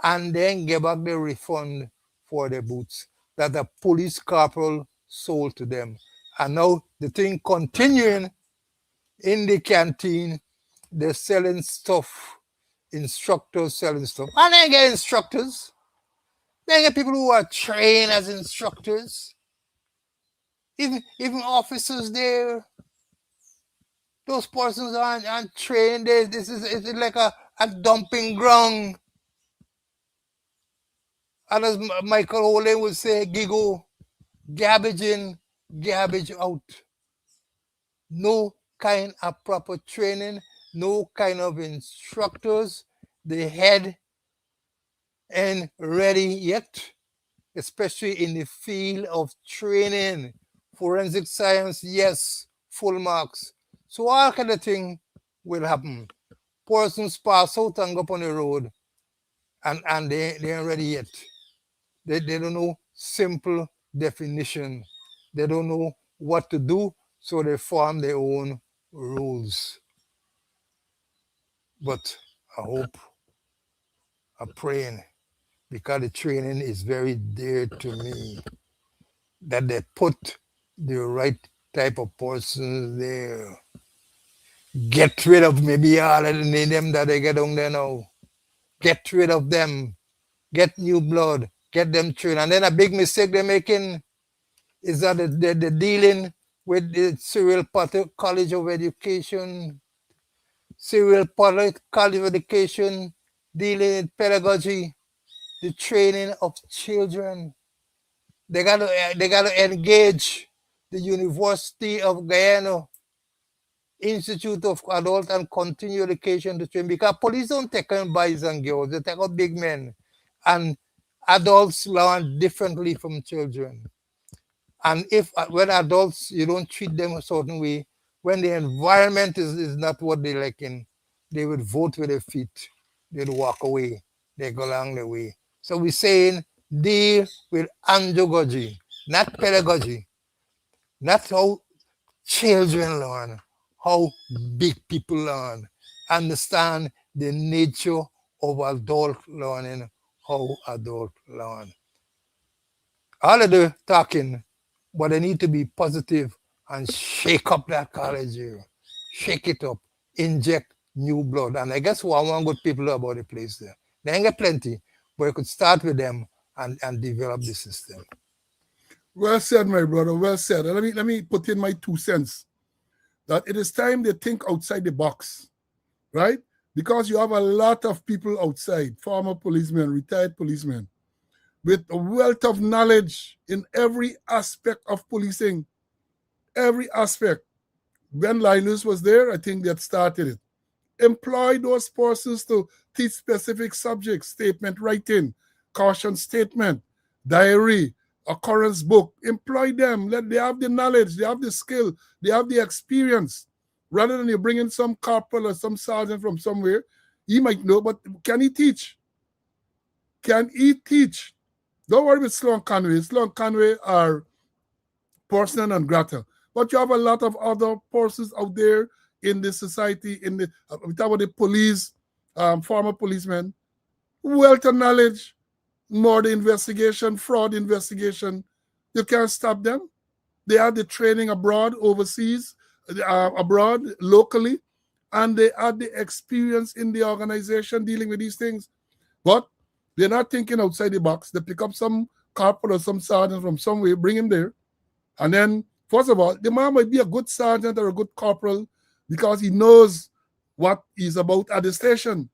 and then get back the refund for the boots that the police corporal sold to them. And now the thing continuing in the canteen, they're selling stuff, instructors selling stuff. And they get instructors. They get people who are trained as instructors. Even officers there. Those persons aren't trained. This is it's like a dumping ground. And as Michael Holden would say, giggle, garbage in, garbage out. No kind of proper training, no kind of instructors, the head and ready yet, especially in the field of training. Forensic science, yes, full marks. So all kind of thing will happen. Persons pass out and go up on the road and they ain't ready yet. They don't know simple definition. They don't know what to do, so they form their own rules. But I hope, I'm praying, because the training is very dear to me, that they put the right type of persons there. Get rid of maybe all of them that they get on there now. Get rid of them. Get new blood. Get them trained. And then a big mistake they're making is that they're dealing with the Cyril Potter College of Education, Cyril Potter College of Education, dealing with pedagogy, the training of children. They got to engage the University of Guyana Institute of Adult and Continuing Education to train, because police don't take on boys and girls, they take on big men. And adults learn differently from children. And if when adults you don't treat them a certain way, when the environment is not what they liking, they would vote with their feet. They'd walk away. They go along the way. So we're saying deal with andragogy, not pedagogy, not how children learn, how big people learn. Understand the nature of adult learning, how adult learn. All of the talking, but they need to be positive and shake up that college here. Shake it up, inject new blood. And I guess what I want good people about the place there. They ain't got plenty, but you could start with them and develop the system. Well said, my brother. Well said. And let me put in my 2 cents that it is time they think outside the box, right? Because you have a lot of people outside, former policemen, retired policemen, with a wealth of knowledge in every aspect of policing, every aspect. When Linus was there, I think that started it. Employ those persons to teach specific subjects, statement writing, caution statement, diary, occurrence book. Employ them. Let they have the knowledge, they have the skill, they have the experience. Rather than you bring in some corporal or some sergeant from somewhere, he might know, but can he teach? Can he teach? Don't worry with Sloan Conway. Sloan Conway are persona non grata. But you have a lot of other persons out there in the society, we talk about the police, former policemen, wealth of knowledge, murder investigation, fraud investigation. You can't stop them. They have the training abroad, overseas, abroad, locally, and they have the experience in the organization dealing with these things. But they're not thinking outside the box. They pick up some corporal or some sergeant from somewhere, bring him there. And then, first of all, the man might be a good sergeant or a good corporal because he knows what he's about at the station.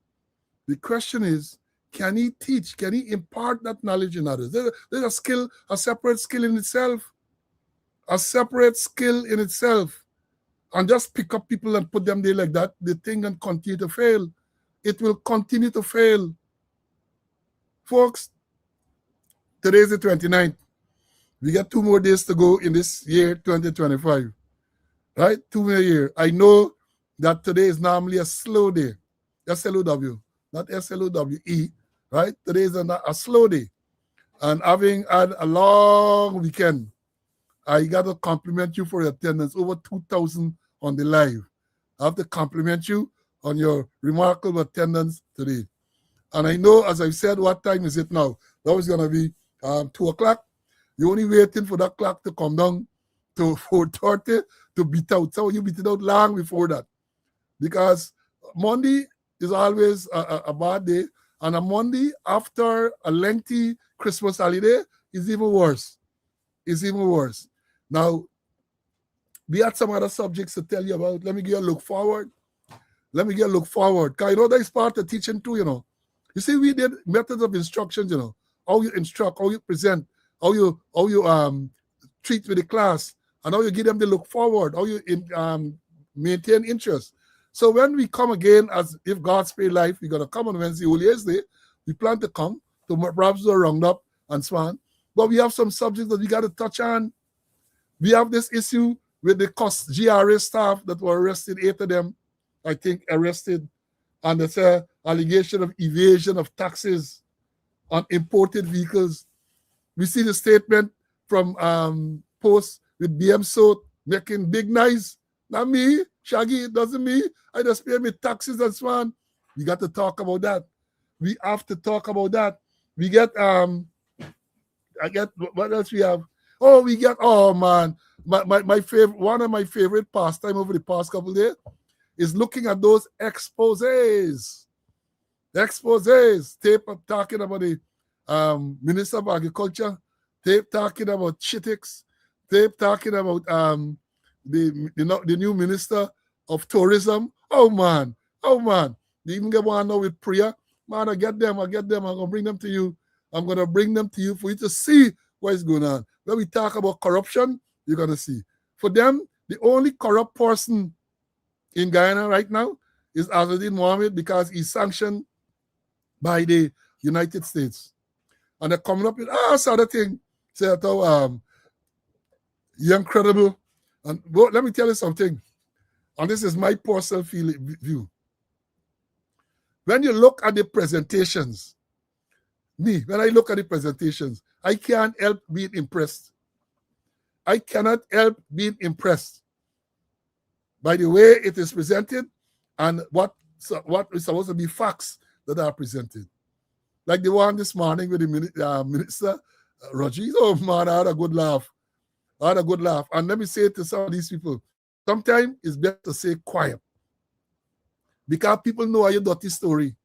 The question is, can he teach? Can he impart that knowledge in others? There's a skill, a separate skill in itself. A separate skill in itself. And just pick up people and put them there like that, the thing can continue to fail. It will continue to fail. Folks, today is the 29th. We got 2 more days to go in this year, 2025. Right? 2 more years. I know that today is normally a slow day. S-L-O-W, not S-L-O-W-E. Right? Today is a slow day. And having had a long weekend, I got to compliment you for your attendance. Over 2,000 on the live. I have to compliment you on your remarkable attendance today. And I know, as I said, what time is it now? That was going to be 2 o'clock. You're only waiting for that clock to come down to 4:30 to beat out. So you beat it out long before that. Because Monday is always a bad day. And a Monday after a lengthy Christmas holiday is even worse. It's even worse. Now, we had some other subjects to tell you about. Let me give you a look forward. Because I know that is part of teaching too, You see, we did methods of instructions, how you instruct, how you present, how you treat with the class, and how you give them the look forward, how you maintain interest. So when we come again, as if God spare life, we're going to come on Wednesday, Holy Year's Day. We plan to come to perhaps do a roundup and so on. But we have some subjects that we got to touch on. We have this issue with the GRA staff that were arrested, 8 of them, I think, arrested. And it's an allegation of evasion of taxes on imported vehicles. We see the statement from Post with BM Soot making big noise. Not me, Shaggy, it doesn't me. I just pay me taxes and so on. We got to talk about that. We have to talk about that. We get, what else we have? Oh man, my favorite, one of my favorite pastime over the past couple of days is looking at those exposés. Tape talking about the Minister of Agriculture, tape talking about Chitix, tape talking about the new Minister of Tourism. Oh man. They even get one now with Priya. Man, I get them. I'm gonna bring them to you. I'm gonna bring them to you for you to see what is going on. When we talk about corruption, you're gonna see. For them, the only corrupt person in Guyana right now is Azadin Mohammed because he's sanctioned by the United States. And they're coming up with other thing. Say that you're incredible. And let me tell you something. And this is my personal view. When you look at the presentations, when I look at the presentations, I can't help being impressed. I cannot help being impressed by the way it is presented and what is supposed to be facts that are presented. Like the one this morning with the Minister, Roger. Oh man, I had a good laugh. And let me say to some of these people, sometimes it's better to say quiet. Because people know your dirty story.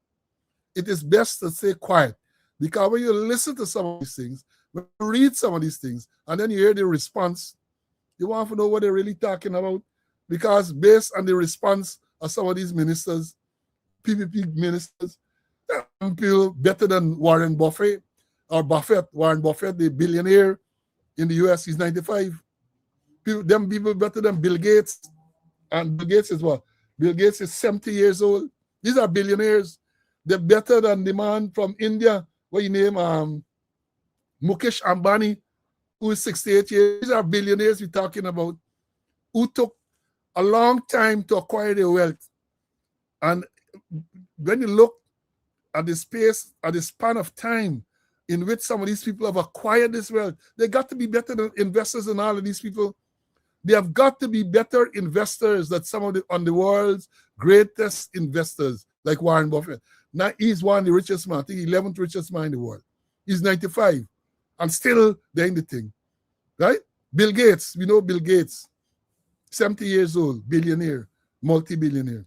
It is best to say quiet. Because when you listen to some of these things, when you read some of these things, and then you hear the response, you want to know what they're really talking about. Because based on the response of some of these ministers, PPP ministers, people better than Warren Buffett, Warren Buffett, the billionaire in the US, he's 95. People better than Bill Gates. And Bill Gates is what? Bill Gates is 70 years old. These are billionaires. They're better than the man from India, what you name, Mukesh Ambani, who is 68 years. These are billionaires we're talking about, who took a long time to acquire their wealth. And when you look at the span of time in which some of these people have acquired this wealth, they got to be better than investors and all of these people. They have got to be better investors than some of the world's greatest investors, like Warren Buffett. Now he's one of the richest man, I think 11th richest man in the world. He's 95 and still they're in the thing, right? Bill Gates, we know Bill Gates, 70 years old, billionaire, multi-billionaire.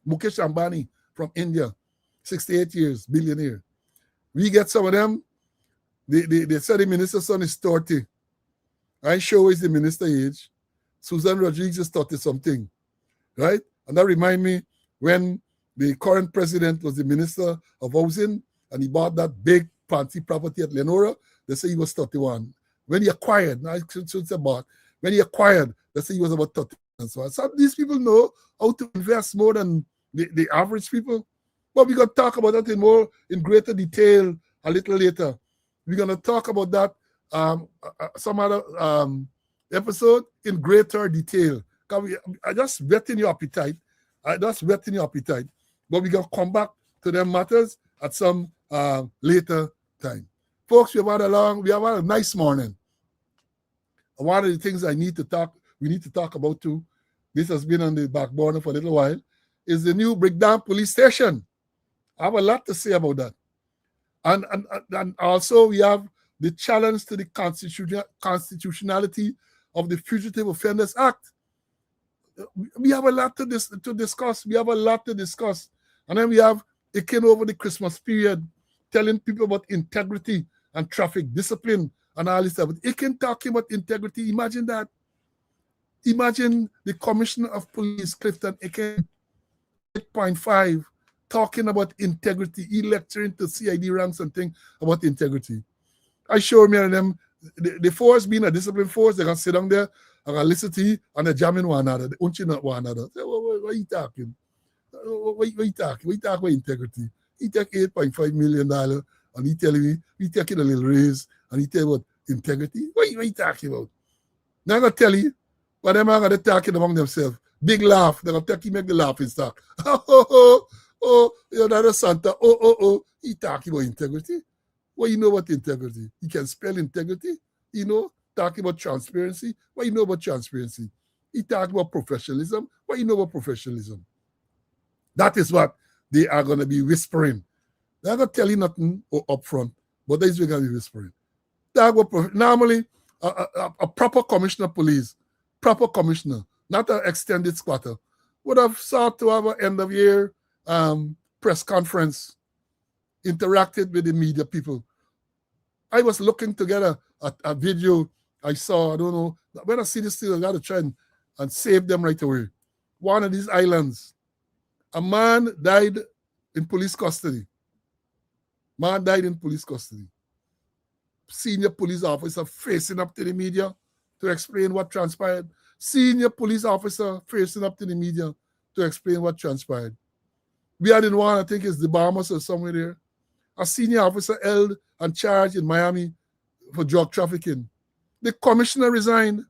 Mukesh Ambani from India, 68 years, billionaire. We get some of them, they said the minister's son is 30. I sure is the minister age. Susan Rodriguez is 30 something, right? And that remind me when the current president was the minister of housing and he bought that big fancy property at Lenora, they say he was 31. When he acquired, now I should say bought, when he acquired, they say he was about 30. And so on. Some of these people know how to invest more than the average people. But we're going to talk about that in greater detail a little later. We're going to talk about that some other episode in greater detail. I just whetting your appetite. But we're going to come back to them matters at some later time. Folks, we have had a nice morning. And one of the things we need to talk about too, this has been on the back burner for a little while, is the new Breakdown Police Station. I have a lot to say about that. And also we have the challenge to the constitutionality of the Fugitive Offenders Act. We have a lot to discuss. And then we have it over the Christmas period, telling people about integrity and traffic discipline and all this stuff. It can talk about integrity. Imagine that. Imagine the Commissioner of Police, Clifton Aiken, 8.5, talking about integrity. He lecturing to CID ranks and things about integrity. I show me and them, the force being a discipline force, they're going to sit down there, and listen to you, and they're jamming one another. They're unching at one another. What are you talking? What are you talking? What are you talking about integrity? He take $8.5 million, and he telling me, he taking a little raise, and he tell you about integrity. What are you talking about? Now I'm going to tell you, but them are going to talking among themselves. Big laugh. They're going to take you, make the laughing stock. You're not a Santa. He talking about integrity. What you know about integrity? You can spell integrity. You know, talking about transparency. What you know about transparency? He talking about professionalism. What you know about professionalism? That is what they are going to be whispering. They're not going to tell you nothing up front, but that's what they're going to be whispering. Normally, a proper commissioner of police, proper commissioner, not an extended squatter, would have sought to have an end of year press conference, interacted with the media people. I was looking together at a video I saw, I don't know, when I see this thing, I got to try and save them right away. One of these islands, a man died in police custody. Senior police officer facing up to the media to explain what transpired. Senior police officer facing up to the media to explain what transpired. We had in one, I think it's the Bahamas or somewhere there, a senior officer held and charged in Miami for drug trafficking. The commissioner resigned.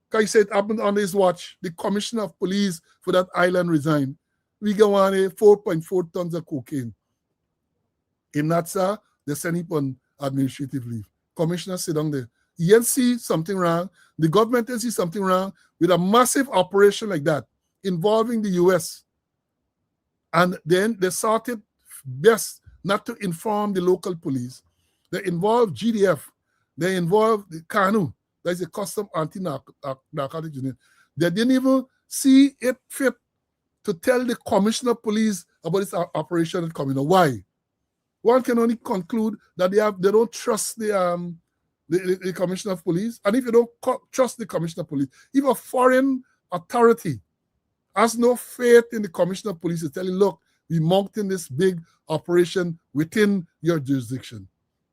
Because he said it happened on his watch. The commissioner of police for that island resigned. We go on 4.4 tons of cocaine. In that, sir, they send him on administrative leave. Commissioner sit down there. He see something wrong. The government see something wrong with a massive operation like that involving the U.S. And then they thought it best not to inform the local police. They involved GDF. They involved the CANU, that is the Custom Anti-Narcotics Unit. They didn't even see it fit to tell the commissioner of police about this operation coming. Why? One can only conclude that they don't trust the commissioner of police. And if you don't trust the commissioner of police, if a foreign authority has no faith in the commissioner of police, is telling, look, we mounting this big operation within your jurisdiction.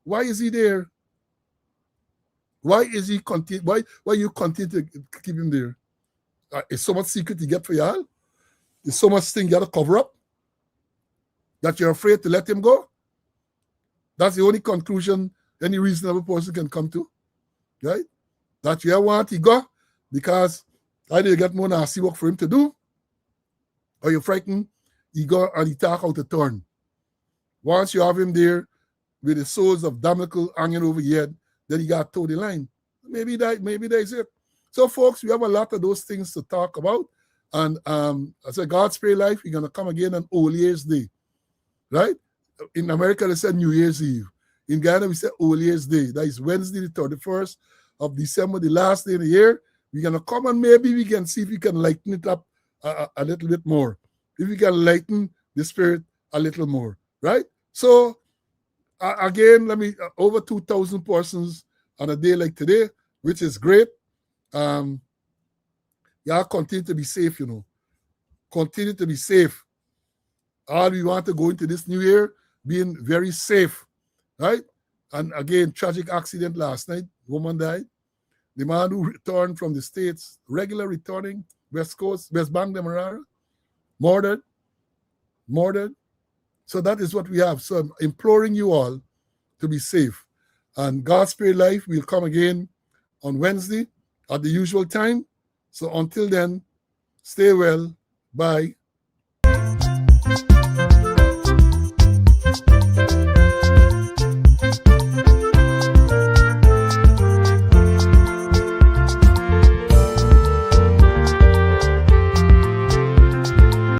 Why is he there? Why is he why you continue to keep him there? Is so much secret you get for y'all? Is so much thing you got to cover up that you're afraid to let him go? That's the only conclusion any reasonable person can come to, right? That you want he go because either you get more nasty work for him to do, or you're frightened, he go and he talk out the turn. Once you have him there with the swords of Damocles hanging over your head, then he got to toe the line. Maybe that is it. So, folks, we have a lot of those things to talk about. And I said, God's Prayer Life, we're going to come again on Old Year's Day, right? In America, they said New Year's Eve. In Ghana, we say Old Year's Day. That is Wednesday, the 31st of December, the last day of the year. We're going to come and maybe we can see if we can lighten it up a little bit more. If we can lighten the spirit a little more, right? So, again, over 2,000 persons on a day like today, which is great. Y'all continue to be safe, Continue to be safe. All we want to go into this new year being very safe, right? And again, tragic accident last night. Woman died. The man who returned from the States, regular returning, West Coast, West Bank, Demerara, murdered. So that is what we have. So I'm imploring you all to be safe. And God's Prayer Life will come again on Wednesday at the usual time. So until then, stay well. Bye.